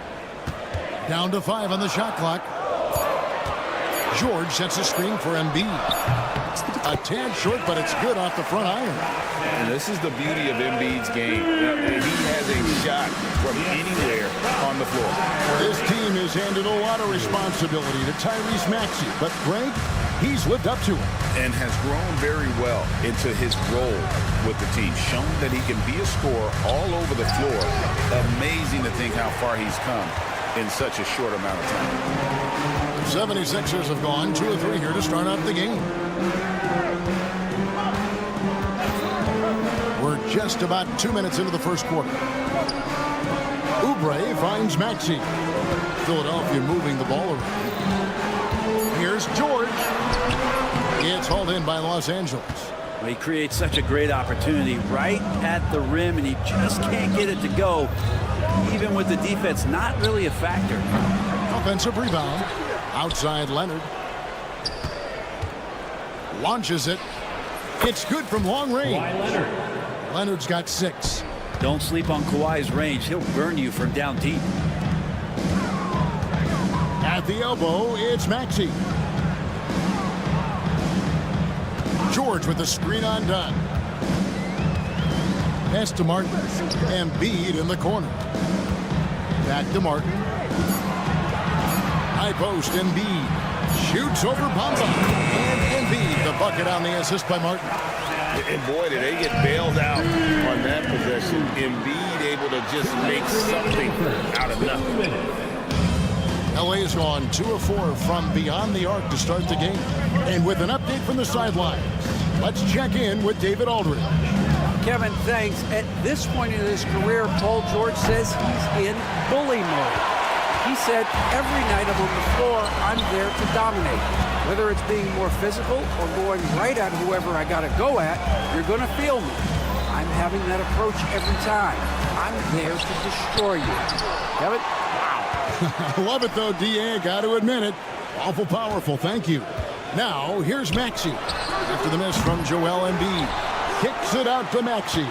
Down to 5 on the shot clock. George sets a screen for Embiid. A tad short, but it's good off the front iron. And this is the beauty of Embiid's game. He has a shot from anywhere on the floor. This team has handed a lot of responsibility to Tyrese Maxey, but Greg, he's lived up to it. And has grown very well into his role with the team. Shown that he can be a scorer all over the floor. Amazing to think how far he's come in such a short amount of time. 76ers have gone 2 of 3 here to start out the game. We're just about 2 minutes into the first quarter. Oubre finds Maxey. Philadelphia moving the ball around. Here's George. It's hauled in by Los Angeles. Well, he creates such a great opportunity right at the rim, and he just can't get it to go. Even with the defense not really a factor. Offensive rebound. Outside Leonard. Launches it. It's good from long range. Leonard's got 6. Don't sleep on Kawhi's range. He'll burn you from down deep. At the elbow, it's Maxey. George with the screen on Dunn. Pass to Martin. Embiid in the corner. Back to Martin. High post, Embiid. Shoots over Bamba. And Embiid, the bucket on the assist by Martin. And boy, did they get bailed out on that possession. Embiid able to just make something out of nothing. LA's gone 2 of 4 from beyond the arc to start the game. And with an update from the sidelines, let's check in with David Aldridge. Kevin, thanks. At this point in his career, Paul George says he's in bully mode. He said, every night I'm on the floor, I'm there to dominate. Whether it's being more physical or going right at whoever I got to go at, you're going to feel me. I'm having that approach every time. I'm there to destroy you. Kevin? I love it, though, D.A. Got to admit it. Awful powerful. Thank you. Now, here's Maxey. After the miss from Joel Embiid. Kicks it out to Maxey.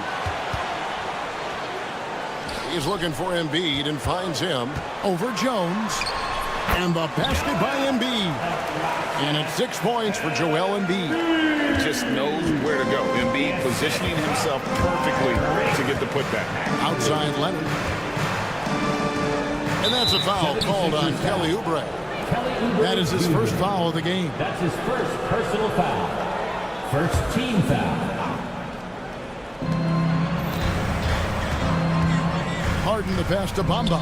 He's looking for Embiid and finds him over Jones. And the basket by Embiid. And it's 6 points for Joel Embiid. He just knows where to go. Embiid positioning himself perfectly to get the putback. Outside Leonard. And that's a foul called on Kelly Oubre. That is his first foul of the game. That's his first personal foul. First team foul. Harden the pass to Bamba.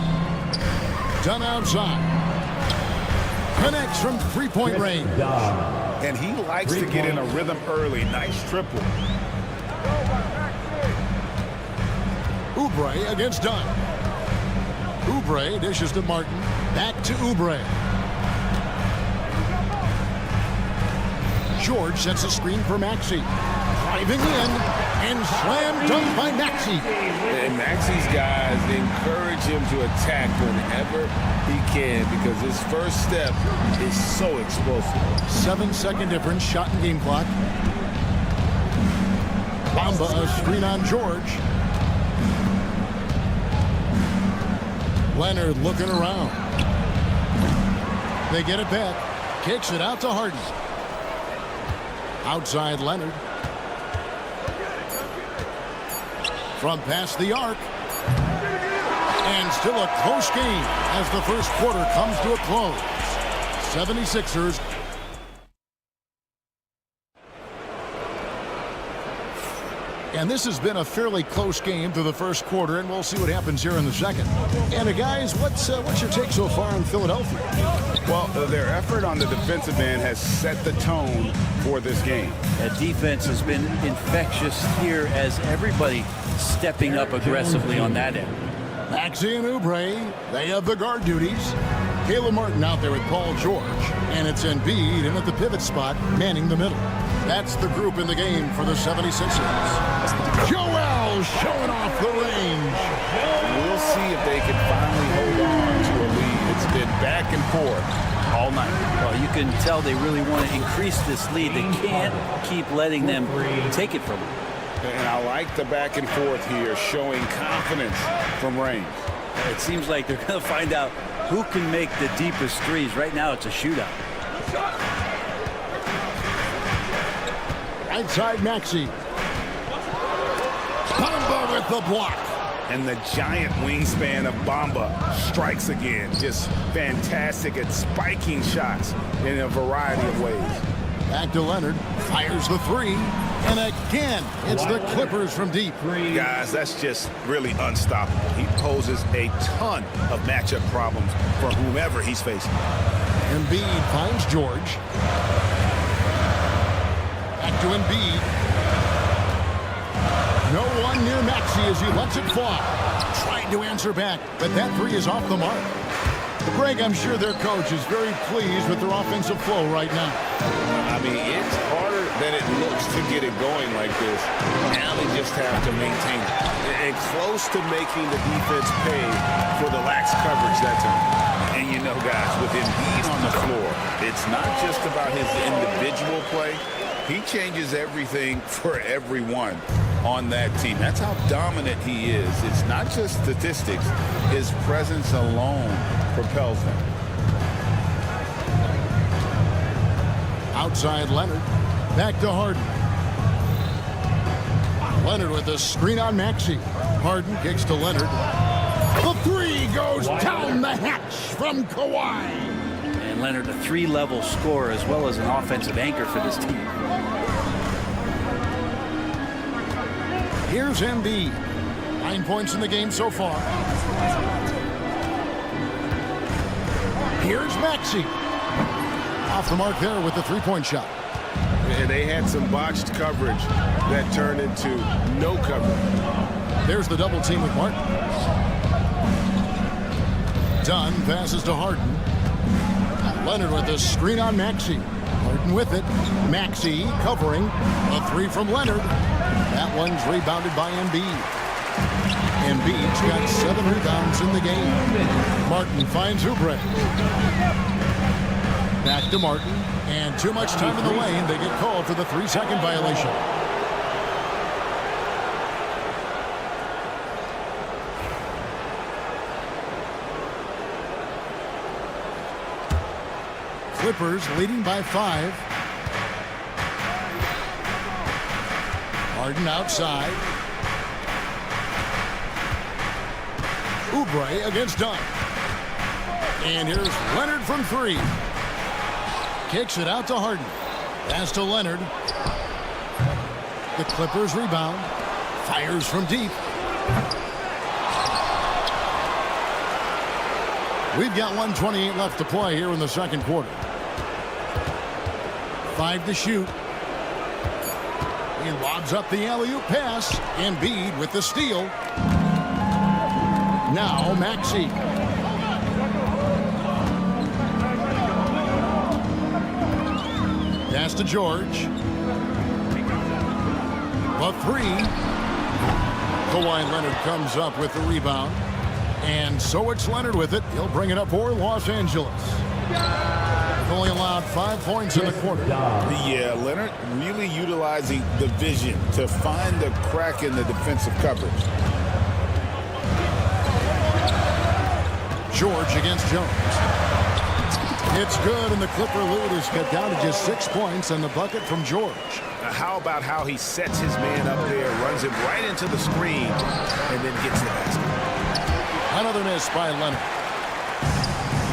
Done outside. Connects from three-point range. And he likes to get in a rhythm early. Nice triple. Oubre against Dunn. Oubre dishes to Martin. Back to Oubre. George sets a screen for Maxey. Driving in and slam dunk by Maxey. And Maxey's guys encourage him to attack whenever he can because his first step is so explosive. 7-second difference, shot and game clock. Bamba, a screen on George. Leonard looking around. They get it back. Kicks it out to Harden. Outside Leonard. From past the arc. And still a close game as the first quarter comes to a close. 76ers. And this has been a fairly close game through the first quarter, and we'll see what happens here in the second. And guys, what's your take so far on Philadelphia? Well, their effort on the defensive end has set the tone for this game. That defense has been infectious here as everybody stepping up aggressively on that end. Maxey and Oubre, they have the guard duties. Caleb Martin out there with Paul George, and it's Embiid in at the pivot spot, manning the middle. That's the group in the game for the 76ers. Joel showing off the range. We'll see if they can finally hold on to a lead. It's been back and forth all night. Well, you can tell they really want to increase this lead. They can't keep letting them take it from them. And I like the back and forth here, showing confidence from range. It seems like they're going to find out who can make the deepest threes. Right now, it's a shootout. Right side, Maxey. Bamba with the block. And the giant wingspan of Bamba strikes again. Just fantastic at spiking shots in a variety of ways. Back to Leonard. Fires the three. And again, it's the Clippers from deep. Guys, that's just really unstoppable. He poses a ton of matchup problems for whomever he's facing. Embiid finds George. Back to Embiid. No one near Maxey as he lets it fly. Trying to answer back, but that three is off the mark. Greg, I'm sure their coach is very pleased with their offensive flow right now. I mean, it's harder than it looks to get it going like this. Now they just have to maintain it. And close to making the defense pay for the lax coverage that time. And you know, guys, with Embiid on the floor, it's not just about his individual play. He changes everything for everyone on that team. That's how dominant he is. It's not just statistics. His presence alone propels them. Outside Leonard. Back to Harden. Leonard with the screen on Maxey. Harden kicks to Leonard. The three goes down the hatch from Kawhi. And Leonard, a three-level scorer as well as an offensive anchor for this team. Here's Embiid. 9 points in the game so far. Here's Maxey. Off the mark there with the three-point shot. And they had some botched coverage that turned into no coverage. There's the double team with Martin. Dunn passes to Harden. Leonard with the screen on Maxey. Harden with it. Maxey covering. A three from Leonard. That one's rebounded by Embiid. Embiid's got 7 rebounds in the game. Martin finds Oubre. Back to Martin. And too much time in the lane. They get called for the 3-second violation. Clippers leading by 5. Harden outside. Oubre against Dunn. And here's Leonard from 3. Kicks it out to Harden. Pass to Leonard. The Clippers rebound. Fires from deep. We've got 1:28 left to play here in the second quarter. 5 to shoot. He lobs up the alley-oop pass. Embiid with the steal. Now Maxey. Pass to George. The 3. Kawhi Leonard comes up with the rebound. And so it's Leonard with it. He'll bring it up for Los Angeles. They've only allowed 5 points in the quarter. Yeah, Leonard really utilizing the vision to find the crack in the defensive coverage. George against Jones. It's good, and the Clipper lead is cut down to just 6 points on the bucket from George. How about how he sets his man up there, runs him right into the screen, and then gets the basket. Another miss by Leonard.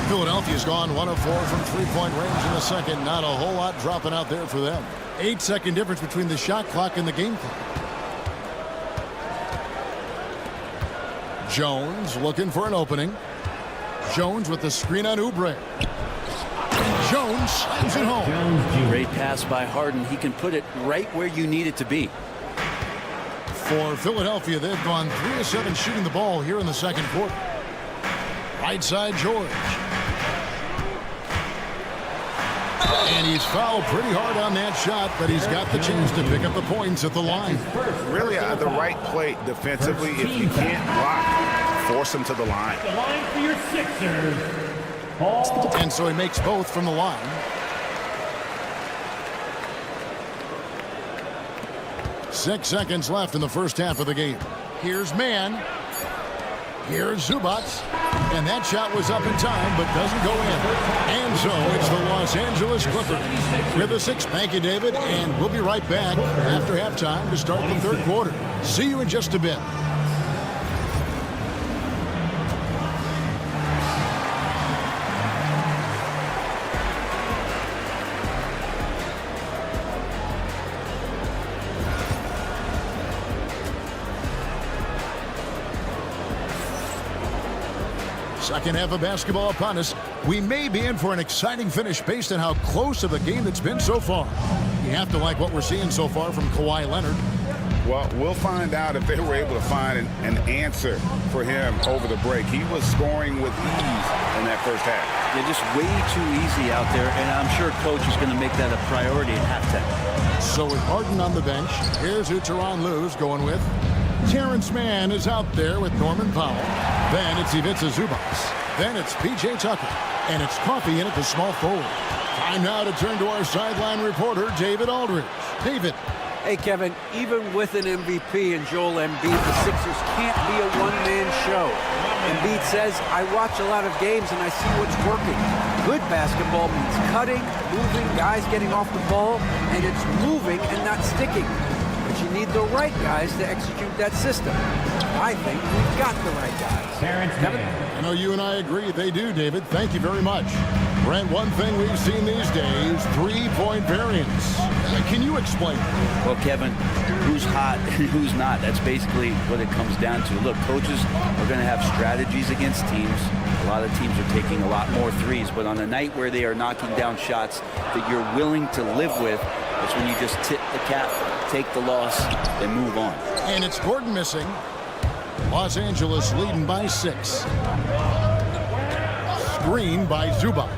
Philadelphia's gone 1 of 4 from three-point range in the second. Not a whole lot dropping out there for them. 8-second difference between the shot clock and the game clock. Jones looking for an opening. Jones with the screen on Oubre. Jones slams it home. Great pass by Harden. He can put it right where you need it to be. For Philadelphia, they've gone 3 of 7 shooting the ball here in the second quarter. Right side, George. And he's fouled pretty hard on that shot, but he's got the chance to pick up the points at the line. Really the right play defensively. If you can't block, force him to the line. The line for your Sixers. And so he makes both from the line. Six seconds left in the first half of the game. Here's Mann. Here's Zubac. And that shot was up in time, but doesn't go in. And so it's the Los Angeles Clippers with a 6. Thank you, David. And we'll be right back after halftime to start the third quarter. See you in just a bit. Second half of basketball upon us. We may be in for an exciting finish based on how close of a game it's been so far. You have to like what we're seeing so far from Kawhi Leonard. Well, we'll find out if they were able to find an answer for him over the break. He was scoring with ease in that first half. They're just way too easy out there, and I'm sure coach is going to make that a priority at halftime. So with Harden on the bench, here's who Tyronn Lue's going with. Terrence Mann is out there with Norman Powell. Then it's Ivica Zubac. Then it's P.J. Tucker. And it's Coffey in at the small forward. Time now to turn to our sideline reporter, David Aldridge. David. Hey, Kevin, even with an MVP and Joel Embiid, the Sixers can't be a one-man show. Embiid says, I watch a lot of games and I see what's working. Good basketball means cutting, moving, guys getting off the ball, and it's moving and not sticking. But you need the right guys to execute that system. I think we've got the right guys. Kevin? I know you and I agree they do, David. Thank you very much. Brent, one thing we've seen these days, three-point variance. Can you explain? Well, Kevin, who's hot and who's not? That's basically what it comes down to. Look, coaches are going to have strategies against teams. A lot of teams are taking a lot more threes, but on a night where they are knocking down shots that you're willing to live with, that's when you just tip the cap, take the loss, and move on. And it's Gordon missing. Los Angeles leading by 6. Screen by Zubac.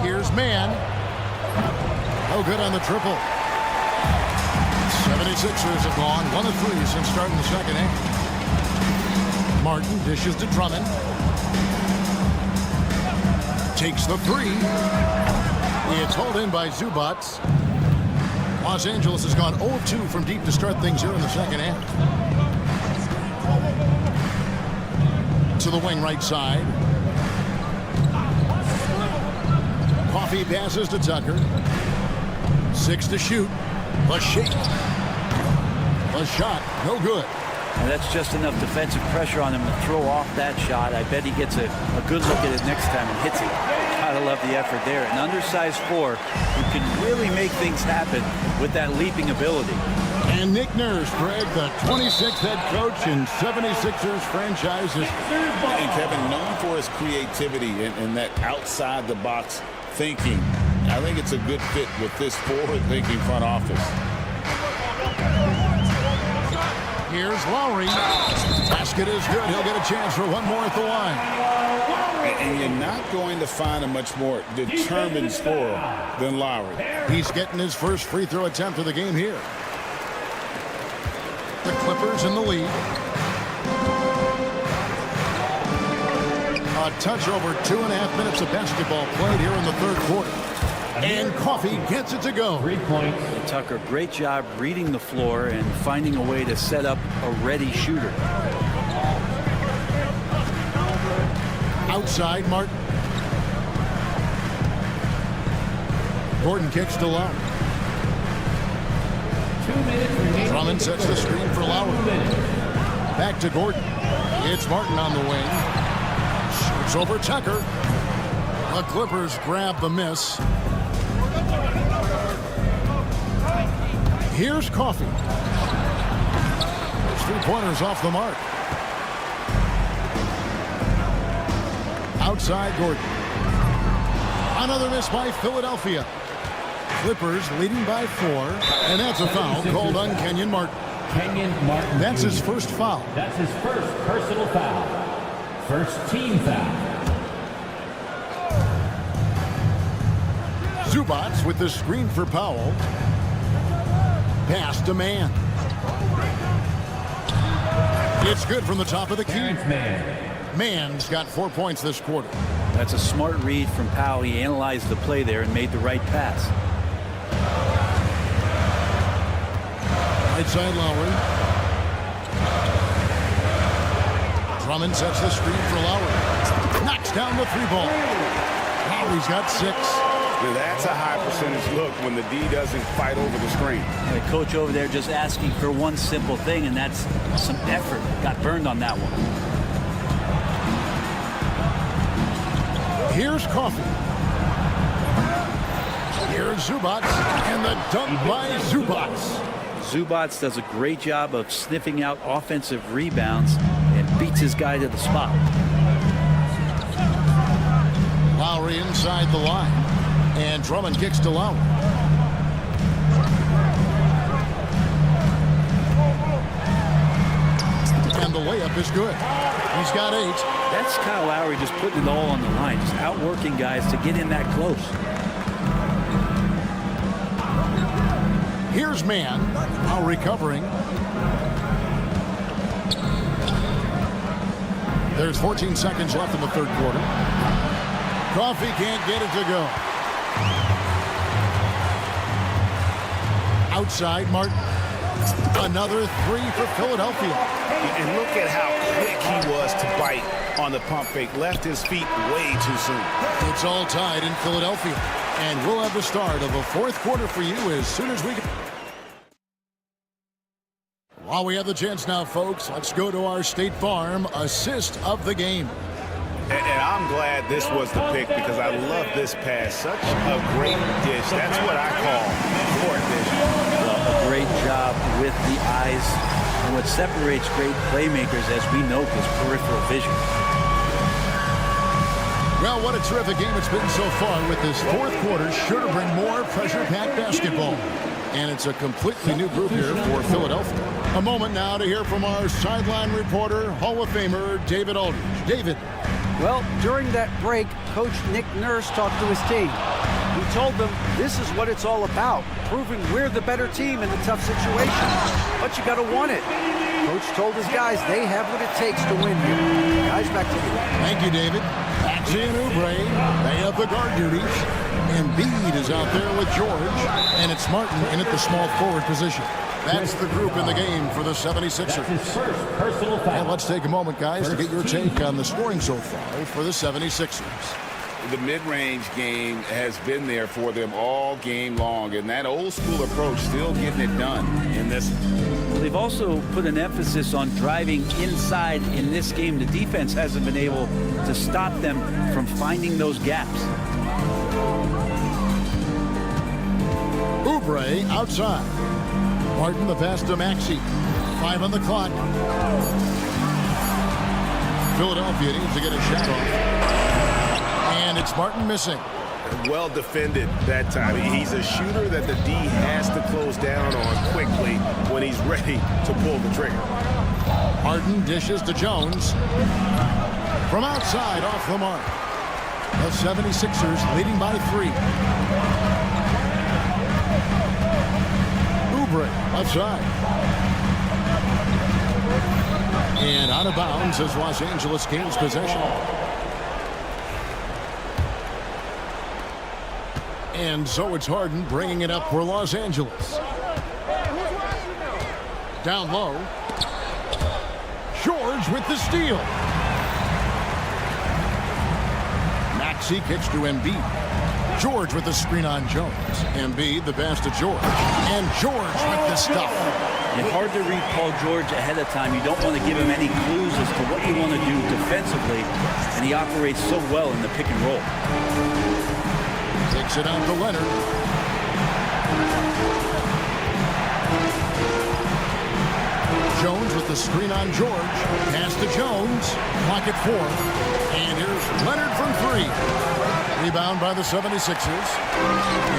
Here's Mann. No good on the triple. 76ers have gone 1 of 3 since starting the second half. Martin dishes to Drummond. Takes the 3. It's hauled in by Zubac. Los Angeles has gone 0 of 2 from deep to start things here in the second half. To the wing right side. Coffey passes to Tucker. 6 to shoot. The shake. The shot. No good. And that's just enough defensive pressure on him to throw off that shot. I bet he gets a good look at it next time and hits it. Gotta love the effort there. An undersized 4 who can really make things happen with that leaping ability. And Nick Nurse, Greg, the 26th head coach in 76ers franchise history. And Kevin, known for his creativity and that outside-the-box thinking. I think it's a good fit with this forward-thinking front office. Here's Lowry. Basket is good. He'll get a chance for one more at the line. And you're not going to find a much more determined scorer than Lowry. He's getting his first free throw attempt of the game here. The Clippers in the lead. A touch over 2.5 minutes of basketball played here in the third quarter. And Coffee gets it to go. 3 points. Tucker, great job reading the floor and finding a way to set up a ready shooter. Outside, Martin. Gordon kicks to Lowry. 2 minutes remaining. Drummond sets the screen for Lowry. Back to Gordon. It's Martin on the wing. Shoots over Tucker. The Clippers grab the miss. Here's Coffee. His 3-pointers off the mark. Outside Gordon. Another miss by Philadelphia. Clippers leading by 4. And that's a foul called on Kenyon Martin. Kenyon Martin. That's his first foul. That's his first personal foul. First team foul. Zubats with the screen for Powell. Pass to Mann. It's good from the top of the key. Mann's got 4 points this quarter. That's a smart read from Powell. He analyzed the play there and made the right pass. Right side Lowry. Drummond sets the screen for Lowry. Knocks down the 3-ball. Lowry's got 6. That's a high percentage look when the D doesn't fight over the screen. The coach over there just asking for one simple thing, and that's some effort. Got burned on that one. Here's Coffee. Here's Zubats, and the dunk by Zubats. Zubats does a great job of sniffing out offensive rebounds and beats his guy to the spot. Lowry inside the line, and Drummond kicks to Lowry. And the layup is good. He's got 8. That's Kyle Lowry just putting it all on the line, just outworking guys to get in that close. Here's Mann, now recovering. There's 14 seconds left in the third quarter. Coffee can't get it to go. Outside, Martin. Another 3 for Philadelphia. And look at how quick he was to bite on the pump fake. Left his feet way too soon. It's all tied in Philadelphia. And we'll have the start of a fourth quarter for you as soon as we can. While we have the chance now, folks, let's go to our State Farm assist of the game. And I'm glad this was the pick because I love this pass. Such a great dish. That's what I call court vision. Well, a great job with the eyes. And what separates great playmakers, as we know, is peripheral vision. Well, what a terrific game it's been so far with this fourth quarter. Sure to bring more pressure-packed basketball. And it's a completely new group here for Philadelphia. A moment now to hear from our sideline reporter, Hall of Famer David Aldridge. David. Well, during that break, Coach Nick Nurse talked to his team. He told them this is what it's all about, proving we're the better team in a tough situation. But you got to want it. Coach told his guys they have what it takes to win here. Guys, back to you. Thank you, David. Maxey and Oubre, they have the guard duties. Embiid is out there with George, and it's Martin in at the small forward position. That's the group in the game for the 76ers. That's his first personal foul. And let's take a moment, guys, to get your take on the scoring so far for the 76ers. The mid-range game has been there for them all game long, and that old-school approach still getting it done in this. They've also put an emphasis on driving inside in this game. The defense hasn't been able to stop them from finding those gaps. Oubre outside. Martin the pass to Maxey. 5 on the clock. Philadelphia needs to get a shot off. And it's Martin missing. Well defended that time. He's a shooter that the D has to close down on quickly when he's ready to pull the trigger. Harden dishes to Jones. From outside, off the mark. The 76ers leading by 3. Oubre outside. And out of bounds as Los Angeles gains possession. And so it's Harden bringing it up for Los Angeles. Down low. George with the steal. Maxey kicks to Embiid. George with the screen on Jones. Embiid, the pass to George. And George with the stuff. It's hard to read Paul George ahead of time. You don't want to give him any clues as to what you want to do defensively. And he operates so well in the pick and roll. Takes it out to Leonard. Jones with the screen on George. Pass to Jones. Clock at 4. And here's Leonard from 3. Rebound by the 76ers.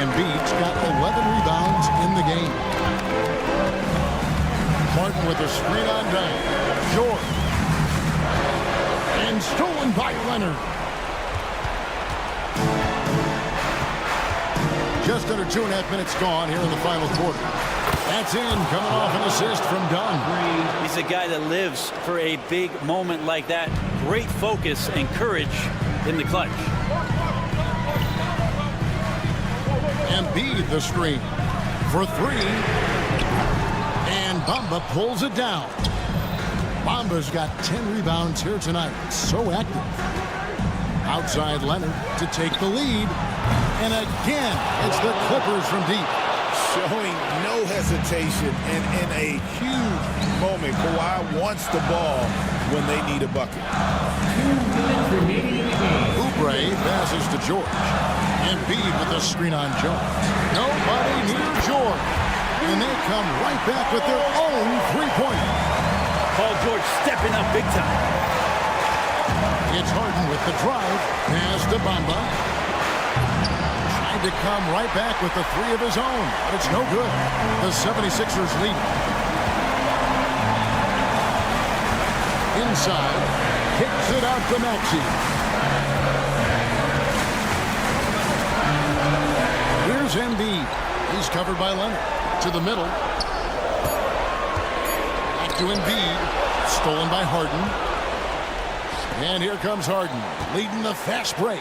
Embiid's got 11 rebounds in the game. Martin with the screen on down. George. And stolen by Leonard. Just under 2.5 minutes gone here in the final quarter. That's in, coming off an assist from Dunn. He's a guy that lives for a big moment like that. Great focus and courage in the clutch. Embiid the screen for 3. And Bamba pulls it down. Bamba's got 10 rebounds here tonight. So active. Outside Leonard to take the lead. And again, it's the Clippers from deep. Showing no hesitation, and in a huge moment, Kawhi wants the ball when they need a bucket. 2 minutes remaining in the game. Oubre passes to George. Embiid with the screen on Jones. Nobody near George. And they come right back with their own three-pointer. Paul George stepping up big time. It's Harden with the drive. Pass to Bamba. To come right back with the 3 of his own, but it's no good. The 76ers lead. Inside, kicks it out to Maxey. Here's Embiid. He's covered by Leonard. To the middle. Back to Embiid. Stolen by Harden. And here comes Harden, leading the fast break.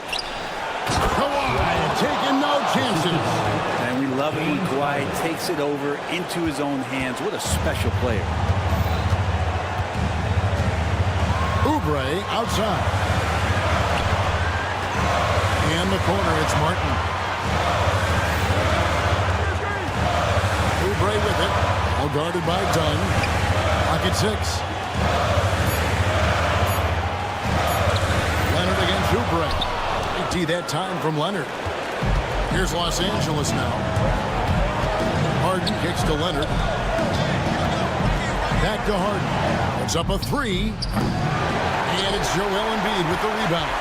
Kawhi taking no chances. And we love it when Kawhi takes it over into his own hands. What a special player. Oubre outside. In the corner, it's Martin. Oubre with it. All guarded by Dunn. Clock at 6. Leonard against Oubre. Big D that time from Leonard. Here's Los Angeles now. Harden kicks to Leonard. Back to Harden. It's up a 3. And it's Joel Embiid with the rebound.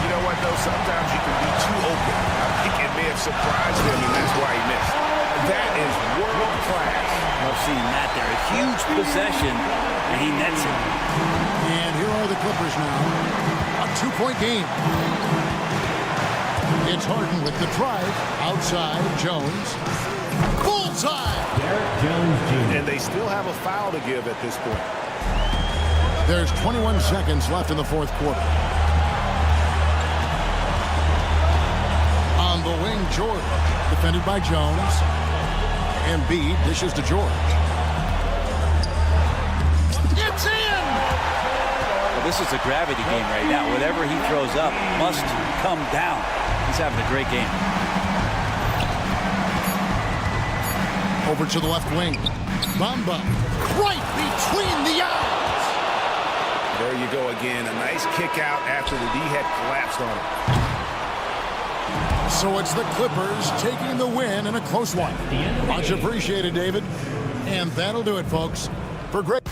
You know what, though? Sometimes you can be too open. I think it may have surprised him, and that's why he missed. That is world class. I've seen that there. A huge possession, and he nets it. And here are the Clippers now. A 2-point game. It's Harden with the drive. Outside, Jones. Bullseye! Derek Jones Jr. And they still have a foul to give at this point. There's 21 seconds left in the fourth quarter. On the wing, George. Defended by Jones. Embiid dishes to George. It's in! Well, this is a gravity game right now. Whatever he throws up must come down. He's having a great game. Over to the left wing. Bamba. Right between the eyes. There you go again. A nice kick out after the D had collapsed on him. So it's the Clippers taking the win in a close one. Much appreciated, David. And that'll do it, folks. For great.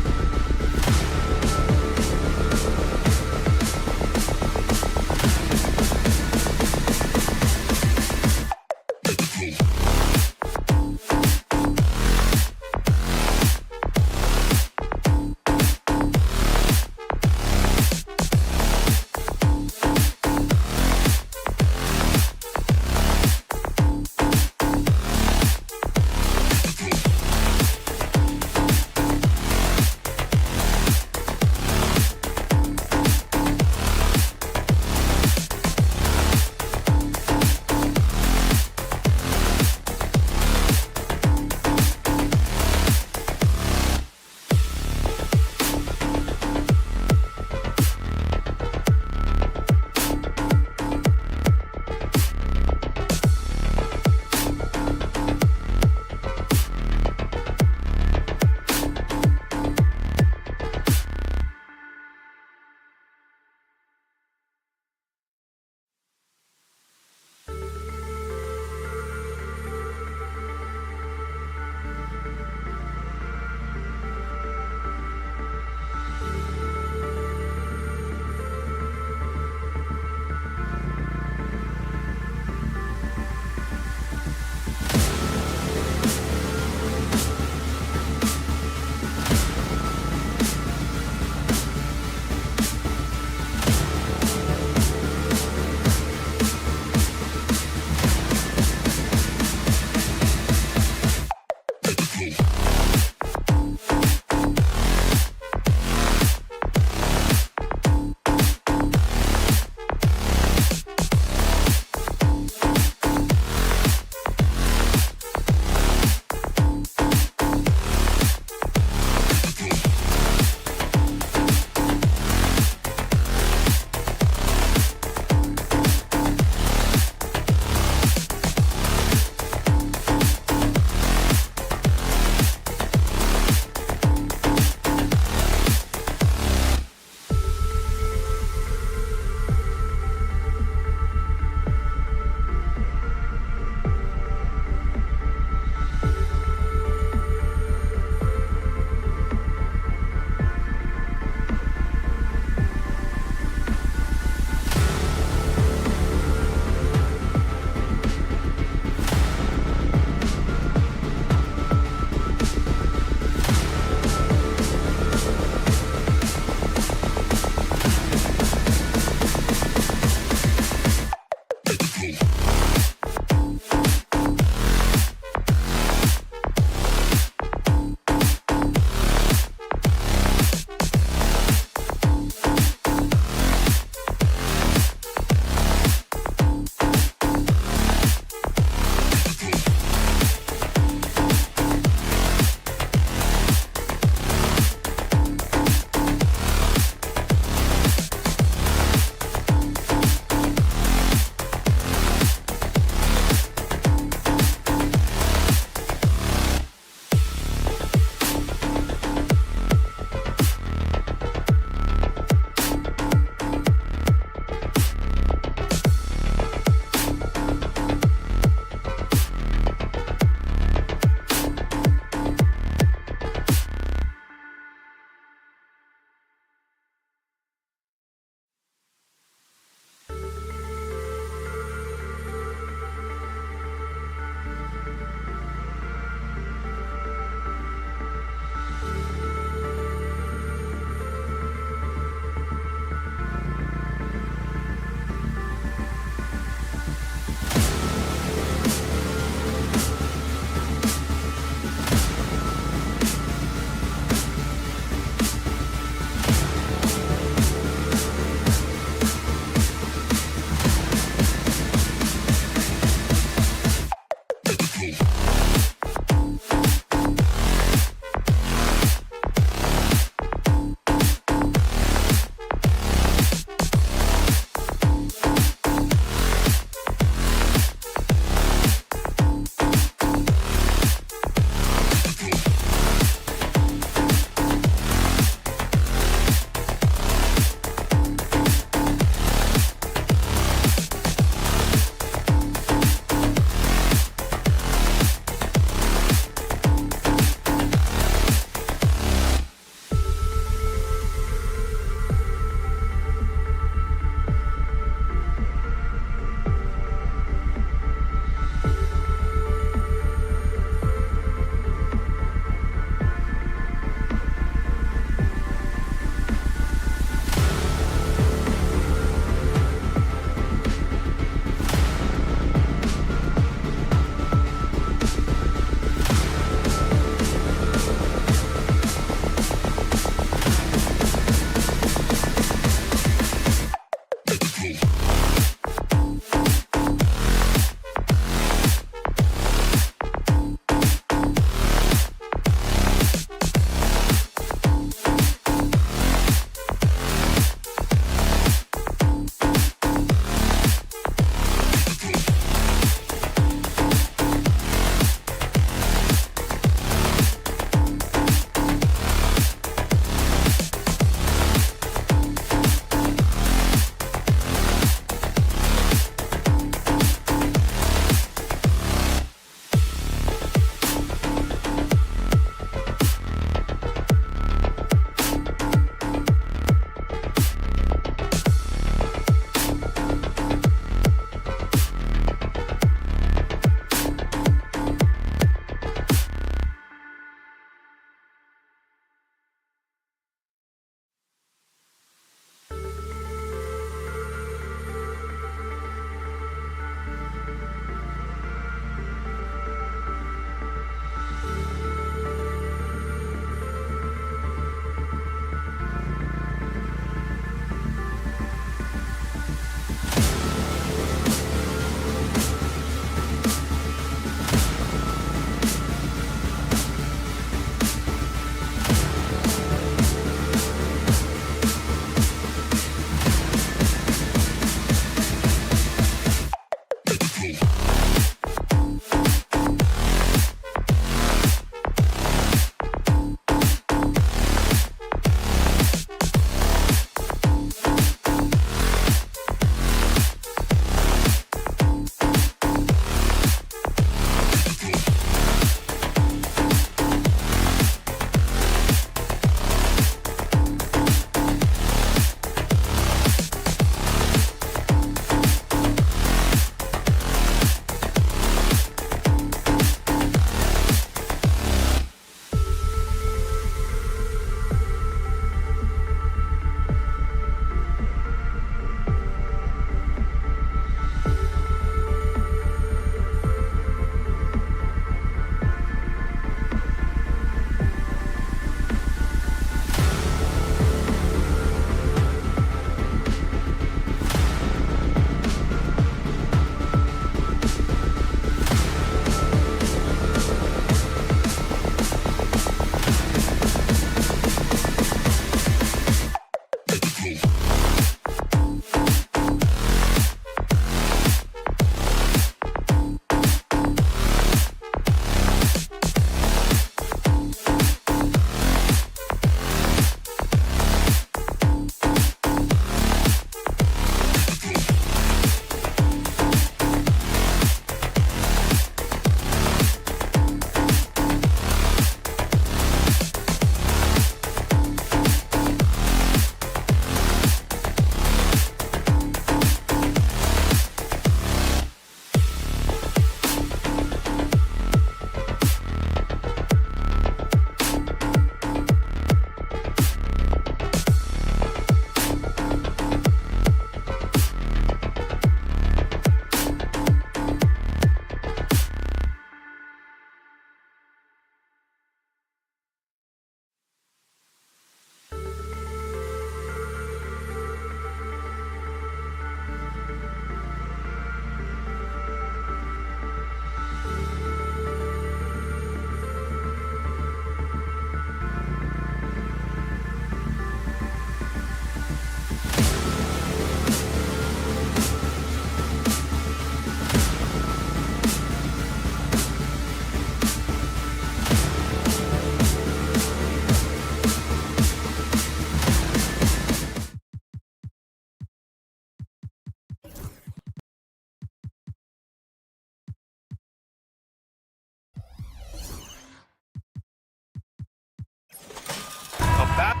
Battle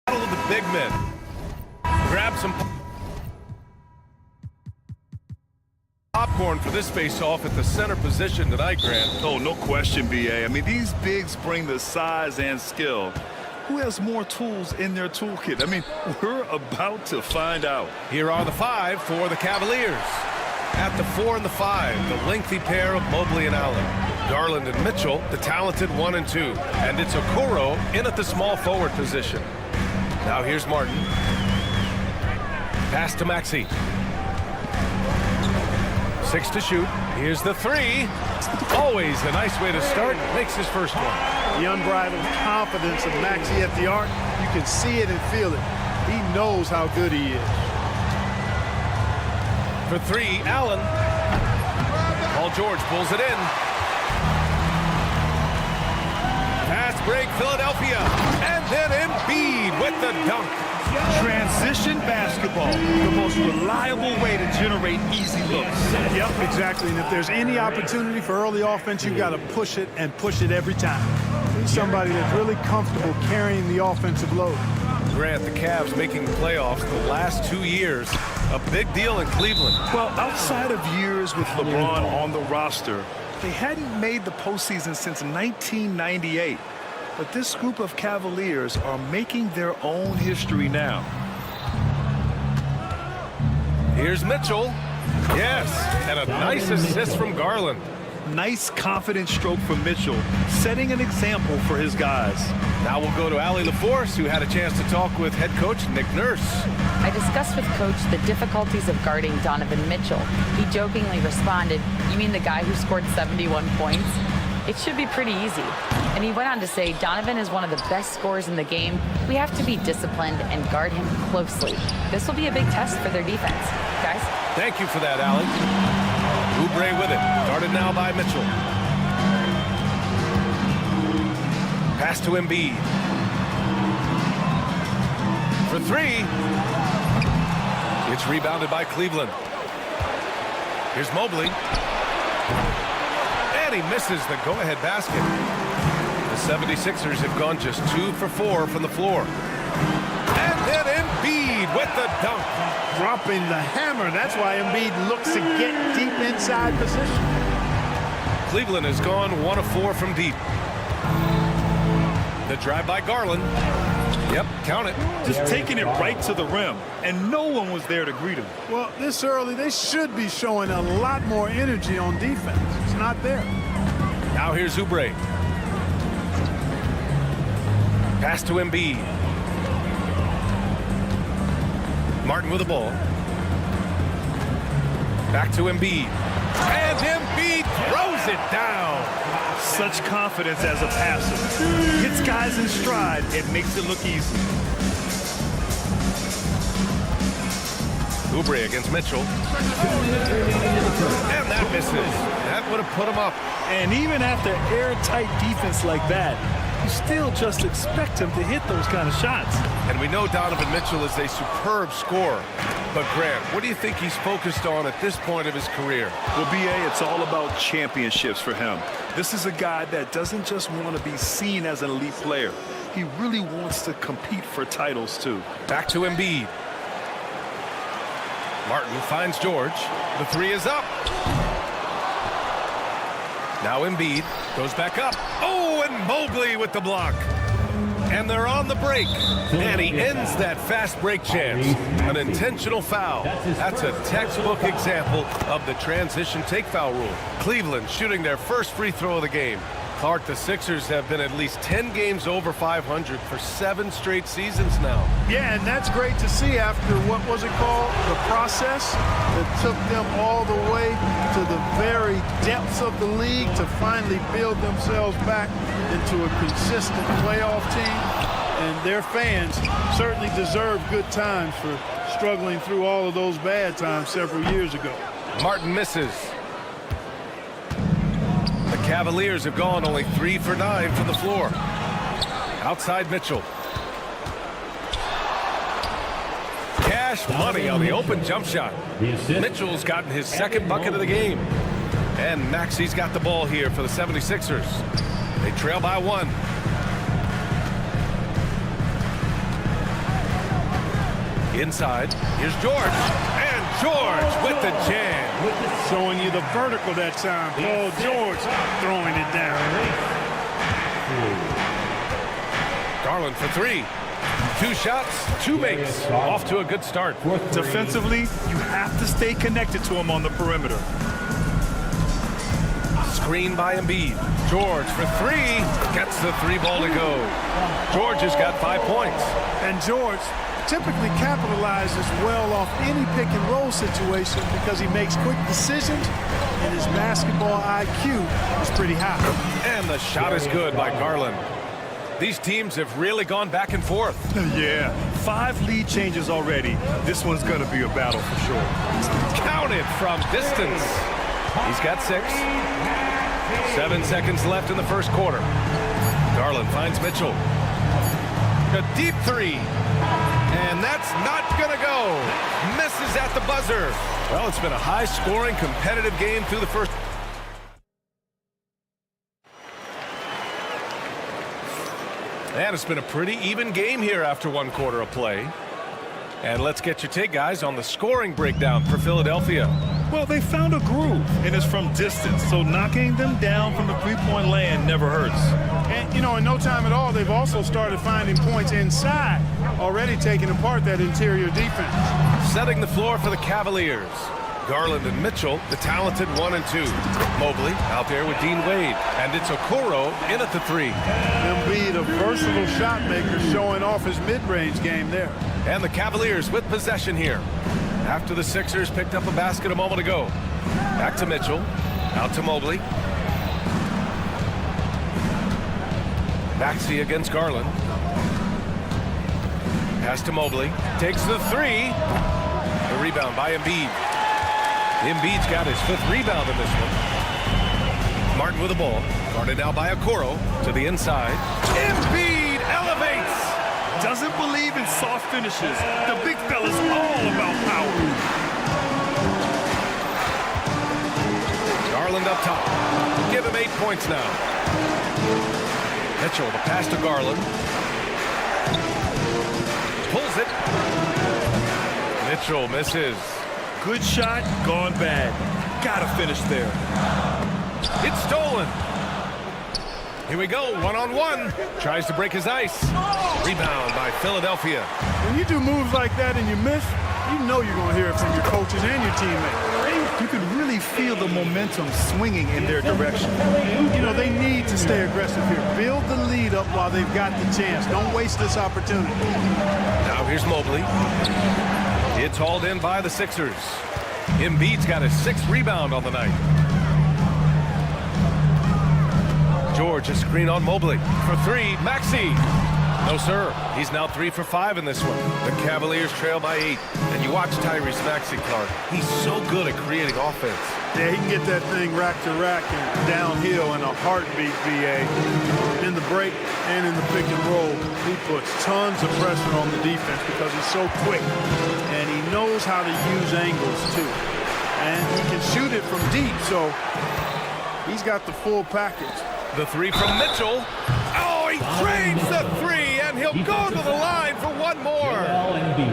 of the big men. Grab some popcorn for this face-off at the center position tonight, Grant. Oh, no question, B.A. I mean, these bigs bring the size and skill. Who has more tools in their toolkit? I mean, we're about to find out. Here are the 5 for the Cavaliers. At the 4 and the 5, the lengthy pair of Mobley and Allen. Garland and Mitchell, the talented 1 and 2. And it's Okoro in at the small forward position. Now here's Martin. Pass to Maxey. 6 to shoot. Here's the 3. Always a nice way to start. Makes his first one. The unbridled confidence of Maxey at the arc. You can see it and feel it. He knows how good he is. For 3, Allen. Paul George pulls it in. Pass break, Philadelphia. And then Embiid with the dunk. Transition basketball, the most reliable way to generate easy looks. Yep, exactly. And if there's any opportunity for early offense, you've got to push it and push it every time. He's somebody that's really comfortable carrying the offensive load. Grant, the Cavs making the playoffs the last 2 years. A big deal in Cleveland. Well, outside of years with LeBron on the roster, they hadn't made the postseason since 1998. But this group of Cavaliers are making their own history now. Here's Mitchell. Yes, and a nice assist from Garland. Nice, confident stroke from Mitchell, setting an example for his guys. Now we'll go to Allie LaForce, who had a chance to talk with head coach Nick Nurse. I discussed with Coach the difficulties of guarding Donovan Mitchell. He jokingly responded, "You mean the guy who scored 71 points? It should be pretty easy." And he went on to say, "Donovan is one of the best scorers in the game. We have to be disciplined and guard him closely. This will be a big test for their defense." Guys? Thank you for that, Allie. Oubre with it. Guarded now by Mitchell. Pass to Embiid. For 3. It's rebounded by Cleveland. Here's Mobley. And he misses the go-ahead basket. The 76ers have gone just 2 for 4 from the floor. And then Embiid with the dunk. Dropping the hammer. That's why Embiid looks to get deep inside position. Cleveland has gone 1 of 4 from deep. The drive by Garland. Yep, count it. Just taking it right to the rim, and no one was there to greet him. Well, this early, they should be showing a lot more energy on defense. It's not there. Now here's Oubre. Pass to Embiid. Martin with the ball. Back to Embiid. And Embiid throws it down. Such confidence as a passer. Hits guys in stride. It makes it look easy. Oubre against Mitchell. And that misses. That would have put him up. And even after airtight defense like that, you still just expect him to hit those kind of shots. And we know Donovan Mitchell is a superb scorer. But Grant, what do you think he's focused on at this point of his career? Well, B.A., it's all about championships for him. This is a guy that doesn't just want to be seen as an elite player. He really wants to compete for titles, too. Back to Embiid. Martin finds George. The 3 is up. Now Embiid goes back up. Oh, and Mobley with the block. And they're on the break. And he ends that fast break chance. An intentional foul. That's a textbook example of the transition take foul rule. Cleveland shooting their first free throw of the game. Clark, the Sixers have been at least 10 games over 500 for 7 straight seasons now. Yeah, and that's great to see after, what was it called? The process that took them all the way to the very depths of the league to finally build themselves back into a consistent playoff team. And their fans certainly deserve good times for struggling through all of those bad times several years ago. Martin misses. The Cavaliers have gone only 3 for 9 from the floor. Outside Mitchell. Cash money on the open jump shot. Mitchell's gotten his second bucket of the game. And Maxi's got the ball here for the 76ers. They trail by 1. Inside, here's George. And George with the jam. Showing you the vertical that time. Oh, George throwing it down. Garland for 3. 2 shots, 2 makes. Off to a good start. Defensively, you have to stay connected to him on the perimeter. Screen by Embiid. George for 3. Gets the 3 ball to go. George has got 5 points. And George typically capitalizes well off any pick and roll situation because he makes quick decisions and his basketball IQ is pretty high. And the shot is good by Garland. These teams have really gone back and forth. Yeah, 5 lead changes already. This one's going to be a battle for sure. Counted from distance. He's got 6. 7 seconds left in the first quarter. Garland finds Mitchell. A deep 3. And that's not going to go. Misses at the buzzer. Well, it's been a high-scoring, competitive game through the first. And it's been a pretty even game here after 1 quarter of play. And let's get your take, guys, on the scoring breakdown for Philadelphia. Well, they found a groove, and it's from distance, so knocking them down from the three-point land never hurts. And, you know, in no time at all, they've also started finding points inside, already taking apart that interior defense. Setting the floor for the Cavaliers. Garland and Mitchell, the talented 1 and 2. Mobley out there with Dean Wade. And it's Okoro in at the 3. Embiid, a versatile shot maker, showing off his mid-range game there. And the Cavaliers with possession here. After the Sixers picked up a basket a moment ago. Back to Mitchell. Out to Mobley. Maxey against Garland. Pass to Mobley. Takes the 3. The rebound by Embiid. Embiid's got his 5th rebound in this one. Martin with the ball. Guarded now by Okoro. To the inside. Embiid elevates. Doesn't believe in soft finishes. The big fella's all about power. Garland up top. Give him 8 points now. Mitchell, the pass to Garland. Pulls it. Mitchell misses. Good shot, gone bad. Gotta finish there. It's stolen. Here we go, 1-on-1. Tries to break his ice. Rebound by Philadelphia. When you do moves like that and you miss, you know you're going to hear it from your coaches and your teammates. You can really feel the momentum swinging in their direction. You know, they need to stay aggressive here. Build the lead up while they've got the chance. Don't waste this opportunity. Now here's Mobley. It's hauled in by the Sixers. Embiid's got his 6th rebound on the night. George, a screen on Mobley. For 3, Maxey. No, sir. He's now 3 for 5 in this one. The Cavaliers trail by 8. And you watch Tyrese Maxey, Clark. He's so good at creating offense. Yeah, he can get that thing rack to rack and downhill in a heartbeat, VA. In the break and in the pick and roll, he puts tons of pressure on the defense because he's so quick. And he knows how to use angles, too. And he can shoot it from deep, so he's got the full package. The 3 from Mitchell. Oh, he drains the 3, and he'll go to the line for 1 more.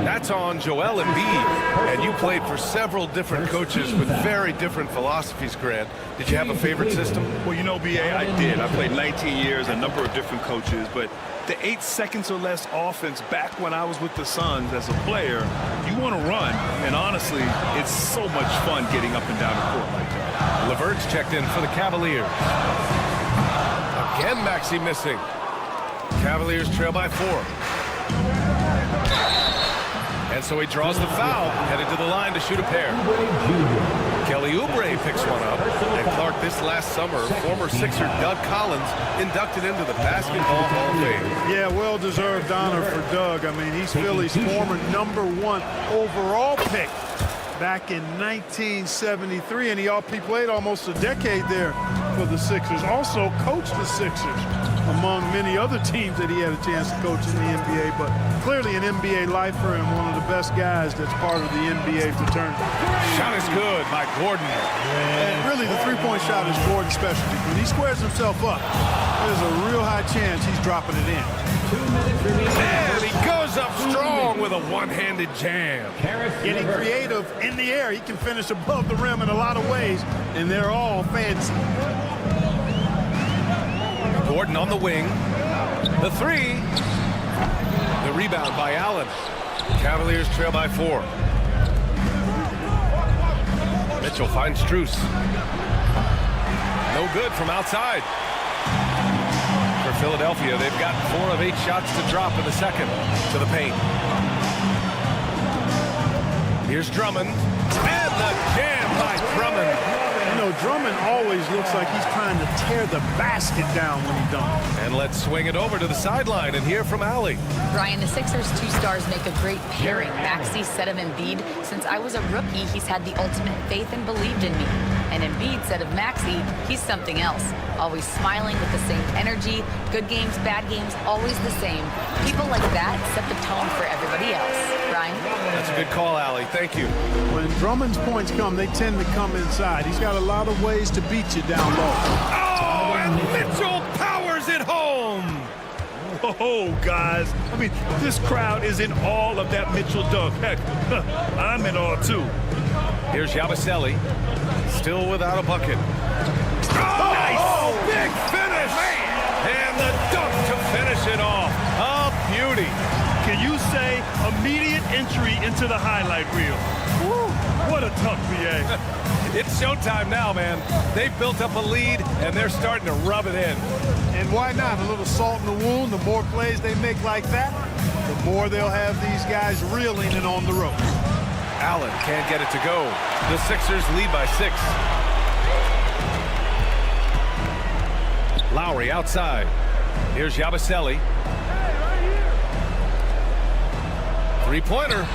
That's on Joel Embiid. And you played for several different coaches with very different philosophies, Grant. Did you have a favorite system? Well, you know, BA, I did. I played 19 years, a number of different coaches, but the 8 seconds or less offense back when I was with the Suns as a player, you want to run, and honestly, it's so much fun getting up and down the court like that. LeVert's checked in for the Cavaliers. Again, Maxey missing. Cavaliers trail by 4. And so he draws the foul, headed to the line to shoot a pair. Kelly Oubre picks one up. And Clark, this last summer, former Sixer Doug Collins inducted into the Basketball Hall of Fame. Yeah, well-deserved honor for Doug. I mean, he's Philly's former #1 overall pick back in 1973, and he played almost a decade there for the Sixers. Also coached the Sixers, among many other teams that he had a chance to coach in the NBA, but clearly an NBA lifer and one of the best guys that's part of the NBA fraternity. Shot is good by Gordon. And really, the three-point shot is Gordon's specialty. When he squares himself up, there's a real high chance he's dropping it in. And he goes up strong with a one-handed jam. Getting creative in the air. He can finish above the rim in a lot of ways, and they're all fancy. Gordon on the wing. The three. The rebound by Allen. Cavaliers trail by 4. Mitchell finds Strus. No good from outside. For Philadelphia, they've got 4 of 8 shots to drop in the second to the paint. Here's Drummond. And the jam by Drummond. You know, Drummond always looks like he's trying to tear the basket down when he dunks. And let's swing it over to the sideline and hear from Allie. Brian, the Sixers' 2 stars make a great pairing. Maxey said of Embiid, since I was a rookie, he's had the ultimate faith and believed in me. And Embiid said of Maxey, he's something else. Always smiling with the same energy. Good games, bad games, always the same. People like that set the tone for everybody else. Brian? That's a good call, Allie. Thank you. When Drummond's points come, they tend to come inside. He's got a lot of ways to beat you down low. Oh, and Mitchell powers it home. Oh, guys. I mean, this crowd is in awe of that Mitchell dunk. Heck, I'm in awe, too. Here's Yabusele. Still without a bucket. Oh, nice. Oh, big finish. And the dunk to finish it off. A beauty. Can you say immediate entry into the highlight reel? Woo, what a dunk, BA. It's showtime now, man. They've built up a lead, and they're starting to rub it in. And why not? A little salt in the wound. The more plays they make like that, the more they'll have these guys reeling and on the rope. Allen can't get it to go. The Sixers lead by 6. Lowry outside. Here's Yabusele. Three-pointer.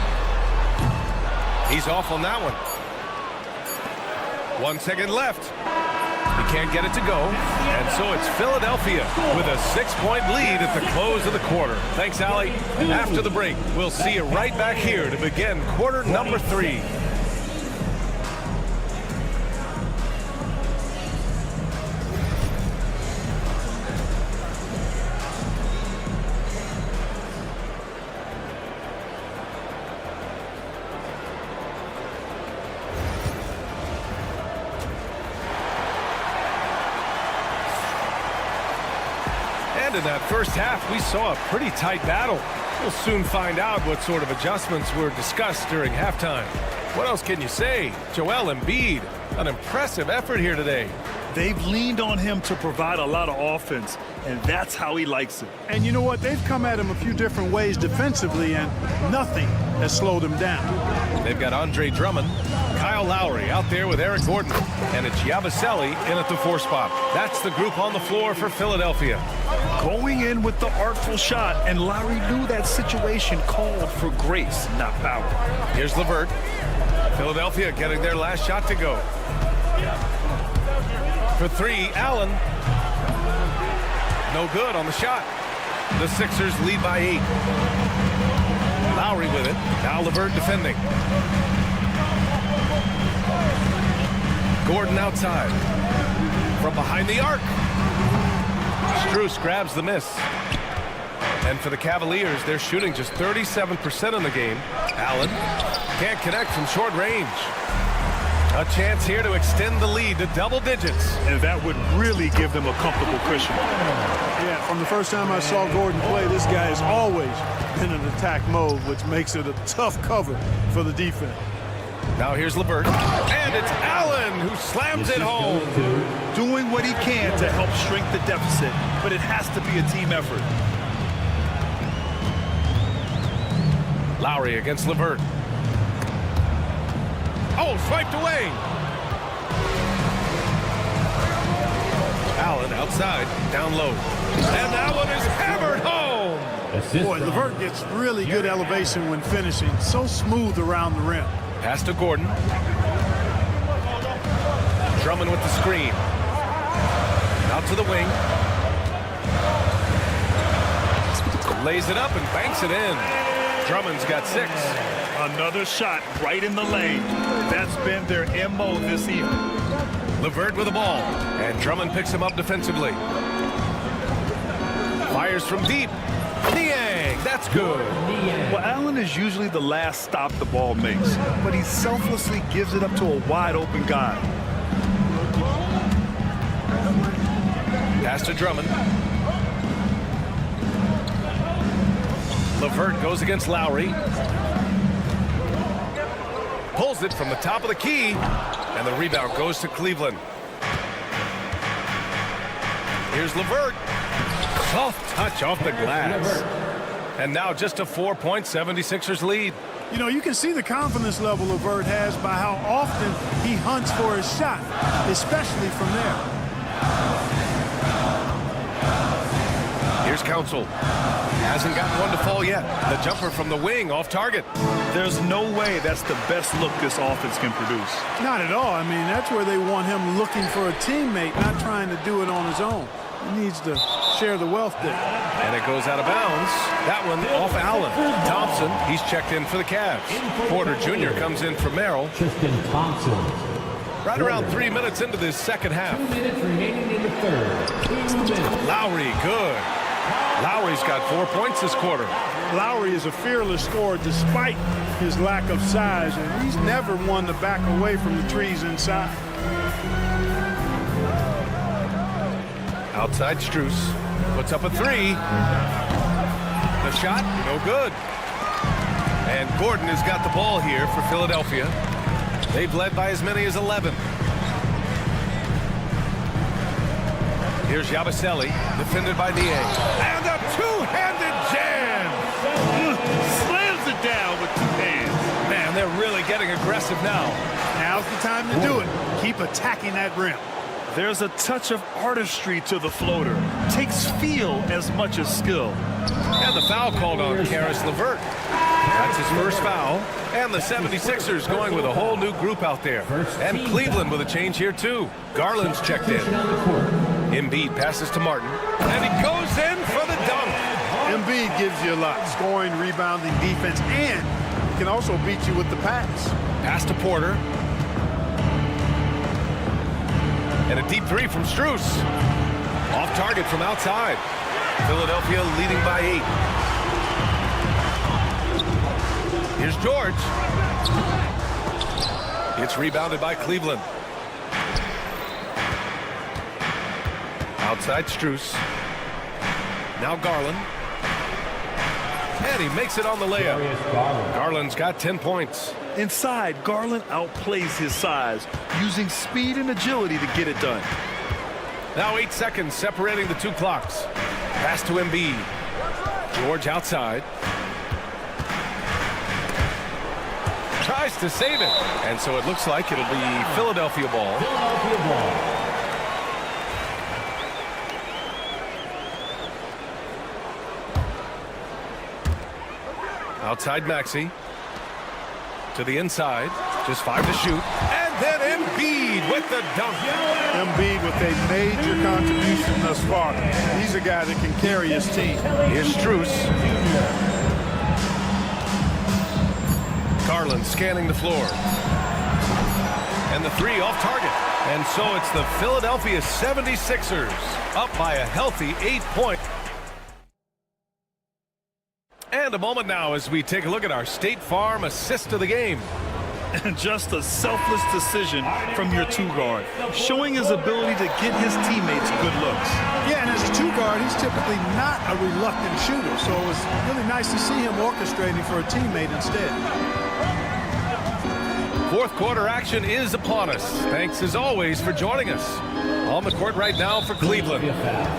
He's off on that one. 1 second left. He can't get it to go. And so it's Philadelphia with a 6-point lead at the close of the quarter. Thanks, Allie. After the break, we'll see you right back here to begin quarter number 3. In that first half, we saw a pretty tight battle. We'll soon find out what sort of adjustments were discussed during halftime. What else can you say? Joel Embiid, an impressive effort here today. They've leaned on him to provide a lot of offense, and that's how he likes it. And you know what? They've come at him a few different ways defensively, and nothing has slowed him down. They've got Andre Drummond, Kyle Lowry out there with Eric Gordon, and it's Yabusele in at the 4 spot. That's the group on the floor for Philadelphia. Going in with the artful shot, and Lowry knew that situation called for grace, not power. Here's LeVert. Philadelphia getting their last shot to go. For 3, Allen. No good on the shot. The Sixers lead by 8. Lowry with it. Now LeVert defending. Gordon outside. From behind the arc. Strus grabs the miss. And for the Cavaliers, they're shooting just 37% in the game. Allen can't connect from short range. A chance here to extend the lead to double digits. And that would really give them a comfortable cushion. Yeah, from the first time I saw Gordon play, this guy has always been in attack mode, which makes it a tough cover for the defense. Now here's LeVert. And it's Allen who slams it home. Doing what he can to help shrink the deficit, but it has to be a team effort. Lowry against LeVert. Oh, swiped away. Allen outside, down low. And that one is hammered home. Boy, LeVert gets really good elevation when finishing. So smooth around the rim. Pass to Gordon. Drummond with the screen. Out to the wing. Lays it up and banks it in. Drummond's got 6. Another shot right in the lane. That's been their MO this evening. LeVert with the ball. And Drummond picks him up defensively. Fires from deep. Niang, that's good. Well, Allen is usually the last stop the ball makes, but he selflessly gives it up to a wide open guy. Pass to Drummond. LeVert goes against Lowry. Pulls it from the top of the key, and the rebound goes to Cleveland. Here's LeVert. Soft touch off the glass. And now just a 4-point 76ers lead. You know, you can see the confidence level LeVert has by how often he hunts for his shot, especially from there. Here's Council. Hasn't gotten one to fall yet. The jumper from the wing off target. There's no way that's the best look this offense can produce. Not at all. I mean, that's where they want him looking for a teammate, not trying to do it on his own. He needs to share the wealth there. And it goes out of bounds. That one off Allen. Thompson, he's checked in for the Cavs. Porter Jr. comes in for Merrill. Tristan Thompson. Right around 3 minutes into this second half. 2 minutes remaining in the third. 2 minutes. Lowry, good. Lowry's got 4 points this quarter. Lowry is a fearless scorer despite his lack of size, and he's never one to back away from the trees inside. Outside Strus. Puts up a 3. The shot, no good. And Gordon has got the ball here for Philadelphia. They've led by as many as 11. Here's Yabusele, defended by Niang. And a two-handed jam! Slams it down with 2 hands. Man, they're really getting aggressive now. Now's the time to do it. Keep attacking that rim. There's a touch of artistry to the floater. Takes feel as much as skill. And the foul called on Karis LeVert. That's his first foul. And the 76ers going with a whole new group out there. And Cleveland with a change here, too. Garland's checked in. Embiid passes to Martin. And he goes in for the dunk. Embiid gives you a lot. Scoring, rebounding, defense, and he can also beat you with the pass. Pass to Porter. And a deep 3 from Strus. Off target from outside. Philadelphia leading by 8. Here's George. It's rebounded by Cleveland. Outside Strus. Now Garland. And he makes it on the layup. Garland's got 10 points. Inside, Garland outplays his size, using speed and agility to get it done. Now 8 seconds separating the 2 clocks. Pass to Embiid. George outside. Tries to save it. And so it looks like it'll be Philadelphia ball. Philadelphia ball. Outside Maxey. To the inside. Just 5 to shoot. And then Embiid with the dunk. Embiid with a major contribution thus far. He's a guy that can carry his team. Here's Strus. Garland scanning the floor. And the 3 off target. And so it's the Philadelphia 76ers up by a healthy 8 points. And a moment now as we take a look at our State Farm assist of the game. And just a selfless decision from your 2-guard, showing his ability to get his teammates good looks. Yeah, and as a 2-guard, he's typically not a reluctant shooter, so it was really nice to see him orchestrating for a teammate instead. Fourth quarter action is upon us. Thanks as always for joining us. On the court right now for Cleveland,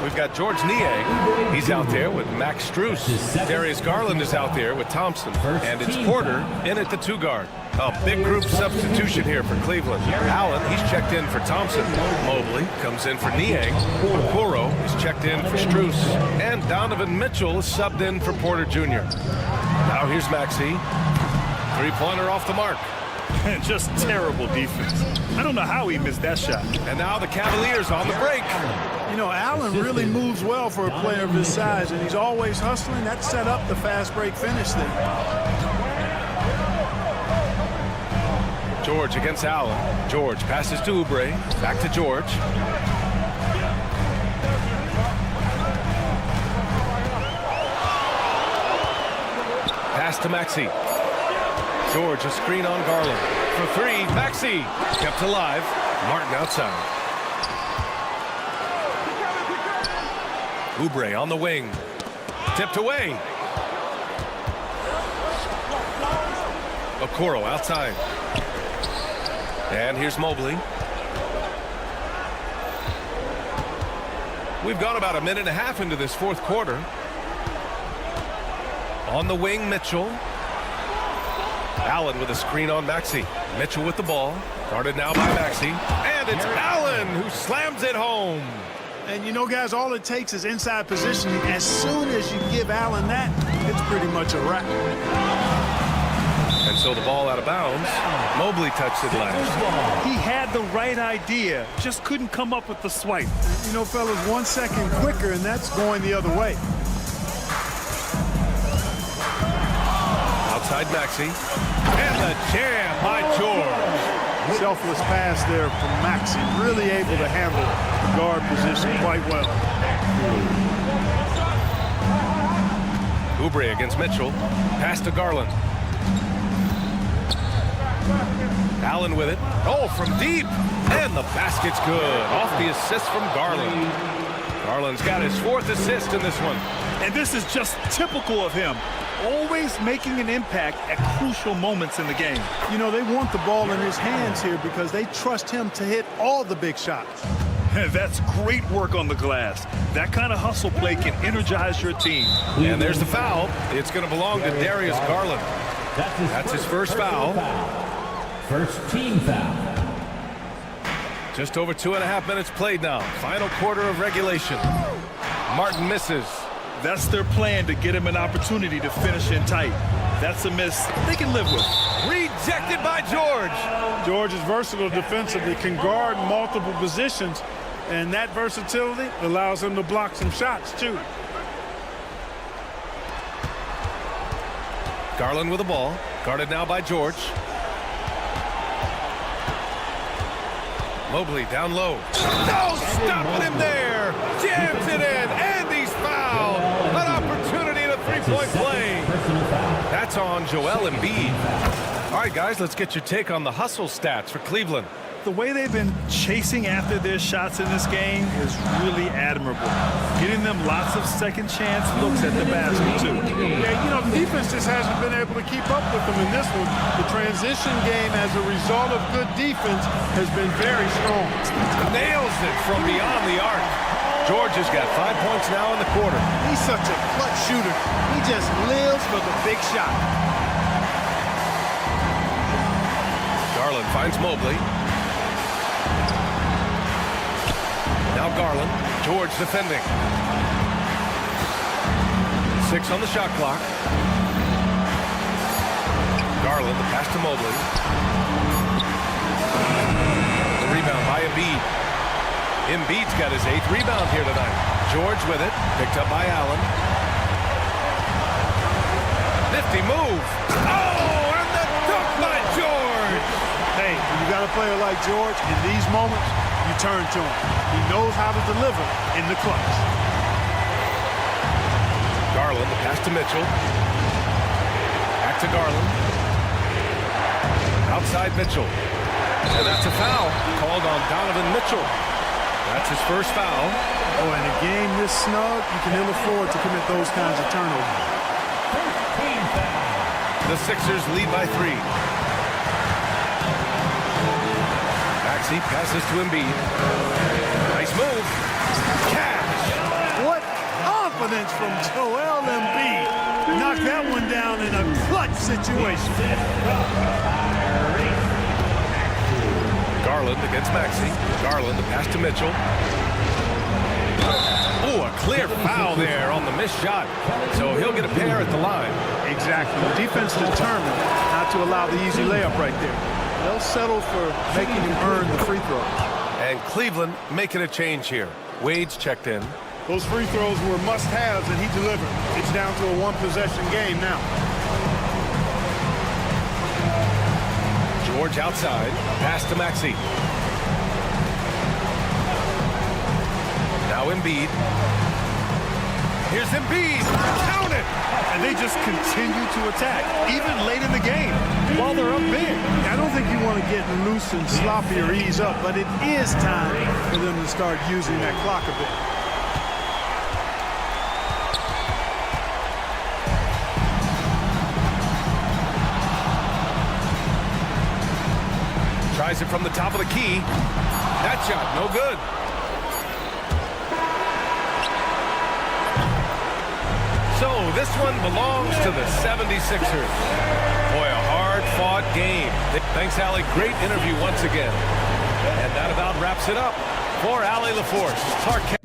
we've got George Niang. He's out there with Max Strus. Darius Garland is out there with Thompson. And it's Porter in at the 2-guard. A big group substitution here for Cleveland. Allen, he's checked in for Thompson. Mobley comes in for Niang. Okoro is checked in for Strus. And Donovan Mitchell is subbed in for Porter Jr. Now here's Maxey. Three-pointer off the mark. Just terrible defense. I don't know how he missed that shot. And now the Cavaliers on the break. You know, Allen really moves well for a player of his size, and he's always hustling. That set up the fast break finish there. George against Allen. George passes to Oubre. Back to George. Pass to Maxey. George, a screen on Garland. For three, Maxey. Kept alive. Martin outside. Oubre on the wing. Tipped away. Okoro outside. And here's Mobley. We've gone about a minute and a half into this fourth quarter. On the wing, Mitchell. Allen with a screen on Maxey. Mitchell with the ball. Guarded now by Maxey. And it's Allen who slams it home. And you know, guys, all it takes is inside positioning. As soon as you give Allen that, it's pretty much a wrap. And so the ball out of bounds. Mobley touched it last. He had the right idea, just couldn't come up with the swipe. You know, fellas, 1 second quicker, and that's going the other way. Outside Maxey. And the jam by George. Selfless pass there from Maxey. Really able to handle the guard position quite well. Oubre against Mitchell. Pass to Garland. Allen with it. Oh, from deep. And the basket's good. Off the assist from Garland. Garland's got his fourth assist in this one. And this is just typical of him. Always making an impact at crucial moments in the game. You know, they want the ball in his hands here because they trust him to hit all the big shots. That's great work on the glass. That kind of hustle play can energize your team. And there's the foul. It's going to belong to Darius Garland. That's his first foul. First team foul. Just over 2.5 minutes played now. Final quarter of regulation. Martin misses. That's their plan, to get him an opportunity to finish in tight. That's a miss they can live with. Rejected by George. George is versatile defensively, can guard multiple positions, and that versatility allows him to block some shots, too. Garland with the ball. Guarded now by George. Mobley down low. No, stopping him there. Jams it in, and he's fouled. An opportunity in a three-point play. That's on Joel Embiid. All right, guys, let's get your take on the hustle stats for Cleveland. The way they've been chasing after their shots in this game is really admirable. Getting them lots of second chance looks at the basket, too. Yeah, you know, the defense just hasn't been able to keep up with them in this one. The transition game, as a result of good defense, has been very strong. Nails it from beyond the arc. George has got 5 points now in the quarter. He's such a clutch shooter. He just lives for the big shot. Garland finds Mobley. Now Garland. George defending. 6 on the shot clock. Garland, the pass to Mobley. The rebound by Embiid. Embiid's got his 8th rebound here tonight. George with it. Picked up by Allen. Nifty move. Oh, and the dunk by George. Hey, when you got a player like George, in these moments, you turn to him. He knows how to deliver in the clutch. Garland, the pass to Mitchell. Back to Garland. Outside Mitchell. And that's a foul called on Donovan Mitchell. That's his first foul. Oh, in a game this snug, you can ill afford to commit those kinds of turnovers. The Sixers lead by 3. Maxey passes to Embiid. Nice move. Cash. What confidence from Joel Embiid. Knocked that one down in a clutch situation. Garland against Maxey. Garland, the pass to Mitchell. Oh, a clear foul there on the missed shot. So he'll get a pair at the line. Exactly. The defense determined not to allow the easy layup right there. They'll settle for making him earn the free throw. And Cleveland making a change here. Wade's checked in. Those free throws were must-haves, and he delivered. It's down to a one-possession game now. George outside. Pass to Maxey. Now Embiid. Here's Embiid. Count it! And they just continue to attack, even late in the game, while they're up big. I don't think you want to get loose and sloppy or ease up, but it is time for them to start using that clock a bit. Tries it from the top of the key. That shot, no good. So this one belongs to the 76ers. Boy, a hard-fought game. Thanks, Allie. Great interview once again. And that about wraps it up. For Allie LaForce, Clark Kent.